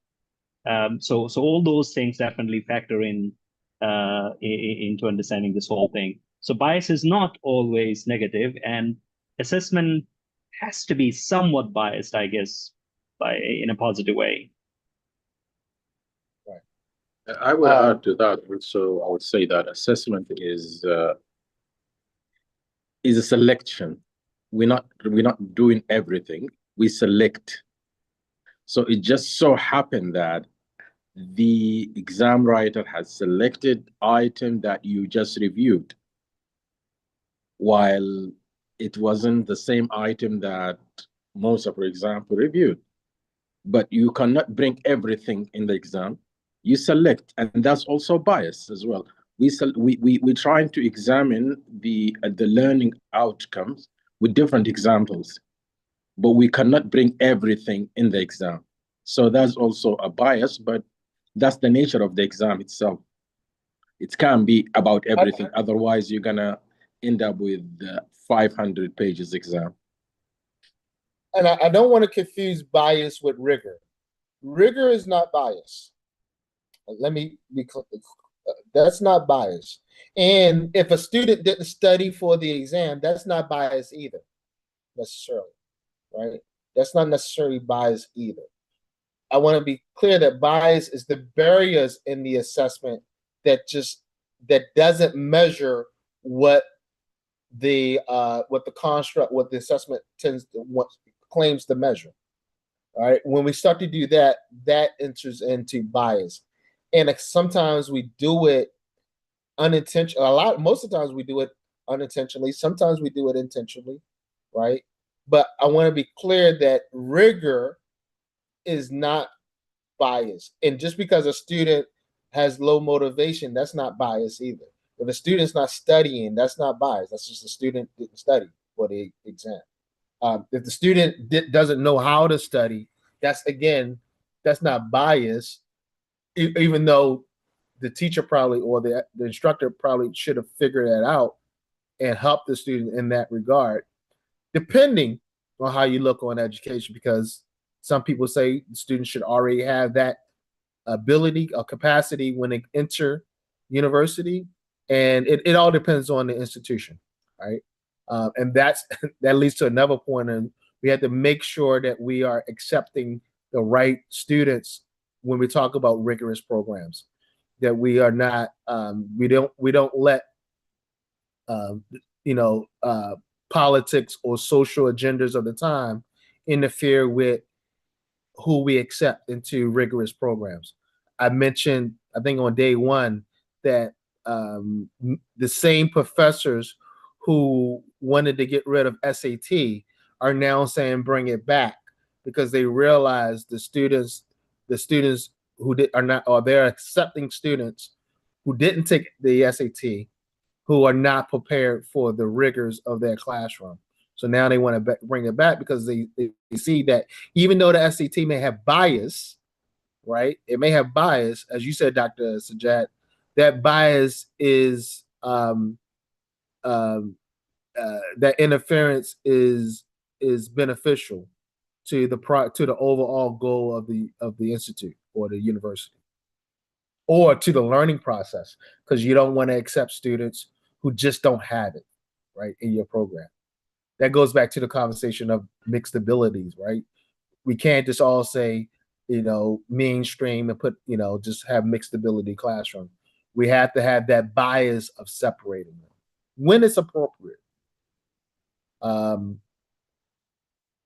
So all those things definitely factor in into understanding this whole thing. So bias is not always negative, and assessment has to be somewhat biased, I guess, in a positive way. Right. I would add to that also. I would say that assessment is a selection. We're not doing everything. We select. So it just so happened that the exam writer has selected item that you just reviewed, while it wasn't the same item that most, for example, reviewed. But you cannot bring everything in the exam. You select, and that's also bias as well. We're trying to examine the learning outcomes with different examples, but we cannot bring everything in the exam. So that's also a bias, but that's the nature of the exam itself. It can't be about everything. Otherwise, you're gonna end up with 500 pages exam. And I don't want to confuse bias with rigor. Rigor is not bias. Let me be clear. That's not bias. And if a student didn't study for the exam, that's not bias either, necessarily, right? That's not necessarily bias either. I want to be clear that bias is the barriers in the assessment that doesn't measure what the construct, what the assessment claims to measure. All right. When we start to do that, that enters into bias. And sometimes we do it unintentionally. Most of the times we do it unintentionally. Sometimes we do it intentionally, right? But I want to be clear that rigor is not bias. And just because a student has low motivation, that's not bias either. If a student's not studying, that's not bias. That's just a student didn't study for the exam. If the student doesn't know how to study, that's not bias, even though the teacher probably or the instructor probably should have figured that out and helped the student in that regard, depending on how you look on education, because some people say the students should already have that ability or capacity when they enter university, and it all depends on the institution, right? And that leads to another point, and we have to make sure that we are accepting the right students when we talk about rigorous programs, that we are not, we don't let, you know, politics or social agendas of the time interfere with who we accept into rigorous programs. I mentioned, I think on day one, that the same professors who wanted to get rid of SAT are now saying bring it back because they realize the students who are not, or they're accepting students who didn't take the SAT, who are not prepared for the rigors of their classroom. So now they want to bring it back because they see that even though the SAT may have bias, right? It may have bias, as you said, Dr. Sajjad. That bias is that interference is beneficial to the overall goal of the institute or the university, or to the learning process, because you don't want to accept students who just don't have it, right, in your program. That goes back to the conversation of mixed abilities, right? We can't just all say, you know, mainstream and put, you know, just have mixed ability classroom. We have to have that bias of separating them when it's appropriate.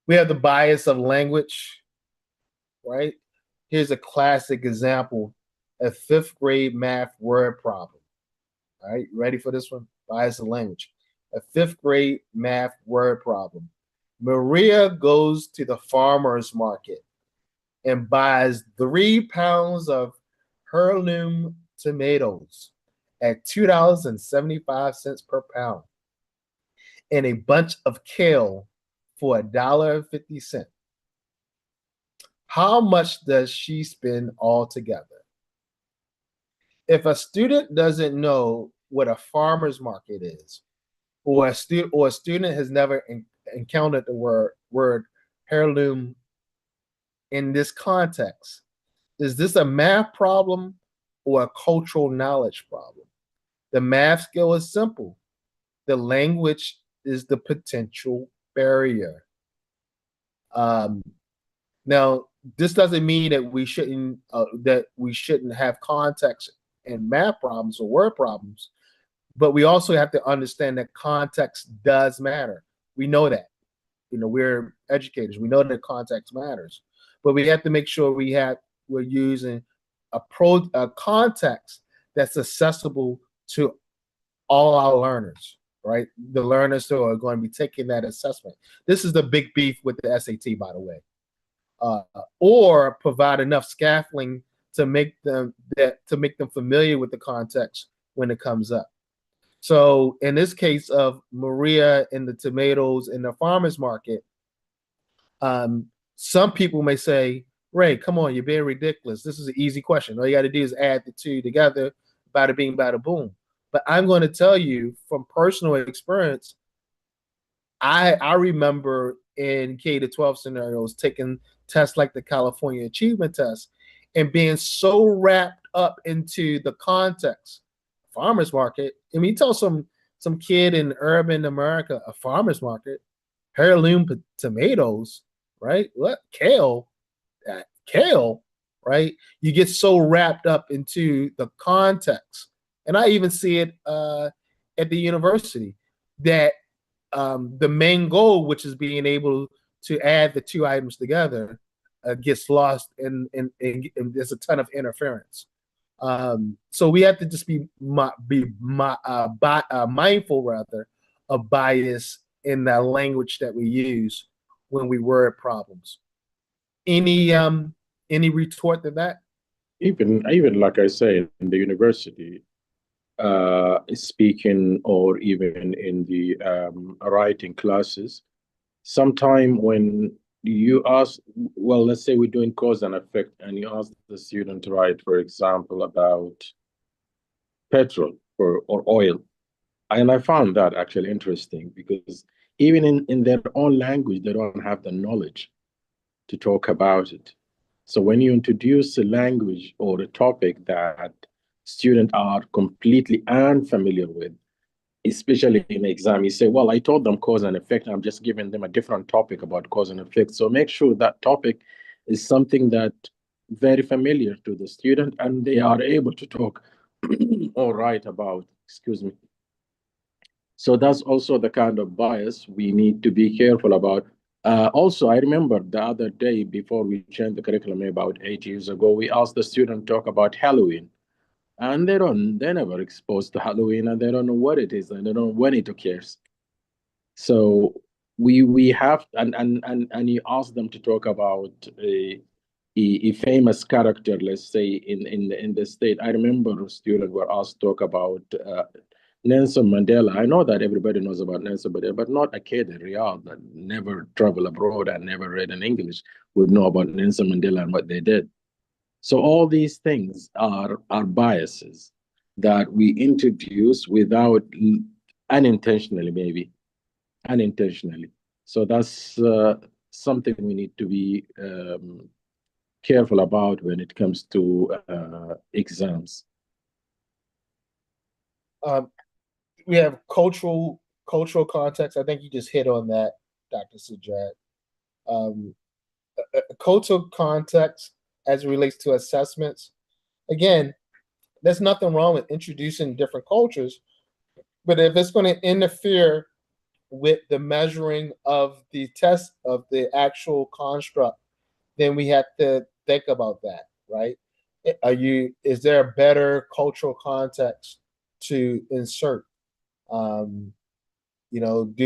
We have the bias of language, right? Here's a classic example, a 5th grade math word problem. All right, ready for this one? Bias of language. A 5th grade math word problem. Maria goes to the farmer's market and buys 3 pounds of heirloom tomatoes at $2.75 per pound and a bunch of kale for $1.50. How much does she spend altogether? If a student doesn't know what a farmer's market is, or a student has never encountered the word heirloom in this context, is this a math problem or a cultural knowledge problem? The math skill is simple. The language is the potential barrier. Now, this doesn't mean that we shouldn't have context in math problems or word problems, but we also have to understand that context does matter. We know that. You know, we're educators. We know that context matters, but we have to make sure we're using a context that's accessible to all our learners, right? The learners who are going to be taking that assessment. This is the big beef with the SAT, by the way. Or provide enough scaffolding to make them familiar with the context when it comes up. So in this case of Maria and the tomatoes in the farmer's market, some people may say, Ray, come on, you're being ridiculous. This is an easy question. All you got to do is add the two together, bada bing, bada boom. But I'm going to tell you from personal experience, I remember in K-12 scenarios taking tests like the California Achievement Test and being so wrapped up into the context. Farmer's market. I mean, you tell some kid in urban America, a farmer's market, heirloom tomatoes, right? What? Kale, right? You get so wrapped up into the context. And I even see it at the university that the main goal, which is being able to add the two items together, gets lost, and there's a ton of interference. So we have to just be mindful, rather, of bias in the language that we use when we word problems. Any retort to that? Even like I say, in the university, speaking or even in the writing classes, sometime when you ask, well, let's say we're doing cause and effect, and you ask the student to write, for example, about petrol or oil. And I found that actually interesting because even in their own language, they don't have the knowledge to talk about it. So when you introduce a language or a topic that students are completely unfamiliar with, especially in exam, you say, well, I told them cause and effect. I'm just giving them a different topic about cause and effect. So make sure that topic is something that very familiar to the student, and they are able to talk or write about, excuse me. So that's also the kind of bias we need to be careful about. Also, I remember the other day before we changed the curriculum about 8 years ago, we asked the student to talk about Halloween, and they're never exposed to Halloween, and they don't know what it is, and they don't know when it occurs. So we have and you ask them to talk about a famous character, let's say in the state. I remember a student were asked to talk about Nelson Mandela. I know that everybody knows about Nelson Mandela, but not a kid in Riyadh that never traveled abroad and never read in English would know about Nelson Mandela and what they did. So all these things are biases that we introduce without unintentionally, maybe unintentionally. So that's something we need to be careful about when it comes to exams. We have cultural context. I think you just hit on that, Dr. Sajjad. Cultural context as it relates to assessments. Again, there's nothing wrong with introducing different cultures, but if it's going to interfere with the measuring of the test of the actual construct, then we have to think about that, right? Is there a better cultural context to insert? Do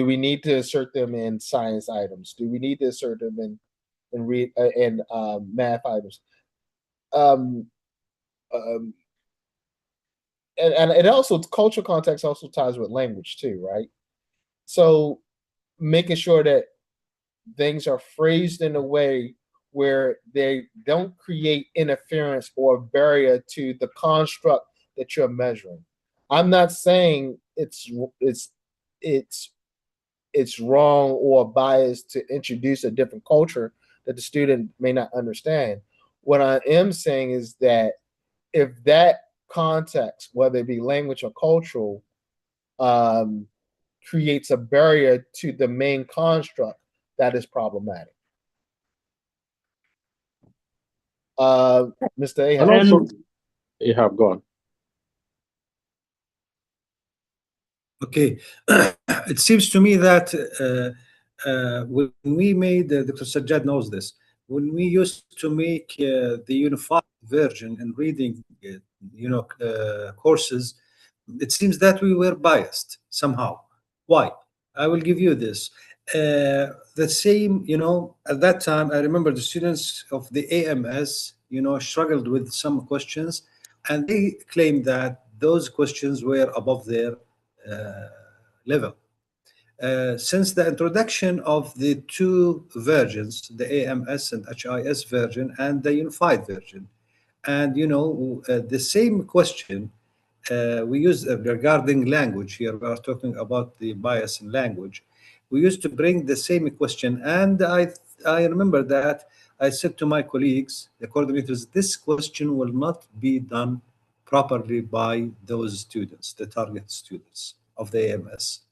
we need to insert them in science items? Do we need to insert them in math items? And it also, cultural context also ties with language too, right? So making sure that things are phrased in a way where they don't create interference or barrier to the construct that you're measuring. I'm not saying it's wrong or biased to introduce a different culture that the student may not understand. What I am saying is that if that context, whether it be language or cultural, creates a barrier to the main construct, that is problematic. Mr. Ahab. And also, you have gone. Okay, it seems to me that when we made, Dr. Sajjad knows this, when we used to make the unified version and reading, courses, it seems that we were biased somehow. Why? I will give you this. The same, at that time, I remember the students of the AMS, struggled with some questions, and they claimed that those questions were above their level. Since the introduction of the two versions, the AMS and HIS version and the unified version, and the same question we use regarding language, here we are talking about the bias in language, we used to bring the same question, and I remember that I said to my colleagues, the coordinators, this question will not be done properly by those students, the target students of the AMS.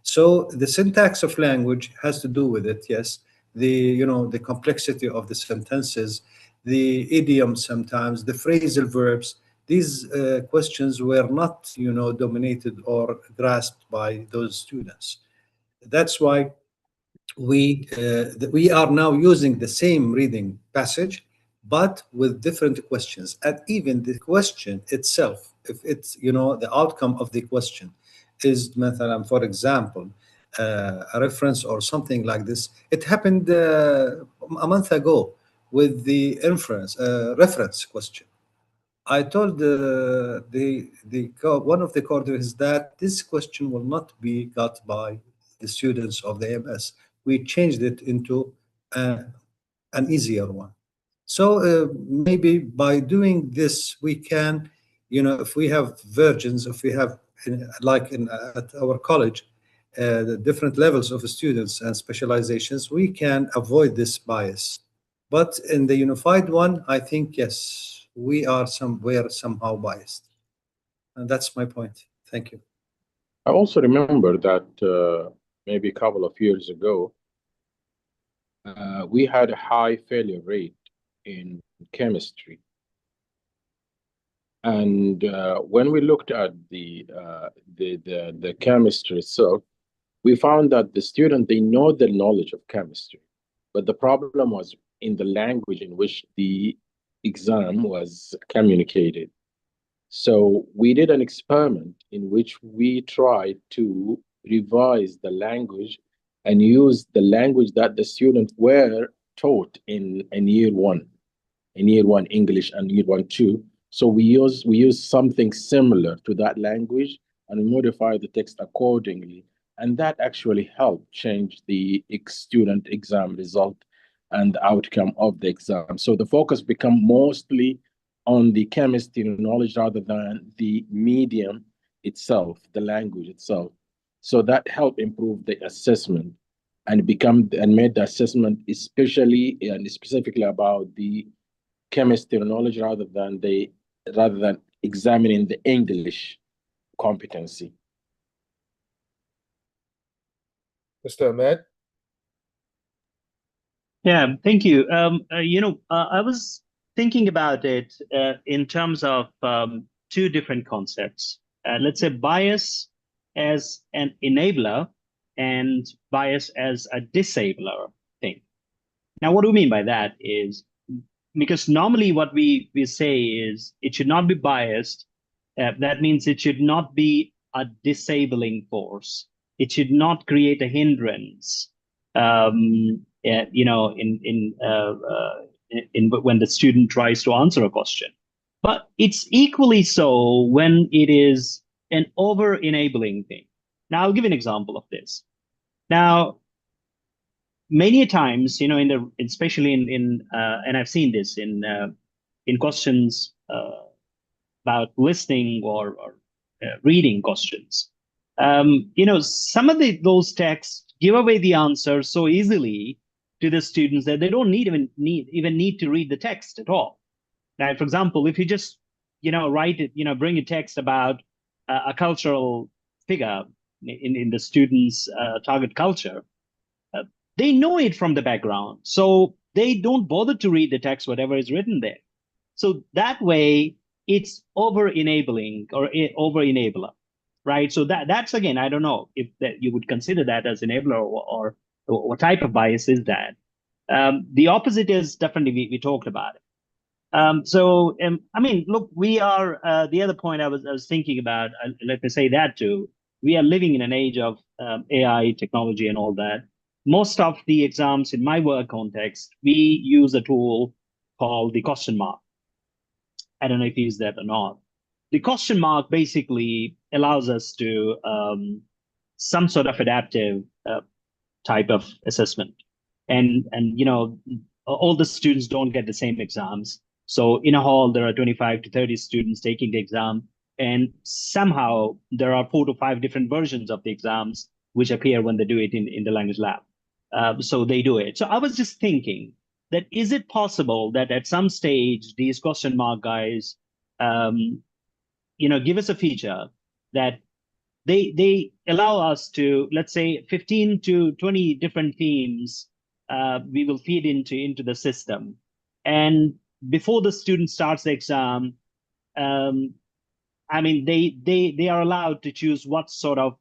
So the syntax of language has to do with it, yes. The complexity of the sentences, the idiom sometimes, the phrasal verbs. These questions were not, dominated or grasped by those students. That's why we are now using the same reading passage, but with different questions. And even the question itself, if it's, the outcome of the question is, for example, a reference or something like this. It happened a month ago with the reference question. I told one of the coordinators that this question will not be got by the students of the MS. We changed it into an easier one. So maybe by doing this, we can, if we have versions, if we have, at our college, the different levels of students and specializations, we can avoid this bias. But in the unified one, I think, yes, we are somehow biased. And that's my point. Thank you. I also remember that maybe a couple of years ago, we had a high failure rate in chemistry. And when we looked at the chemistry itself, we found that the student, they know the knowledge of chemistry, but the problem was in the language in which the exam was communicated. So we did an experiment in which we tried to revise the language and use the language that the students were taught in year one English and year one two. So we use something similar to that language and we modify the text accordingly. And that actually helped change the student exam result and the outcome of the exam. So the focus become mostly on the chemistry knowledge rather than the medium itself, the language itself. So that helped improve the assessment and made the assessment especially and specifically about the chemistry knowledge rather than examining the English competency. Mr. Ahmed? Yeah, thank you. I was thinking about it in terms of two different concepts. Let's say bias as an enabler and bias as a disabler thing. Now, what do we mean by that is because normally what we say is it should not be biased. That means it should not be a disabling force. It should not create a hindrance. In when the student tries to answer a question. But it's equally so when it is an over-enabling thing. Now, I'll give an example of this. Now, many times, especially and I've seen this in questions about listening or reading questions. Some of those texts give away the answer so easily to the students that they don't even need to read the text at all. Now, for example, if you just bring a text about a cultural figure in the student's target culture, they know it from the background, so they don't bother to read the text, whatever is written there. So that way, it's over-enabling or over-enabler, right? So that's again, I don't know if that you would consider that as enabler or what type of bias is that. The opposite is definitely we talked about it. Look, we are the other point I was thinking about. Let me say that too. We are living in an age of AI technology and all that. Most of the exams in my work context, we use a tool called the question mark. I don't know if you use that or not. The question mark basically allows us to some sort of adaptive type of assessment, and all the students don't get the same exams. So in a hall, there are 25 to 30 students taking the exam, and somehow there are 4 to 5 different versions of the exams which appear when they do it in the language lab. So they do it. So I was just thinking that is it possible that at some stage these question mark guys, give us a feature that they allow us to, let's say, 15 to 20 different themes we will feed into the system, and before the student starts the exam, they are allowed to choose what sort of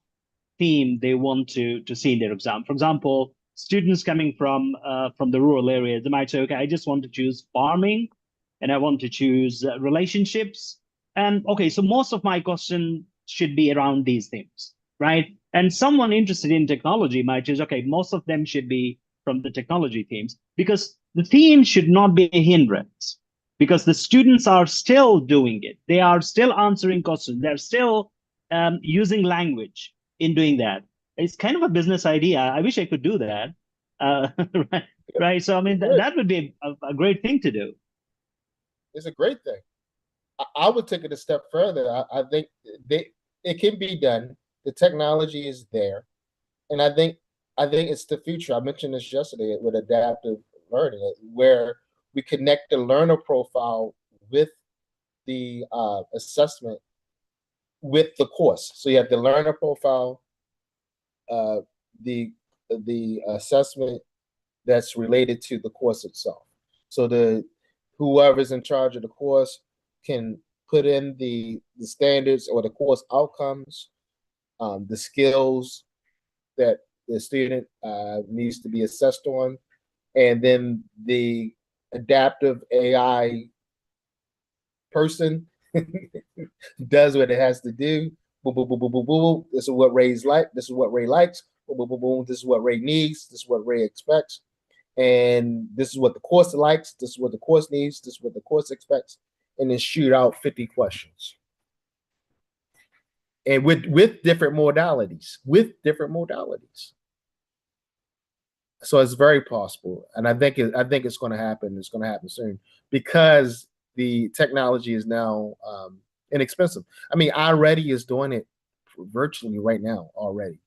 theme they want to see in their exam. For example, students coming from the rural areas, they might say, okay, I just want to choose farming, and I want to choose relationships. And okay, so most of my question should be around these themes, right? And someone interested in technology might choose, okay, most of them should be from the technology themes, because the theme should not be a hindrance, because the students are still doing it. They are still answering questions. They're still using language in doing that. It's kind of a business idea. I wish I could do that. Right. So, that would be a great thing to do. It's a great thing. I would take it a step further. I think it can be done. The technology is there, and I think it's the future. I mentioned this yesterday with adaptive learning, where we connect the learner profile with the assessment with the course. So you have the learner profile, the assessment that's related to the course itself. So whoever's in charge of the course can put in the standards or the course outcomes, the skills that the student needs to be assessed on, and then the adaptive AI person does what it has to do. Boom, boom, boom, boom, boom, boom. This is what Ray's like. This is what Ray likes. Boom, boom, boom, boom. This is what Ray needs. This is what Ray expects. And this is what the course likes. This is what the course needs. This is what the course expects. And then shoot out 50 questions. And with different modalities. So it's very possible. And I think it's going to happen. It's going to happen soon because the technology is now inexpensive. I mean, iReady is doing it virtually right now already.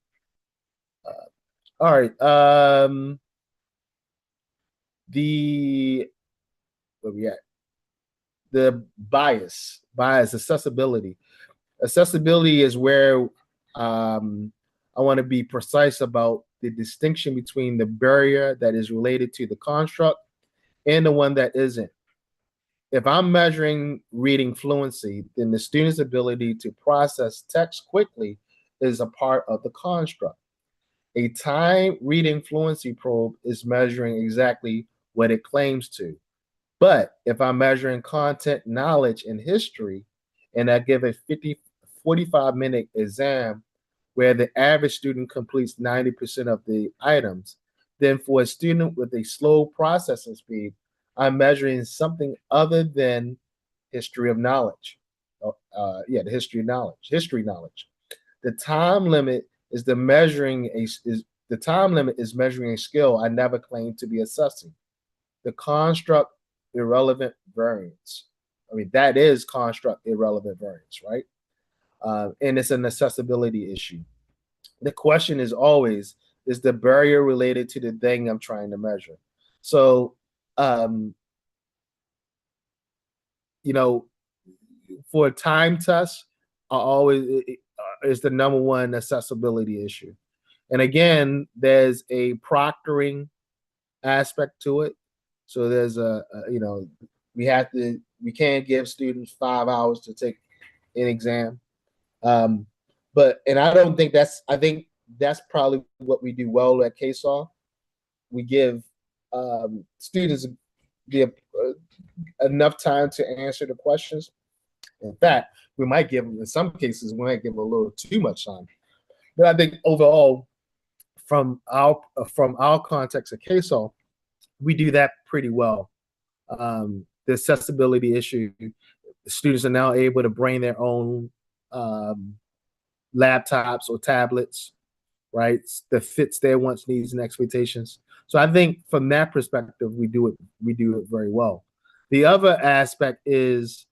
All right. Where we at? The bias, accessibility. Accessibility is where I want to be precise about the distinction between the barrier that is related to the construct and the one that isn't. If I'm measuring reading fluency, then the student's ability to process text quickly is a part of the construct. A time reading fluency probe is measuring exactly what it claims to. But if I'm measuring content, knowledge, and history, and I give a 45-minute exam where the average student completes 90% of the items, then for a student with a slow processing speed, I'm measuring something other than history of knowledge. The history knowledge. The time limit is measuring a skill I never claimed to be assessing. The construct irrelevant variance. I mean, that is construct irrelevant variance, right? And it's an accessibility issue. The question is always, is the barrier related to the thing I'm trying to measure? So, for time tests, is the number one accessibility issue. And again, there's a proctoring aspect to it. So there's we can't give students 5 hours to take an exam. I think that's probably what we do well at KSAW. We give students enough time to answer the questions. In fact, we might give them, in some cases, a little too much time. But I think overall, from our context at KSAW, we do that pretty well. The accessibility issue, the students are now able to bring their own laptops or tablets, right, that fits their wants, needs, and expectations. So I think from that perspective, we do it very well. The other aspect is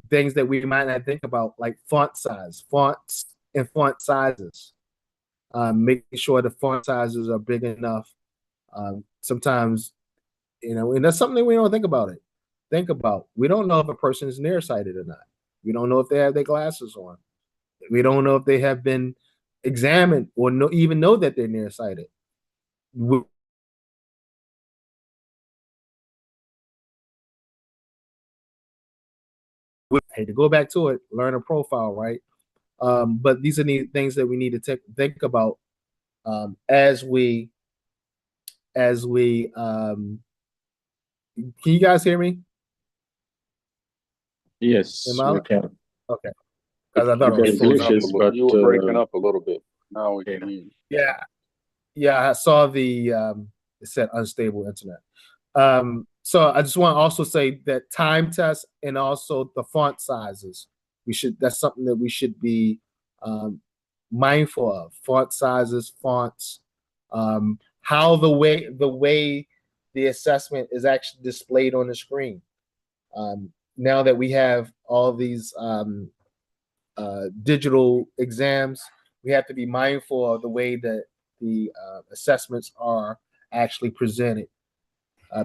things that we might not think about, like fonts and font sizes. Making sure the font sizes are big enough. Sometimes, and that's something we don't think about. We don't know if a person is nearsighted or not. We don't know if they have their glasses on. We don't know if they have been examined or even know that they're nearsighted. Hey, to go back to it, learner profile, right? But these are the things that we need to think about as we can you guys hear me? Yes, we can. Okay. Because I thought it was frozen. But you were breaking up a little bit. Now we can hear you. Yeah. I saw the it said unstable internet. So I just want to also say that time tests and also the font sizes, that's something that we should be mindful of. Font sizes, fonts, how the way the assessment is actually displayed on the screen. Now that we have all these digital exams, we have to be mindful of the way that the assessments are actually presented,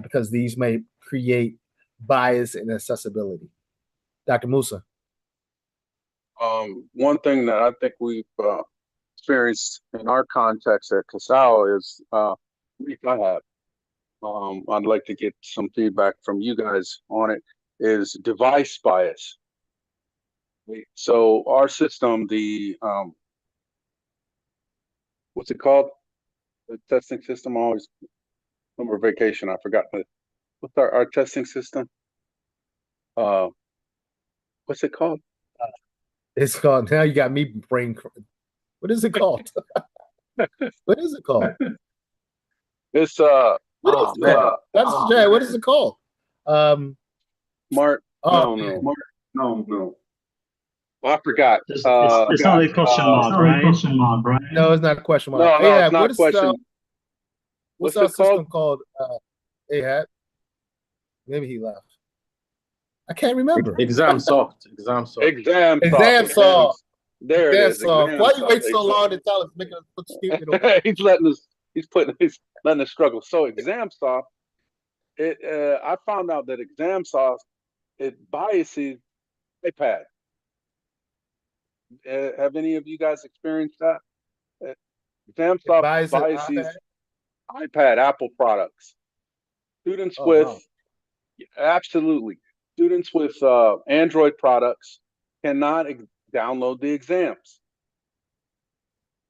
because these may create bias in accessibility. Dr. Musa. One thing that I think we've experienced in our context at CASAL is, I have I'd like to get some feedback from you guys on it, is device bias. So our system, the what's it called? The testing system. Always summer vacation. I forgot what's our testing system. What's it called? It's called, now you got me brain. What is it called? What is it called? It's What oh is man, it? That's Jay. What is it called? Mark. Oh, No. No. Well, I forgot. It's not a question mark, right? no, it's not a question mark. No, Yeah, it's not a question. what's What's our it called? system called? Ahab? Maybe he left. I can't remember. Exam soft. Exam Exam soft. soft. There it is. Soft. Why you wait so Exam. long to tell us? Making us look stupid. Over he's letting us struggle. So exam soft. I found out that exam soft, it biases iPad. Have any of you guys experienced that? Exam soft biases iPad, Apple products. Students absolutely. Students with Android products cannot download the exams.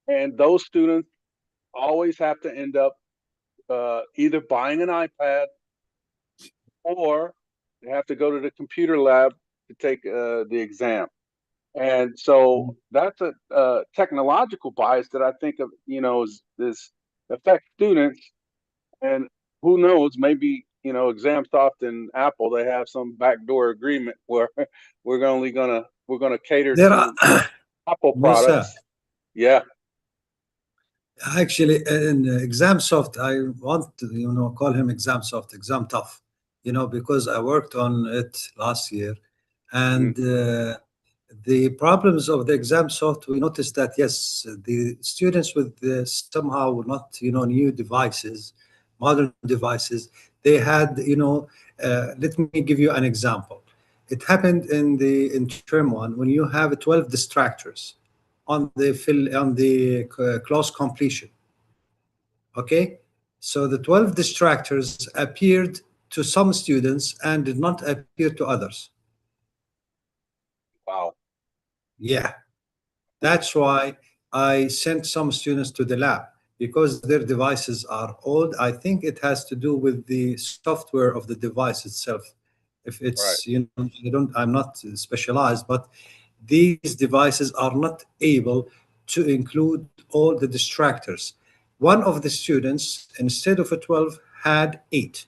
And those students always have to end up either buying an iPad or they have to go to the computer lab to take the exam. And so that's a technological bias that I think of, is affects students. And who knows, maybe, ExamSoft and Apple, they have some backdoor agreement where we're gonna cater to Apple products. Yeah. Actually, in ExamSoft, I want to, call him ExamSoft, Exam Tough, because I worked on it last year. And the problems of the ExamSoft, we noticed that, yes, the students with somehow not, new devices, modern devices, they had, let me give you an example. It happened in term one when you have 12 distractors on the clause completion. Okay, so the 12 distractors appeared to some students and did not appear to others. Wow. Yeah, that's why I sent some students to the lab, because their devices are old. I think it has to do with the software of the device itself. If it's, I'm not specialized, but these devices are not able to include all the distractors. One of the students, instead of a 12, had 8.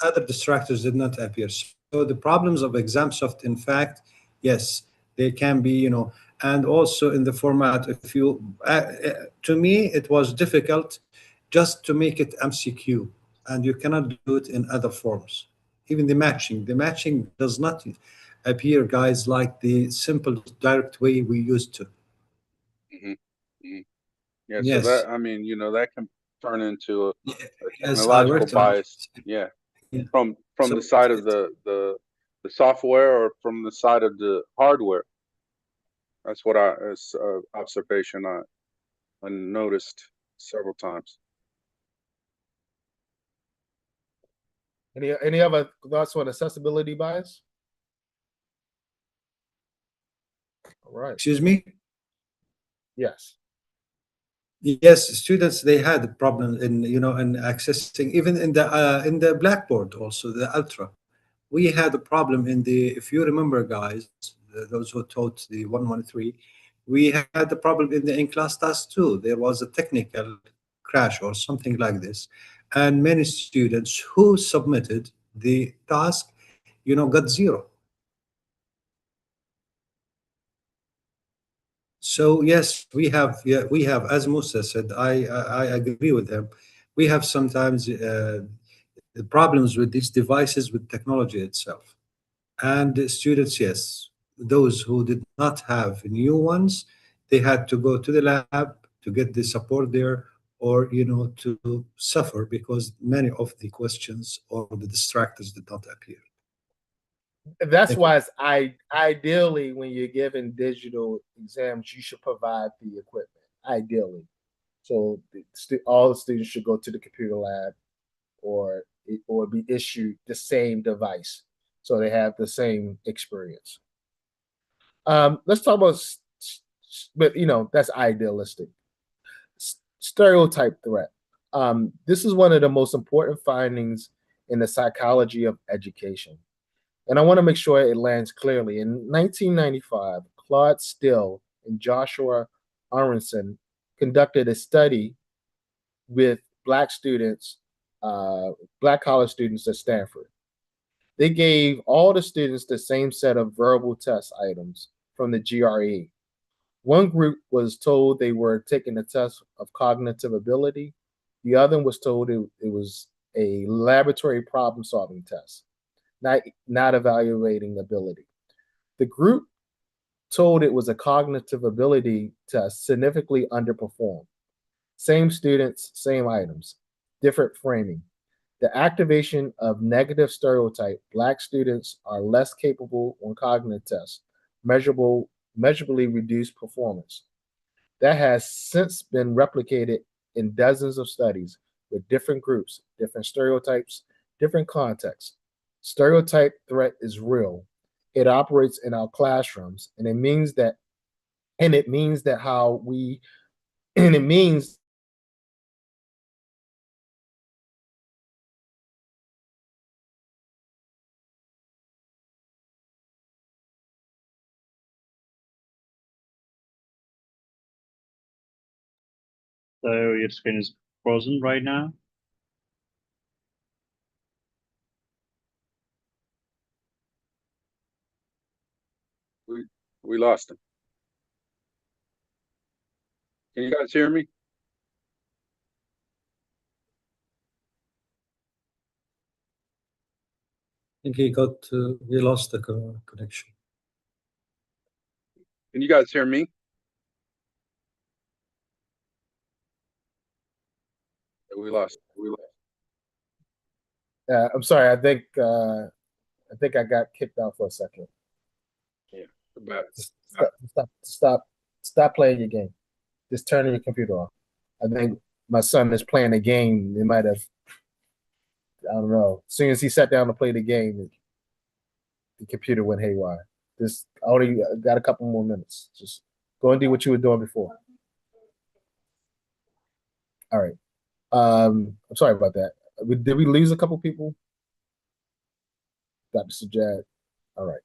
Other distractors did not appear. So the problems of ExamSoft, in fact, yes, they can be, and also in the format, if you, to me, it was difficult just to make it MCQ, and you cannot do it in other forms. Even the matching does not appear, guys, like the simple, direct way we used to. Yeah, Yes. so that, that can turn into a Yes, technological bias. Yeah. From the side of the software or from the side of the hardware. That's what observation I noticed several times. Any other thoughts on accessibility bias? All right. Excuse me? Yes. Yes, students, they had a problem in accessing, even in the Blackboard, also the Ultra. We had a problem in the, if you remember, guys, those who taught the 113, we had a problem in the in-class task too. There was a technical crash or something like this, and many students who submitted the task, got 0. So yes, we have, as Musa said, I agree with him. We have sometimes the problems with these devices, with technology itself. And the students, yes, those who did not have new ones, they had to go to the lab to get the support there, or to suffer because many of the questions or the distractors did not appear. That's why it's ideally, when you're giving digital exams, you should provide the equipment. Ideally, So all the students should go to the computer lab or be issued the same device so they have the same experience. Let's talk about, but that's idealistic. Stereotype threat. This is one of the most important findings in the psychology of education. And I want to make sure it lands clearly. In 1995, Claude Still and Joshua Aronson conducted a study with Black students, Black college students at Stanford. They gave all the students the same set of verbal test items from the GRE. One group was told they were taking a test of cognitive ability. The other was told it was a laboratory problem-solving test, not evaluating ability. The group told it was a cognitive ability test significantly underperformed. Same students, same items, different framing. The activation of negative stereotype, Black students are less capable on cognitive tests, measurably reduced performance. That has since been replicated in dozens of studies with different groups, different stereotypes, different contexts. Stereotype threat is real. It operates in our classrooms, and it means that how we and it means So your screen is frozen right now. We lost him. Can you guys hear me? I think he lost the connection. Can you guys hear me? We lost. I'm sorry. I think I got kicked out for a second. Yeah. But Stop playing your game. Just turn your computer off. I think my son is playing a game. They might have, I don't know. As soon as he sat down to play the game, the computer went haywire. Just I only got a couple more minutes. Just go and do what you were doing before. All right. I'm sorry about that. Did we lose a couple people? Dr. Sajad. All right.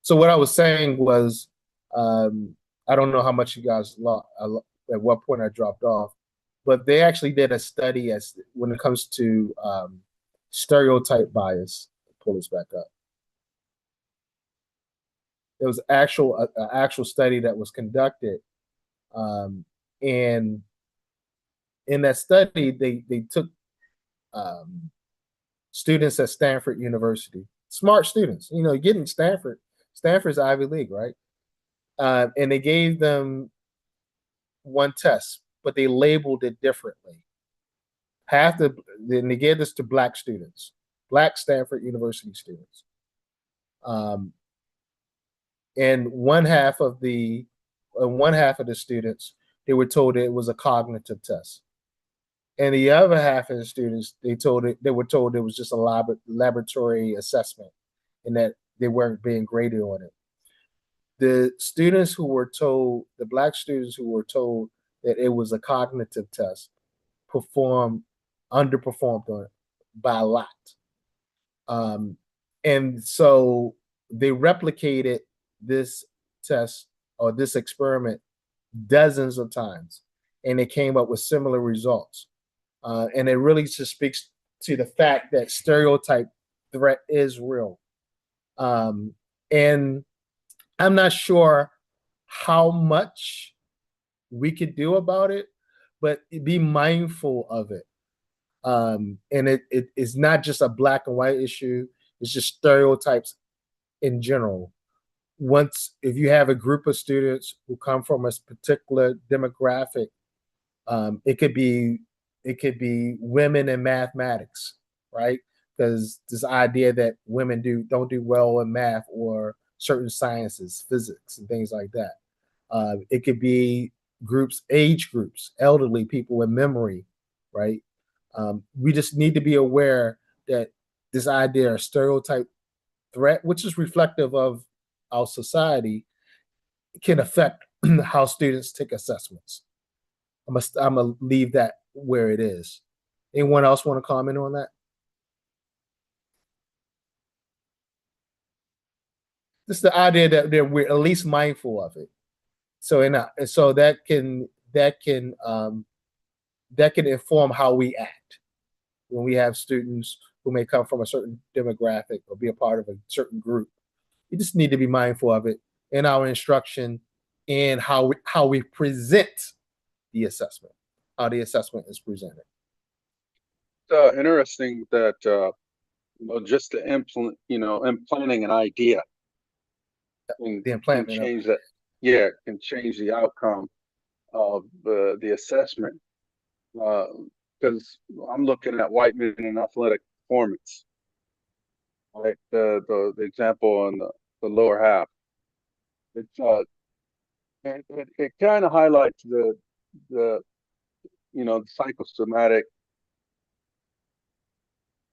So what I was saying was, I don't know how much you guys lost, at what point I dropped off, but they actually did a study when it comes to stereotype bias. Pull this back up. There was an actual study that was conducted, and in that study, they took students at Stanford University, smart students. Getting Stanford's Ivy League, right? And they gave them one test, but they labeled it differently. Then they gave this to Black students, Black Stanford University students. And one half of the students, they were told it was a cognitive test. And the other half of the students, they were told it was just a laboratory assessment and that they weren't being graded on it. The Black students who were told that it was a cognitive test underperformed on it by a lot. And so they replicated this test or this experiment dozens of times, and they came up with similar results. And it really just speaks to the fact that stereotype threat is real. And I'm not sure how much we could do about it, but be mindful of it. And it is not just a black and white issue. It's just stereotypes in general. If you have a group of students who come from a particular demographic, it could be women in mathematics, right? Because this idea that women don't do well in math or certain sciences, physics, and things like that. It could be groups, age groups, elderly people with memory, right? We just need to be aware that this idea of stereotype threat, which is reflective of our society, can affect how students take assessments. I'm gonna leave that where it is. Anyone else want to comment on that? Just the idea that we're at least mindful of it. So so that can inform how we act when we have students who may come from a certain demographic or be a part of a certain group. You just need to be mindful of it in our instruction and how we present the assessment, how the assessment is presented. It's interesting that just to implanting an idea can change that. Yeah, can change the outcome of the assessment. Because I'm looking at white men in athletic performance, right? The example on the lower half. It's it kind of highlights the psychosomatic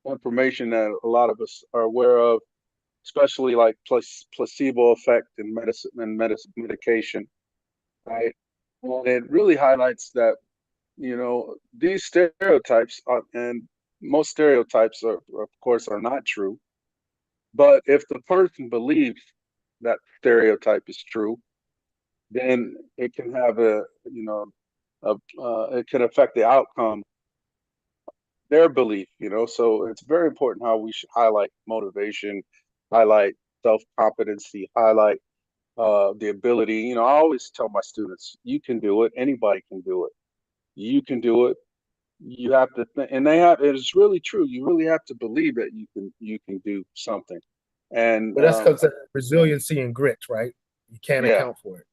information that a lot of us are aware of, especially like placebo effect in medicine and medication, right? And it really highlights that these stereotypes and most stereotypes are, of course, are not true. But if the person believes that stereotype is true, then it can have it can affect the outcome, their belief, So it's very important how we should highlight motivation, highlight self-competency, highlight the ability. I always tell my students, you can do it. Anybody can do it. You can do it. You have to, and it's really true. You really have to believe that you can do something. And but that's because of resiliency and grit, right? You can't account for it.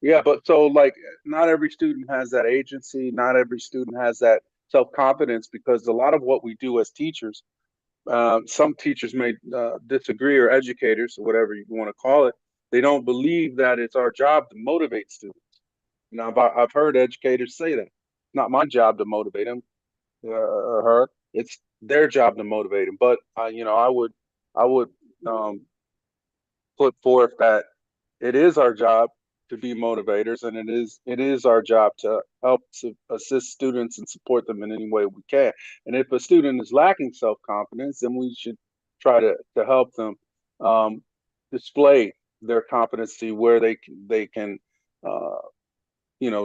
Yeah, but so like not every student has that agency, not every student has that self-confidence, because a lot of what we do as teachers, some teachers may disagree, or educators, or whatever you want to call it, they don't believe that it's our job to motivate students. I've heard educators say that. It's not my job to motivate them or her. It's their job to motivate them. But I would put forth that it is our job to be motivators, and it is our job to help to assist students and support them in any way we can. And if a student is lacking self-confidence, then we should try to help them display their competency where they can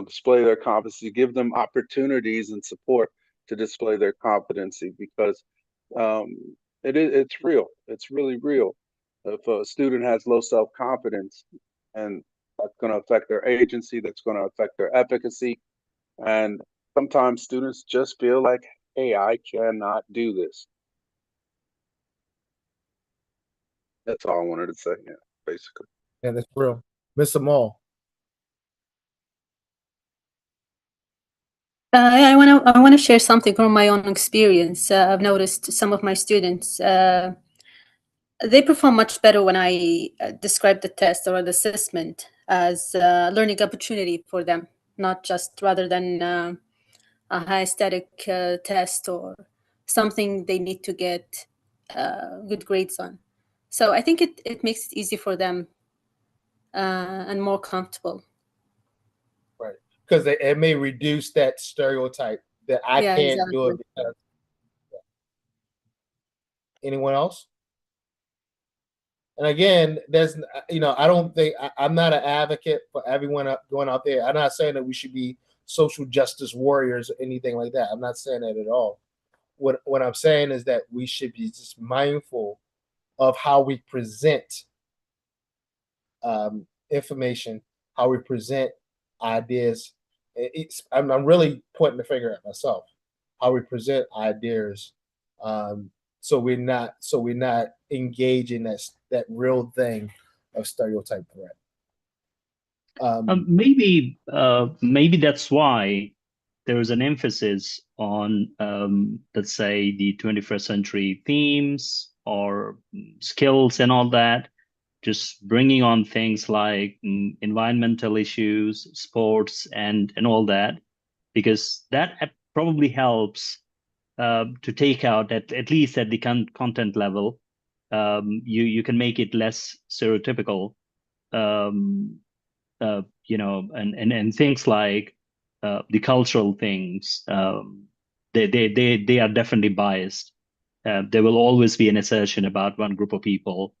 display their competency, give them opportunities and support to display their competency, because it's real. It's really real. If a student has low self-confidence, and that's going to affect their agency, that's going to affect their efficacy. And sometimes students just feel like, hey, I cannot do this. That's all I wanted to say, basically. Yeah, that's real. Miss Amal. I want to share something from my own experience. I've noticed some of my students, they perform much better when I describe the test or the assessment as a learning opportunity for them, not just rather than a high static test or something they need to get good grades on. So I think it makes it easy for them and more comfortable. Right. Because it may reduce that stereotype that I can't do it because. Anyone else? And again, I don't think I'm not an advocate for everyone going out there. I'm not saying that we should be social justice warriors or anything like that. I'm not saying that at all. What I'm saying is that we should be just mindful of how we present information, how we present ideas. I'm really pointing the finger at myself. How we present ideas, so we're not engaging that real thing of stereotype threat. Maybe that's why there is an emphasis on, let's say, the 21st century themes or skills and all that, just bringing on things like environmental issues, sports, and all that, because that probably helps to take out at least at the content level. You can make it less stereotypical, and things like the cultural things. They are definitely biased. There will always be an assertion about one group of people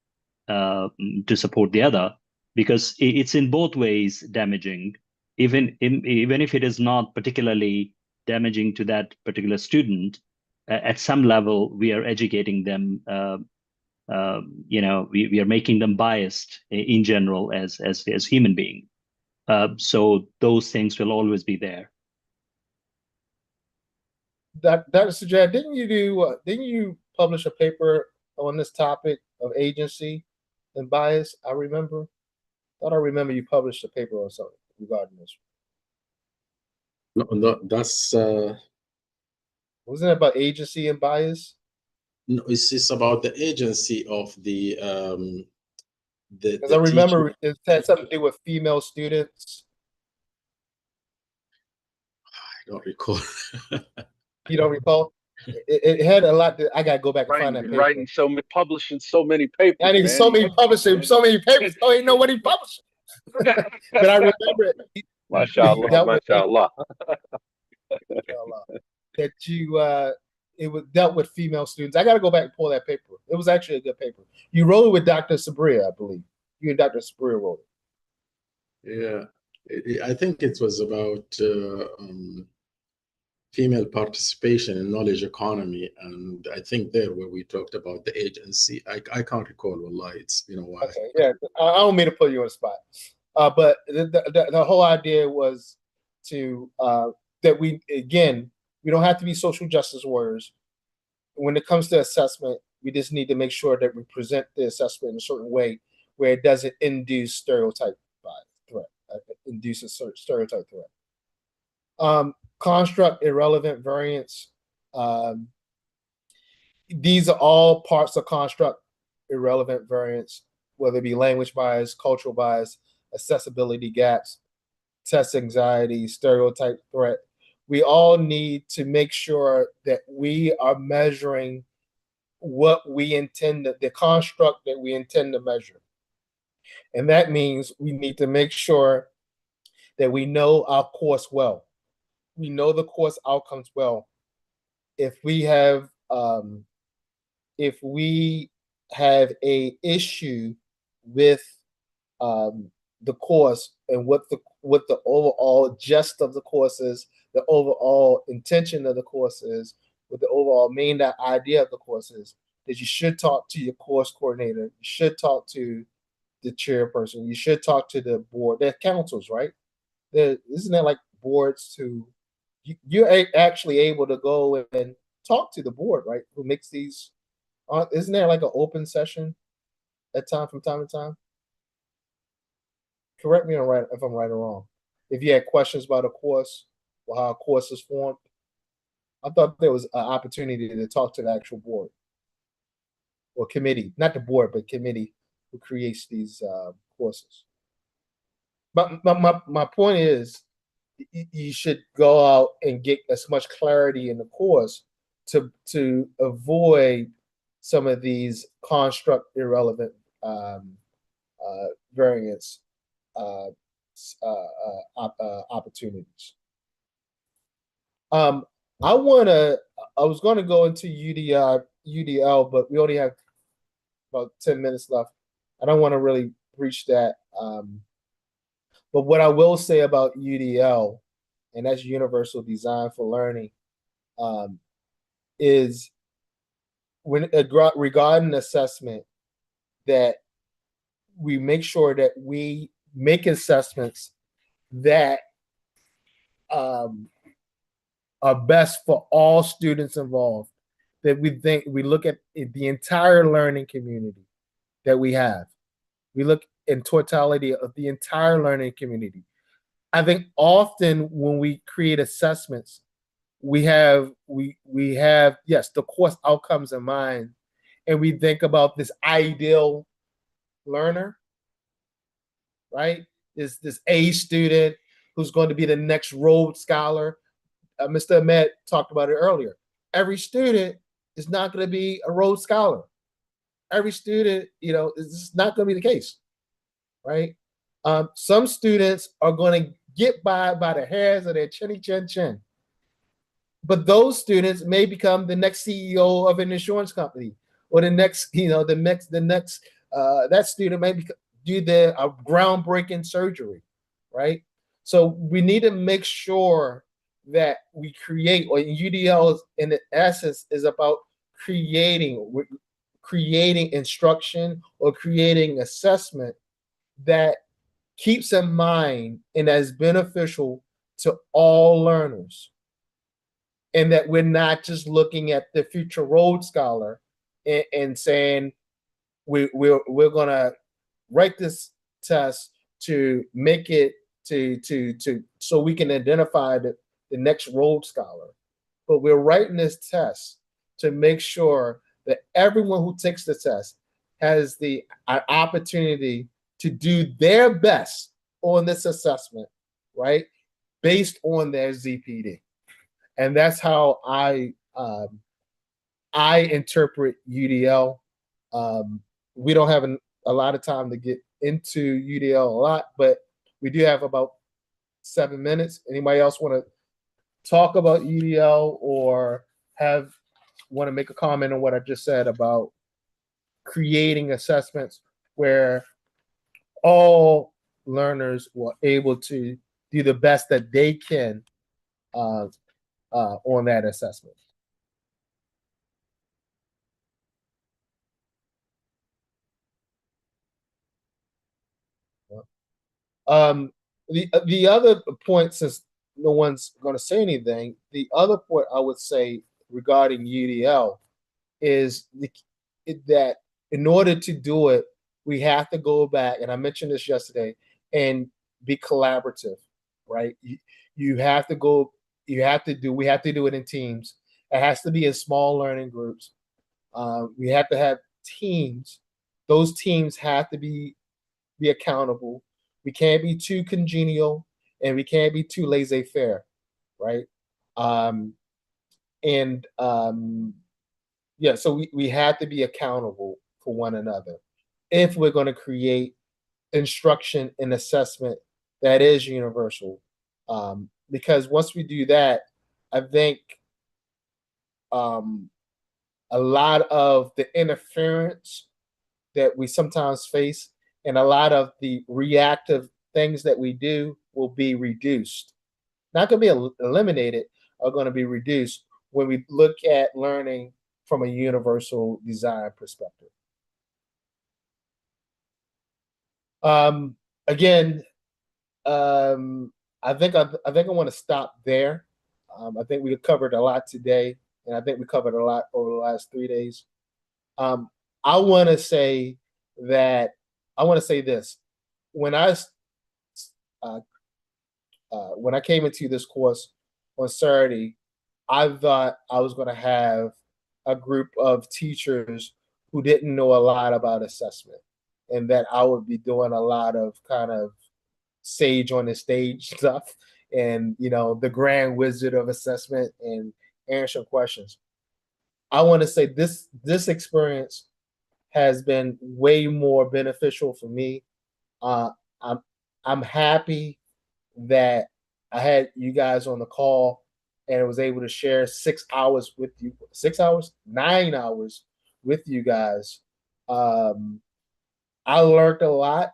to support the other, because it's in both ways damaging. Even if it is not particularly damaging to that particular student, at some level we are educating them. We are making them biased in general as human beings. So those things will always be there. Dr. Sajjad, didn't you publish a paper on this topic of agency and bias? I remember you published a paper on something regarding this. No, that's Wasn't it about agency and bias? no, it's about the agency of the Because I remember it had something to do with female students. I don't recall. You don't recall? It had a lot. I gotta go back and find that paper. Publishing so many papers. I need so many publishing, so many papers. Oh, ain't know what he published. But I remember it. Mashallah, mashallah. That it was dealt with female students. I got to go back and pull that paper. It was actually a good paper. You wrote it with Dr. Sabria, I believe. You and Dr. Sabria wrote Yeah, I think it was about female participation in knowledge economy, and I think there where we talked about the agency. I can't recall. Wallah, it's been a while. Okay, yeah, I don't mean to put you on the spot, but the whole idea was to that we don't have to be social justice warriors. When it comes to assessment, we just need to make sure that we present the assessment in a certain way where it doesn't induce stereotype threat, induces stereotype threat. Construct irrelevant variance. These are all parts of construct irrelevant variance, whether it be language bias, cultural bias, accessibility gaps, test anxiety, stereotype threat. We all need to make sure that we are measuring what we intend, the construct that we intend to measure. And that means we need to make sure that we know our course well. We know the course outcomes well. If we have a issue with the course and what the overall gist of the course is, the overall intention of the course is, what the overall main idea of the course is, that you should talk to your course coordinator, you should talk to the chairperson, you should talk to the board. They're councils, right? Isn't that like boards to, you're actually able to go and talk to the board, right? Who makes these, isn't there like an open session from time to time? Correct me if I'm right or wrong. If you had questions about a course or how a course is formed, I thought there was an opportunity to talk to the actual board or committee, not the board, but committee who creates these courses. But my point is, you should go out and get as much clarity in the course to avoid some of these construct irrelevant variance opportunities. I was going to go into UDL, but we only have about 10 minutes left. I don't want to really breach that. But what I will say about UDL, and that's Universal Design for Learning, is when regarding assessment, that we make sure that we make assessments that are best for all students involved, that we look at the entire learning community that we have. We look in totality of the entire learning community. I think often when we create assessments, we have yes, the course outcomes in mind, and we think about this ideal learner, right? This A student who's going to be the next Rhodes Scholar. Mr. Ahmed talked about it earlier. Every student is not going to be a Rhodes Scholar. Every student, is not going to be the case, right? Some students are going to get by the hairs of their chinny chin chin. But those students may become the next CEO of an insurance company, or the next, that student may do the groundbreaking surgery, right? So we need to make sure that we create, or UDL in essence is about creating instruction or creating assessment that keeps in mind and that is beneficial to all learners. And that we're not just looking at the future Rhodes Scholar and saying we're going to write this test to make it to so we can identify the next Rhodes Scholar. But we're writing this test to make sure that everyone who takes the test has the opportunity to do their best on this assessment, right? Based on their ZPD. And that's how I interpret UDL. We don't have a lot of time to get into UDL a lot, but we do have about 7 minutes. Anybody else want to talk about UDL or want to make a comment on what I just said about creating assessments where all learners were able to do the best that they can on that assessment? The other point, since no one's going to say anything, the other point I would say regarding UDL is that in order to do it, we have to go back, and I mentioned this yesterday, and be collaborative, right? We have to do it in teams. It has to be in small learning groups. We have to have teams. Those teams have to be accountable. We can't be too congenial, and we can't be too laissez-faire, right? So we have to be accountable for one another if we're going to create instruction and assessment that is universal. Because once we do that, I think a lot of the interference that we sometimes face and a lot of the reactive things that we do will be reduced. Not going to be eliminated, are going to be reduced when we look at learning from a universal design perspective. Again, I think I want to stop there. I think we covered a lot today, and I think we covered a lot over the last 3 days. I want to say this: when I came into this course on Saturday, I thought I was going to have a group of teachers who didn't know a lot about assessment, and that I would be doing a lot of kind of sage on the stage stuff and the grand wizard of assessment and answering questions. I want to say this experience has been way more beneficial for me. I'm happy that I had you guys on the call and I was able to share 6 hours with you. 6 hours? 9 hours with you guys. I learned a lot.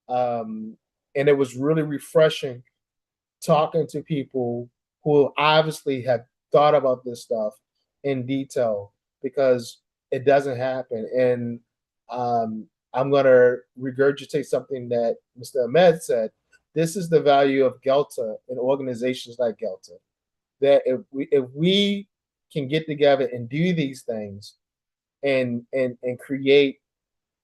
And it was really refreshing talking to people who obviously have thought about this stuff in detail, because it doesn't happen. And I'm going to regurgitate something that Mr. Ahmed said. This is the value of GALTA and organizations like GALTA. That if we can get together and do these things and create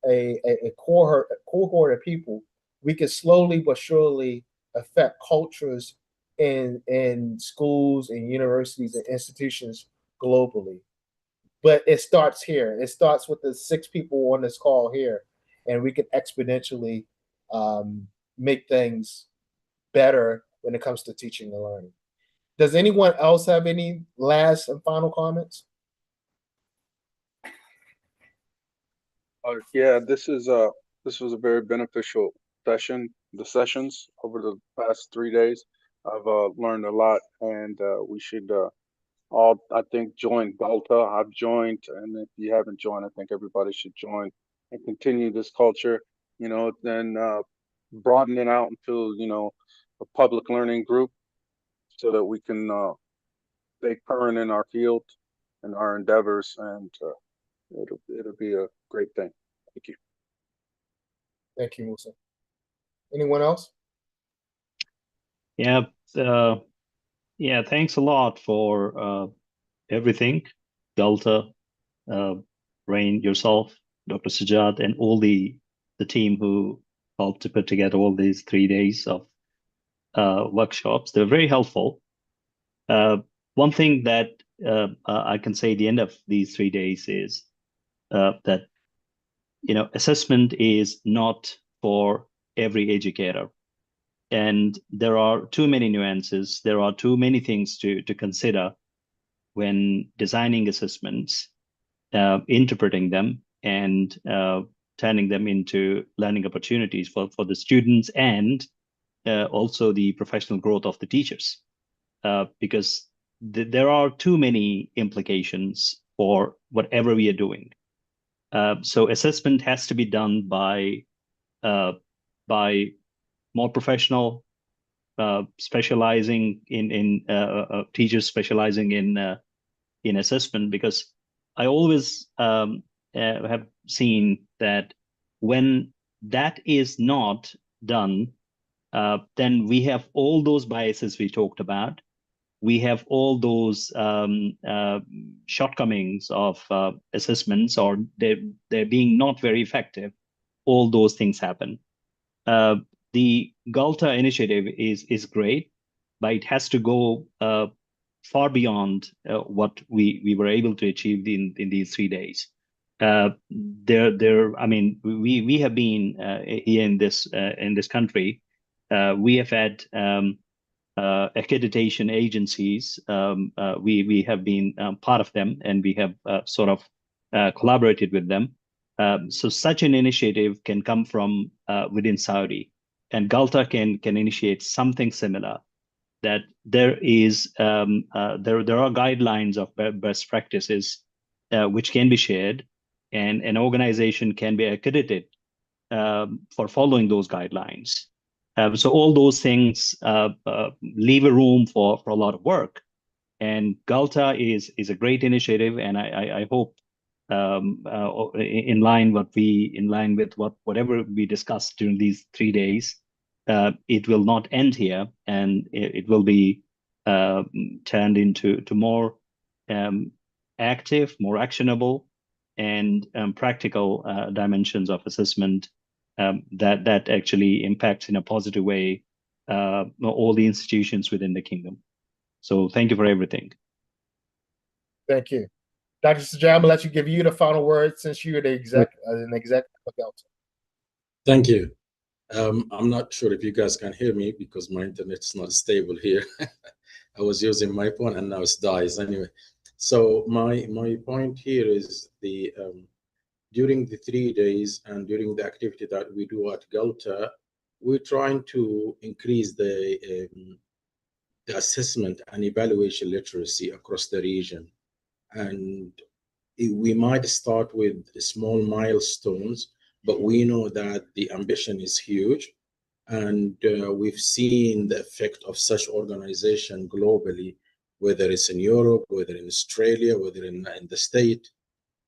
a cohort of people, we can slowly but surely affect cultures in schools and universities and institutions globally. But it starts here. It starts with the 6 people on this call here. and we can exponentially make things better when it comes to teaching and learning. Does anyone else have any last and final comments? Yeah, this was a very beneficial session. The sessions over the past 3 days, I've learned a lot, and we should all, I think, join GALTA. I've joined, and if you haven't joined, I think everybody should join and continue this culture. You know, then broaden it out into a public learning group so that we can stay current in our field and our endeavors, and it'll be a great thing. Thank you. Thank you, Musa. Anyone else? Yeah, yeah. Thanks a lot for everything, Delta, Rain, yourself, Dr. Sajad, and all the team who helped to put together all these 3 days of workshops. They're very helpful. One thing that I can say at the end of these 3 days is that assessment is not for every educator, and there are too many nuances. There are too many things to consider when designing assessments, interpreting them, and turning them into learning opportunities for the students and also the professional growth of the teachers, because there are too many implications for whatever we are doing. So assessment has to be done by more professional, specializing in teachers specializing in assessment, because I always have seen that when that is not done, then we have all those biases we talked about. We have all those shortcomings of assessments, or they're being not very effective. All those things happen. The GALTA initiative is great, but it has to go far beyond what we were able to achieve in these 3 days. I mean, we have been here in this country. We have had accreditation agencies. We have been part of them, and we have sort of collaborated with them. So such an initiative can come from within Saudi, and GALTA can initiate something similar. That there is there are guidelines of best practices which can be shared, and an organization can be accredited for following those guidelines. So all those things leave a room for a lot of work, and GALTA is a great initiative, and I hope in line with whatever we discussed during these 3 days, it will not end here, and it will be turned into more active, more actionable, and practical dimensions of assessment that actually impacts in a positive way all the institutions within the kingdom. So thank you for everything. Thank you. Dr. Sajad, I'm going to let you the final word, since you're an executive of GALTA. Thank you. I'm not sure if you guys can hear me because my internet's not stable here. I was using my phone and now it dies anyway. So my point here is the during the 3 days and during the activity that we do at GALTA, we're trying to increase the assessment and evaluation literacy across the region. And we might start with small milestones, but we know that the ambition is huge. And we've seen the effect of such organization globally, whether it's in Europe, whether in Australia, whether in the state.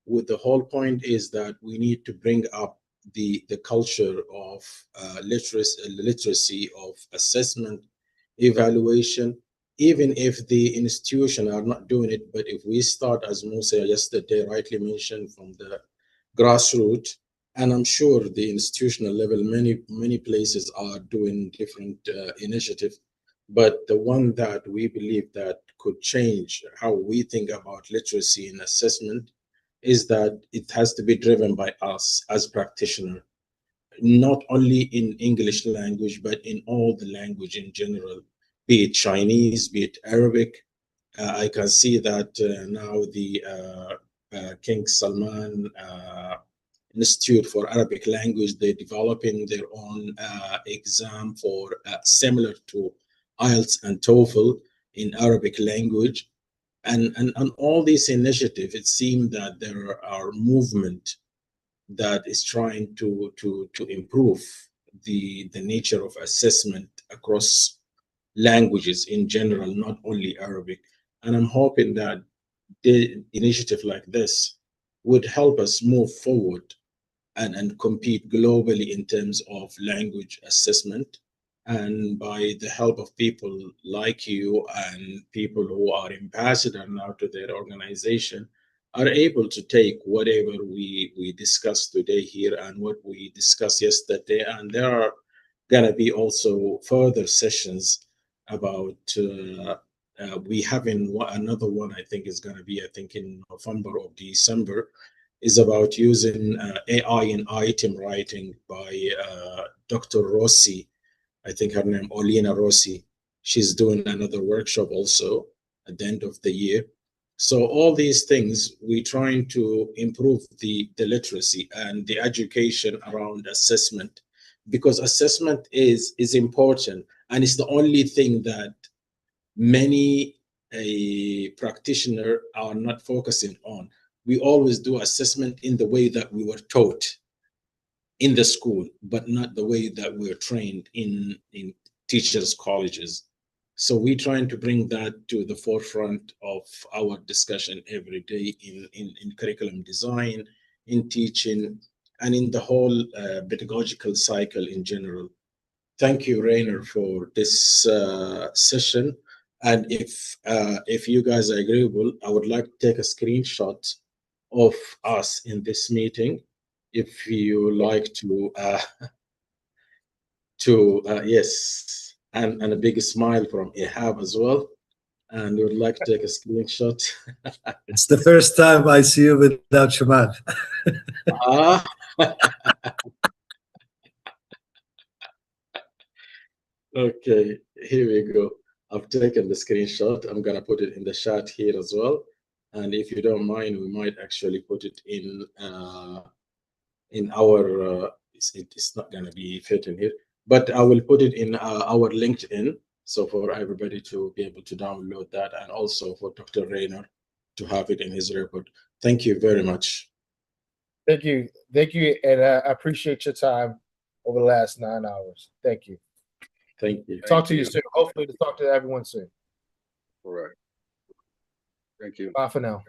With the whole point is that we need to bring up the culture of literacy of assessment, evaluation, even if the institution are not doing it. But if we start, as Musa yesterday rightly mentioned, from the grassroots, and I'm sure the institutional level, many places are doing different initiatives, but the one that we believe that could change how we think about literacy and assessment is that it has to be driven by us as practitioners. not only in English language, but in all the language in general, be it Chinese, be it Arabic. I can see that now the King Salman Institute for Arabic Language, they're developing their own exam for similar to IELTS and TOEFL in Arabic language. And all these initiatives, it seems that there are movement that is trying to improve the nature of assessment across languages in general, not only Arabic. And I'm hoping that the initiative like this would help us move forward and compete globally in terms of language assessment. And by the help of people like you and people who are ambassador now to their organization, are able to take whatever we discussed today here and what we discussed yesterday. And there are going to be also further sessions about we having another one. I think is going to be, I think, in November or December, is about using AI in item writing by Dr. Rossi. I think her name, Olina Rossi. She's doing another workshop also at the end of the year. So all these things, we're trying to improve the literacy and the education around assessment, because assessment is important, and it's the only thing that many practitioners are not focusing on. We always do assessment in the way that we were taught in the school, but not the way that we're trained in teachers' colleges. So we're trying to bring that to the forefront of our discussion every day in curriculum design, in teaching, and in the whole pedagogical cycle in general. Thank you, Rainer, for this session. And if you guys are agreeable, I would like to take a screenshot of us in this meeting. If you like to, yes, and a big smile from Ihab as well. And we would like to take a screenshot. It's the first time I see you without Shaman. Ah. Okay, here we go. I've taken the screenshot. I'm gonna put it in the chat here as well. And if you don't mind, we might actually put it in our. It's not gonna be fit in here, but I will put it in our LinkedIn, so for everybody to be able to download that, and also for Dr. Rainer to have it in his report. Thank you very much. Thank you, and I appreciate your time over the last 9 hours. Thank you. Thank you. Talk to you soon. Hopefully, to talk to everyone soon. All right. Thank you. Bye for now.